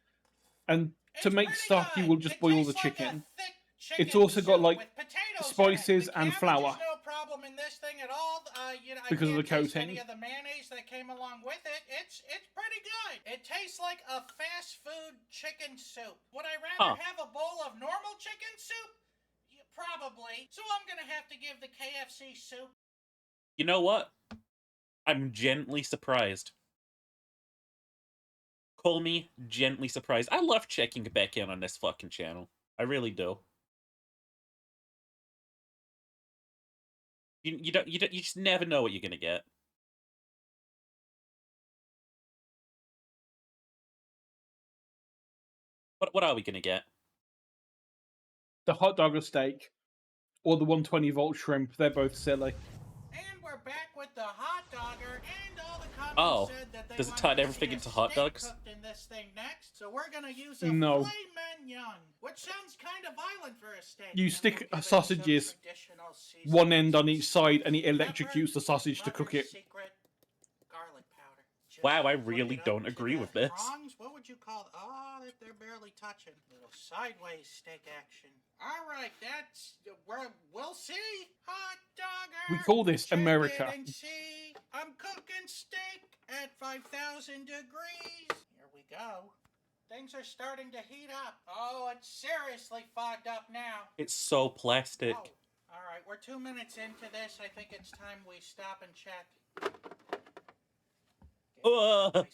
and to It's make pretty stuff, you good. will just It boil the tastes like a chicken. thick It's chicken also got, soup like, with potatoes spices in it. The and cabbage flour. is no problem in this thing at all. I Because of can't the taste coating. any of the mayonnaise that came along with it. It's pretty good. It tastes like a fast food chicken soup. Would I rather Huh. have a bowl of normal chicken soup? Yeah, probably. So I'm gonna have to give the KFC soup. You know what? I'm gently surprised. Call me gently surprised. I love checking back in on this fucking channel. I really do. You just never know what you're gonna get. What are we gonna get? The hot dog or steak, or the 120-volt shrimp, they're both silly. And we're back with the hot dogger, and all the comments Oh, said that they does it wanted turn to see everything a into hot steak dogs? cooked in this thing next, so we're gonna use a No. filet mignon, which sounds kind of violent for a steak. You And stick we'll give it sausages, some traditional one end on seasonings. each side, and it Pepper, electrocutes the sausage to cook mother's it. secret garlic powder. Just Wow, I put really it up don't to agree the with this. prongs. What would you call? Oh, they're barely touching. Little sideways steak action. All right, we'll see. Hot dogger. We call this Check America. it and see. I'm cooking steak at 5,000 degrees. Here we go. Things are starting to heat up. Oh, it's seriously fogged up now. It's so plastic. Oh, all right, we're 2 minutes into this. I think it's time we stop and check. Ugh.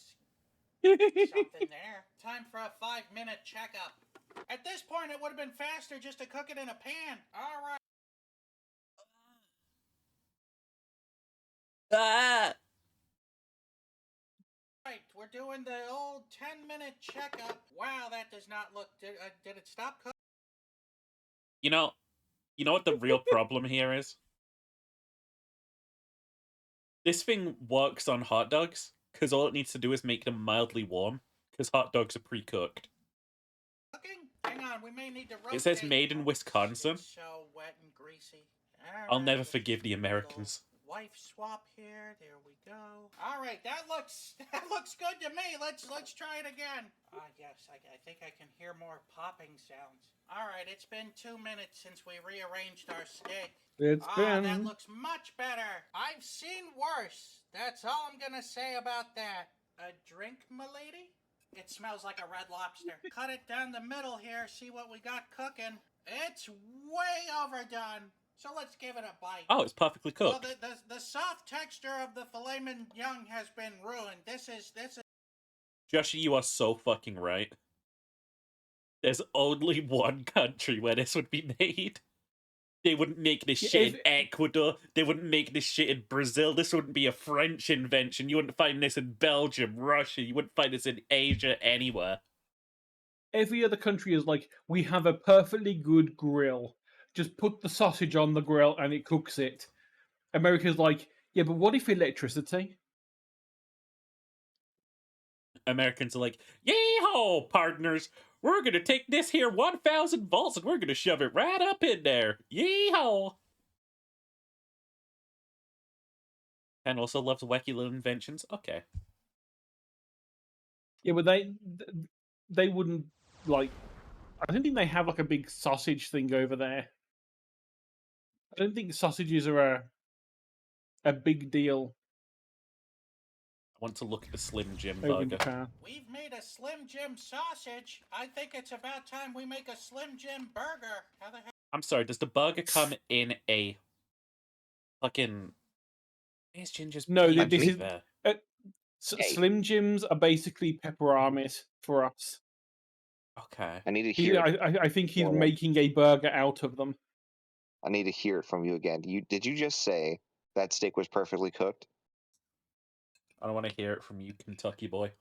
Something there. Time for a 5-minute checkup. At this point, it would have been faster just to cook it in a pan. All right. Ah! Right, we're doing the old 10-minute checkup. Wow, that does not look. Did it stop cooking? You know what the real problem here is? This thing works on hot dogs, because all it needs to do is make them mildly warm, because hot dogs are pre-cooked. Hang on, we may need to rotate. It says made in Wisconsin. It's so wet and greasy. I'll never Alright, forgive the little Americans. Wife swap here. There we go. All right, that looks good to me. Let's try it again. Yes, I think I can hear more popping sounds. All right, it's been 2 minutes since we rearranged our steak. It's That been. looks much better. I've seen worse. That's all I'm gonna say about that. A drink, milady? It smells like a Red Lobster. Cut it down the middle here. See what we got cooking. It's way overdone. So let's give it a bite. Oh, it's perfectly Well, cooked. the soft texture of the filet mignon has been ruined. This is Josh, you are so fucking right. There's only one country where this would be made. They wouldn't make this Yeah, shit in if- Ecuador. They wouldn't make this shit in Brazil. This wouldn't be a French invention. You wouldn't find this in Belgium, Russia. You wouldn't find this in Asia, anywhere. Every other country is like, we have a perfectly good grill. Just put the sausage on the grill and it cooks it. America's like, yeah, but what if electricity? Americans are like, yee-haw, partners. We're going to take this here 1,000 volts and we're going to shove it right up in there. Yee-haw. And also loves wacky little inventions. Okay. Yeah, but they wouldn't like. I don't think they have like a big sausage thing over there. I don't think sausages are a big deal I want to look at the Slim Jim over in burger. Japan. we've made a Slim Jim sausage. I think it's about time we make a Slim Jim burger. How the heck? I'm sorry, does the burger come in a fucking... Where's Ginger's No, pizza this is- there? Hey. Slim Jims are basically pepperonis for us. Okay. I need to He, hear. it. I think he's Yeah. making a burger out of them. I need to hear it from you again. Did you just say that steak was perfectly cooked? I don't want to hear it from you, Kentucky boy.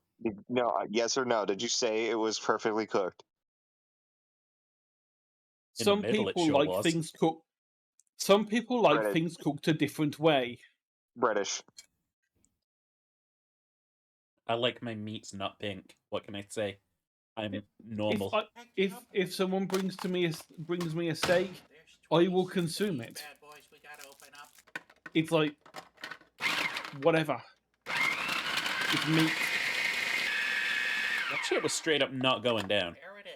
No. Yes or no? Did you say it was perfectly cooked? In the Some middle, it people sure like was. things cooked. Some people like Breaded. things cooked a different way. British. I like my meats not pink. What can I say? I'm normal. If someone brings me a steak, There's I will 26 consume of these it. Bad boys, we gotta open up. It's like whatever. It's meat. That shit was straight up not going down. There it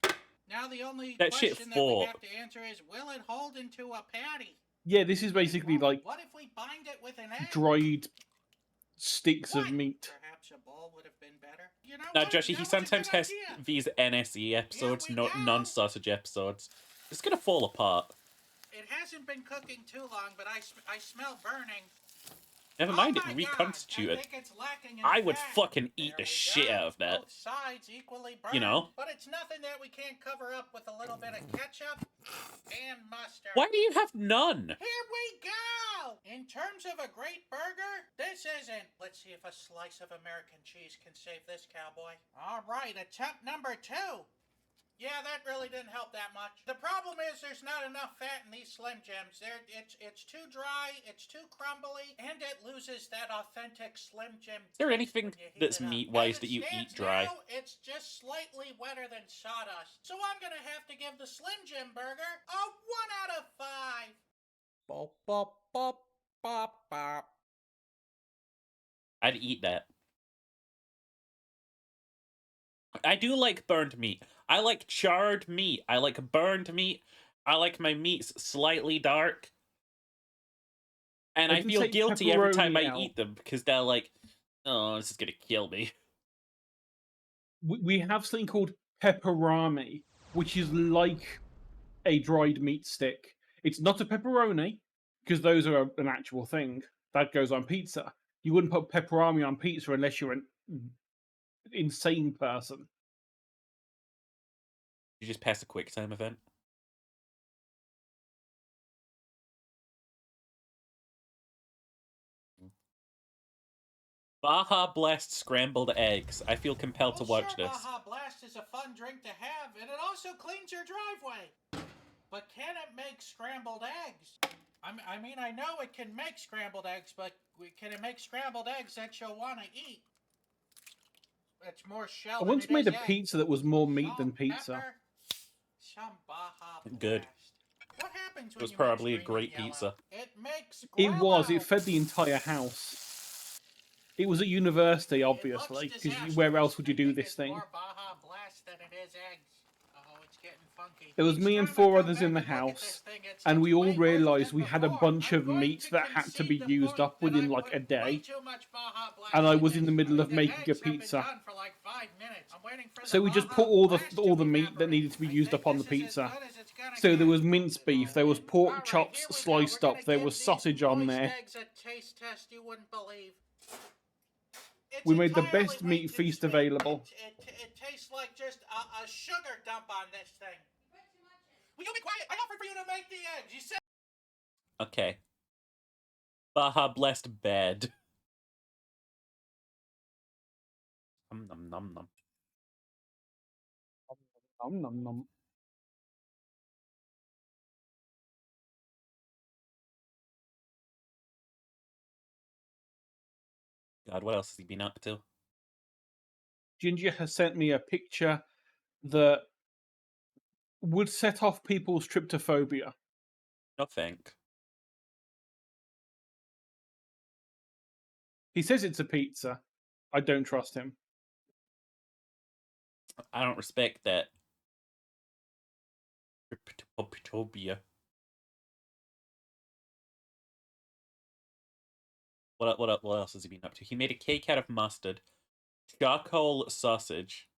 is. Now the only That shit question that we full. have to answer is, will it hold into a patty? Yeah, this is basically like What if we bind it with an egg? dried sticks What? of meat. Perhaps a bowl would have been better. You know Now, what? Joshy, That he was a sometimes good has idea. these NSE episodes, we not go. non-sausage episodes. It's gonna fall apart. It hasn't been cooking too long, but I smell burning. Never Oh mind, my it God, reconstituted. I think it's lacking in I would fat. fucking eat There the we shit go. out of that. Both sides equally burned. You know? But it's nothing that we can't cover up with a little bit of ketchup and mustard. Why do you have none? Here we go! In terms of a great burger, this isn't. Let's see if a slice of American cheese can save this cowboy. All right, attempt number 2. Yeah, that really didn't help that much. The problem is there's not enough fat in these Slim Jims. It's too dry, it's too crumbly, and it loses that authentic Slim Jim Is there taste anything when you heat that's it up. meat-wise As that it you stands eat dry? now, it's just slightly wetter than sawdust. So I'm gonna have to give the Slim Jim burger a 1 out of 5. Bop, bop, bop, bop, bop. I'd eat that. I do like burned meat. I like charred meat. I like burned meat. I like my meats slightly dark. And I I can feel take guilty every time I pepperoni out. eat them because they're like, oh, this is gonna kill me. We have something called pepperami, which is like a dried meat stick. It's not a pepperoni, because those are an actual thing that goes on pizza. You wouldn't put pepperami on pizza unless you're an insane person. You just pass a quick time event. Baja Blast scrambled eggs. I feel compelled to watch Sure, this. Baja Blast is a fun drink to have, and it also cleans your driveway. But can it make scrambled eggs? I mean, I know it can make scrambled eggs, but can it make scrambled eggs that you'll want to eat? It's more shell I than once it made is a egg. pizza that was more meat than Salt, pizza. pepper. some Baja Good. Blast. What happens It when was you probably a mix green great and yellow? pizza. It makes It was. It Grello. fed the entire house. It was at university, It obviously, looks because where else would you disastrous. do I think this it's thing? more Baja Blast than it is eggs. Oh, it's getting funky. There was Each me and time I 4 come others back in the and look at house, this thing, it's and we all way worse realised than we had a before. bunch I'm of going meat to that had to concede be the used point up that within I like a put way day, too much Baja Blast and I in was in the this. middle of The making a eggs have been pizza. done for like 5 minutes. I'm waiting for So the we just Baja put all Blast to the meat that evaporate. needed to be I used think up on the this is as pizza. good as it's gonna So there get. was minced beef, there was pork All right, chops here we go. sliced We're up, gonna there give was these sausage on moist there. eggs a taste test you wouldn't believe. It's We made the entirely best way meat too feast sweet. available. It tastes like just a sugar dump on this thing. Will you be quiet? I offered for you to make the eggs. You said. Okay. Baja Blast bad. Nom nom nom nom. Nom nom nom. God, what else has he been up to? Ginger has sent me a picture that would set off people's tryptophobia. No think. He says it's a pizza. I don't trust him. I don't respect that. Cryptopia. What else has he been up to? He made a cake out of mustard, charcoal sausage,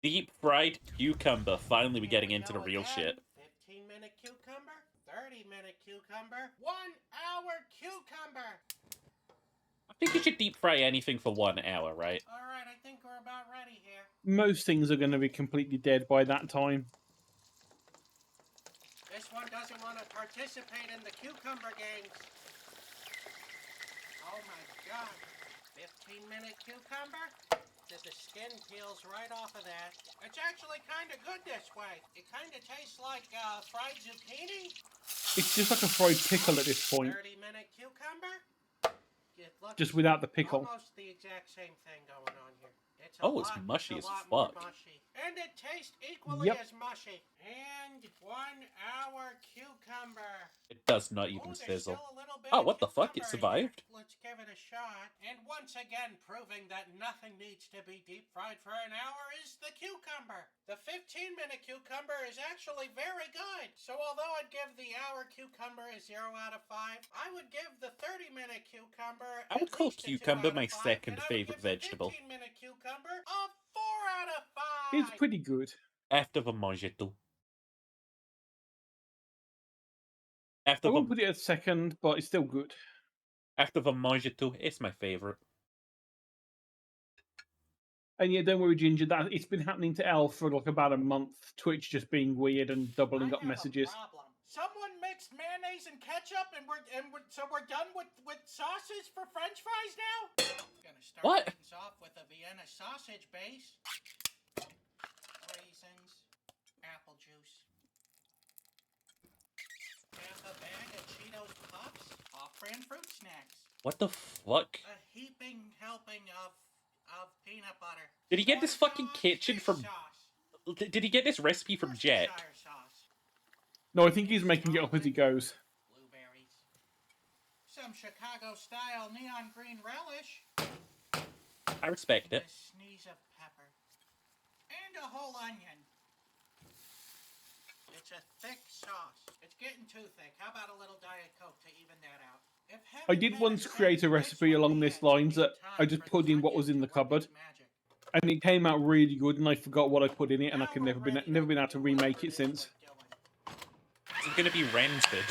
deep fried cucumber. Finally, we're getting into the real shit. 15-minute cucumber, 30-minute cucumber, 1 hour cucumber. I think you should deep fry anything for 1 hour, right? All right, I think we're about ready here. Most things are going to be completely dead by that time. This one doesn't want to participate in the cucumber games. Oh my god. 15-minute cucumber? The skin peels right off of that. It's actually kind of good this way. It kind of tastes like fried zucchini. It's just like a fried pickle at this point, 30-minute cucumber? It looks just without the pickle. almost the exact same thing going on here. It's Oh, it's mushy as fuck. mushy. And it tastes equally Yep. as mushy. And 1 hour cucumber. It does not even There's sizzle. still a little bit Oh, of what the fuck? It cucumber in here. survived? Let's give it a shot. And once again, proving that nothing needs to be deep fried for an hour is the cucumber. The 15-minute cucumber is actually very good. So although I'd give the hour cucumber a 0 out of 5, I would give the 30-minute cucumber I would at call least a 2 cucumber out of my 5, second and I would favorite give the vegetable. 15-minute cucumber a 4 out of 5. It's pretty good. After the mojito. I After won't the put it at second, but it's still good. mojito, it's my favorite. And yeah, don't worry, Ginger, that it's been happening to Elle for like about a month. Twitch just being weird and doubling up I have messages. a problem. Someone mixed mayonnaise and ketchup, and so we're done with sauces for French fries now. Gonna start What? things off with a Vienna sausage base, raisins, apple juice, half a bag of Cheetos Puffs, off-brand fruit snacks, What the fuck? a heaping helping of peanut butter. Did he get this soy fucking sauce, kitchen fish from- sauce, Did he get this recipe from Jack? Worcestershire sauce. No, I think he's making it up as he goes. Blueberries. Some Chicago-style neon green relish. I respect And it. a sneeze of pepper. And a whole onion. It's a thick sauce. It's getting too thick. How about a little Diet Coke to even that out? If I heaven did had once its create a way, recipe which would along be this it lines in that I time just for put the in what was onion in the to work cupboard, its magic. and it came out really good, and I forgot what I put in it, and I Now can we're never been ready able to do remake whatever it since. we're doing. It's gonna be rented.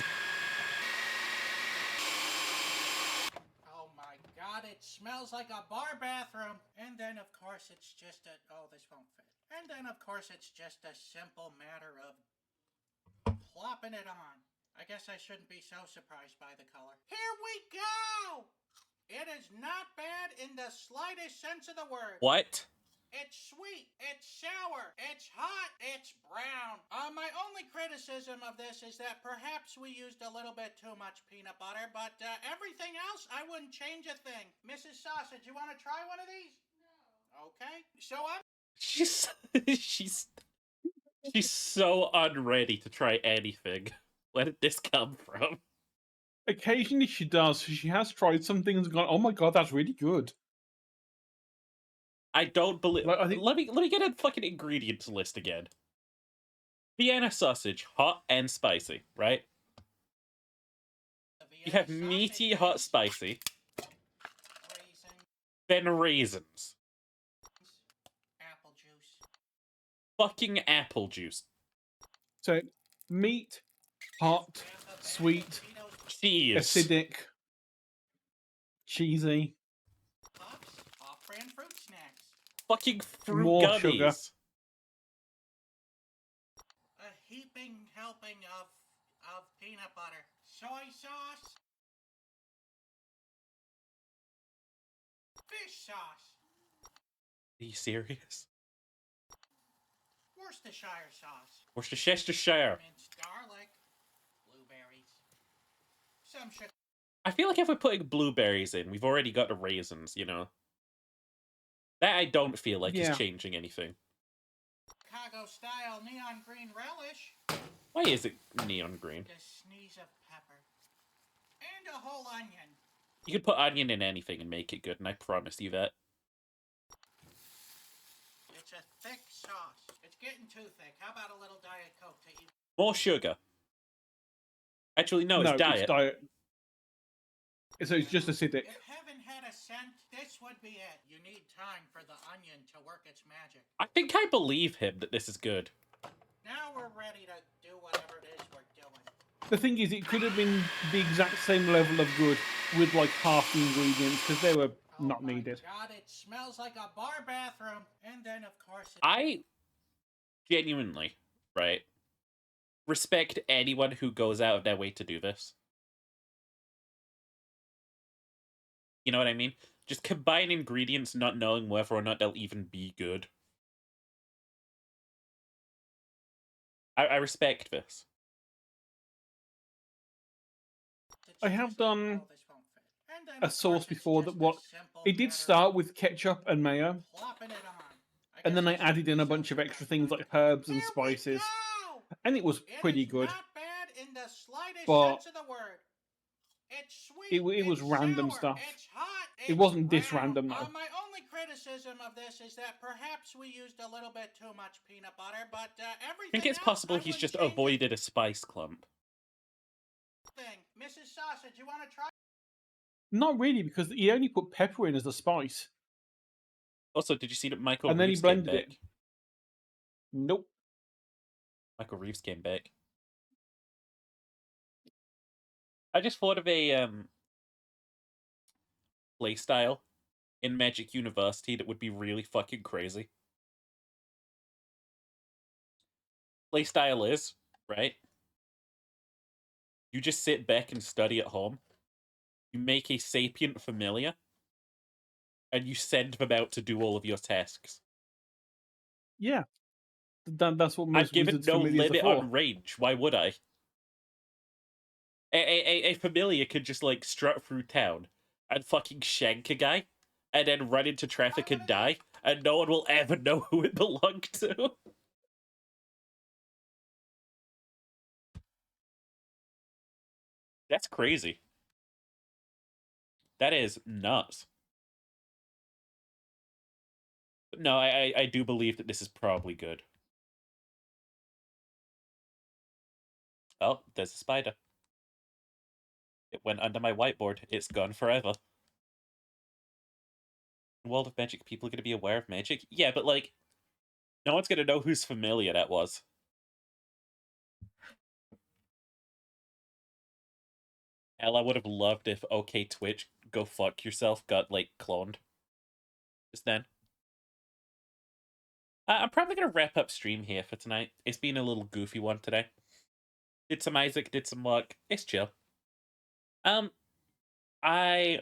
Oh my god, it smells like a bar bathroom. And then of course it's just a, oh this won't fit. And then of course it's just a simple matter of plopping it on. I guess I shouldn't be so surprised by the color. Here we go! It is not bad in the slightest sense of the word. What? It's sweet, it's sour, it's hot, it's brown. My only criticism of this is that perhaps we used a little bit too much peanut butter, but everything else, I wouldn't change a thing. Mrs. Sausage, you want to try one of these? No. Okay, so I'm She's she's she's so unready to try anything. Where did this come from? Occasionally she does. She has tried some things and gone, oh my god, that's really good. I don't believe. Like, I think Let me get a fucking ingredients list again. Vienna sausage, hot and spicy, right? The You Vienna have meaty, sausage hot, is spicy, raisin, then raisins, apple juice. fucking apple juice, so. Meat, hot, Grandpa Ben's sweet, Cheetos cheese, acidic, cheesy, Puffs, off-brand fruit snacks. fucking fruit More gummies. sugar. A heaping helping of peanut butter. Soy sauce. Fish sauce. Are you serious? Worcestershire sauce. Worcestershire. Minced garlic. Blueberries. Some sugar. I feel like if we're putting blueberries in, we've already got the raisins, you know? That I don't feel like Yeah. is changing anything. Chicago style neon green relish. Why is it neon green? A sneeze of pepper. And a whole onion. You could put onion in anything and make it good, and I promise you that. It's a thick sauce. It's getting too thick. How about a little Diet Coke to eat? More sugar. Actually, no, it's diet. It's diet. So it's just acidic. If heaven had a scent, this would be it. You need time for the onion to work its magic. I think I believe him that this is good. Now we're ready to do whatever it is we're doing. The thing is, it could have been the exact same level of good with like half the ingredients because they were Oh not my needed. God, it smells like a bar bathroom. And then, of course, I genuinely, right, respect anyone who goes out of their way to do this. You know what I mean? Just combine ingredients not knowing whether or not they'll even be good. I respect this. I have done Oh, this won't fit. And then, a of sauce course, it's before just that a what simple it did matter start of with ketchup and mayo, plopping it on. and then I guess added in a it's bunch of something extra like things that. like herbs and Here we spices, go! and it was It pretty is good. not bad in the slightest But sense of the word. It's sweet. it was it's random sour, stuff. It's hot. It It's wasn't this brown. random, though. My only criticism of this is that perhaps we used a little bit too much peanut butter, but everything. I think it's else, possible I he's wouldn't just change a avoided a spice clump. thing. Mrs. Sausage, you want to try? Not really, because he only put pepper in as a spice, Also, did you see that Michael and then he Reeves came blended back? it. Nope. Michael Reeves came back. I just thought of a playstyle in Magic University that would be really fucking crazy. Playstyle is, right? You just sit back and study at home. You make a sapient familiar, and you send them out to do all of your tasks. Yeah. That's what I've most given wizards no familiars are limit for. on range. Why would I? A familiar could just like strut through town and fucking shank a guy, and then run into traffic and die, and no one will ever know who it belonged to. That's crazy. That is nuts. But no, I do believe that this is probably good. Oh, there's a spider. It went under my whiteboard. It's gone forever. In World of Magic, people are going to be aware of magic? Yeah, but like, no one's going to know whose familiar that was. Hell, I would have loved if OK Twitch, go fuck yourself, got like cloned just then. I'm probably going to wrap up stream here for tonight. It's been a little goofy one today. Did some Isaac, did some work. It's chill. I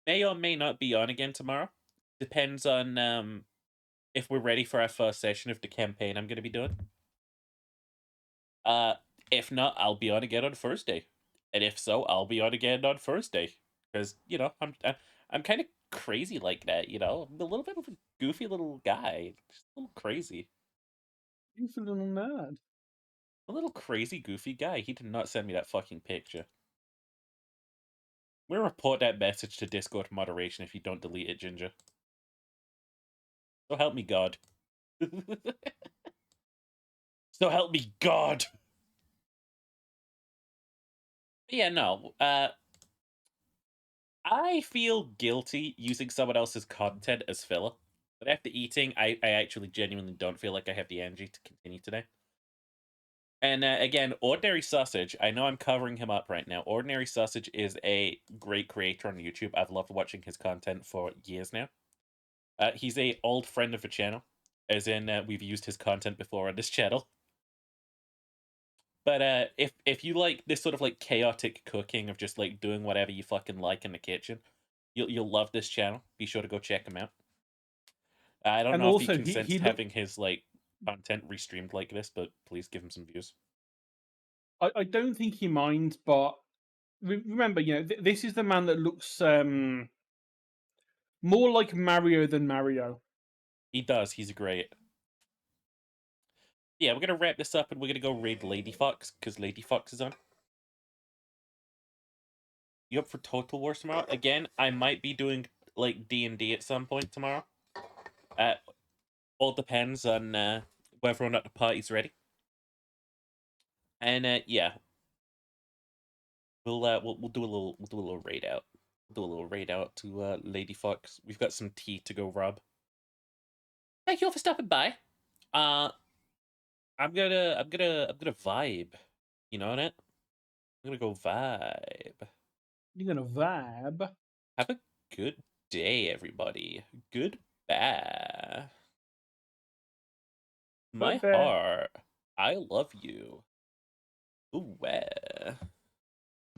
may or may not be on again tomorrow. Depends on if we're ready for our first session of the campaign I'm going to be doing. If not, I'll be on again on Thursday. And if so, I'll be on again on Thursday. Because, you know, I'm kind of crazy like that, you know? I'm a little bit of a goofy little guy. Just a little crazy. You a little nerd. A little crazy, goofy guy. He did not send me that fucking picture. We're gonna report that message to Discord moderation if you don't delete it, Ginger. So help me God. So help me God. Yeah, no. I feel guilty using someone else's content as filler. But after eating, I actually genuinely don't feel like I have the energy to continue today. And again, Ordinary Sausage, I know I'm covering him up right now. Ordinary Sausage is a great creator on YouTube. I've loved watching his content for years now. He's a old friend of the channel, as in we've used his content before on this channel. But if you like this sort of like chaotic cooking of just like doing whatever you fucking like in the kitchen, you'll love this channel. Be sure to go check him out. I don't And know also, if he consents he to look- having his like content restreamed like this, but please give him some views. I don't think he minds, but remember, you know, this is the man that looks more like Mario than Mario. He does. He's great. Yeah, we're gonna wrap this up and we're gonna go raid Lady Fox because Lady Fox is on. You up for Total War tomorrow? Again, I might be doing like D&D at some point tomorrow. All depends on whether or not the party's ready. And yeah, we'll do a little raid out. We'll do a little raid out to Lady Fox. We've got some tea to go rob. Thank you all for stopping by. I'm gonna vibe. You know what? I'm gonna go vibe. You're gonna vibe. Have a good day, everybody. Goodbye. My Goodbye. heart. I love you. Ooh,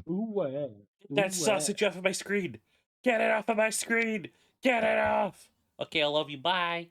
Ooh, Get that sausage off of my screen. Get it off of my screen. Get it off. Okay, I love you. Bye.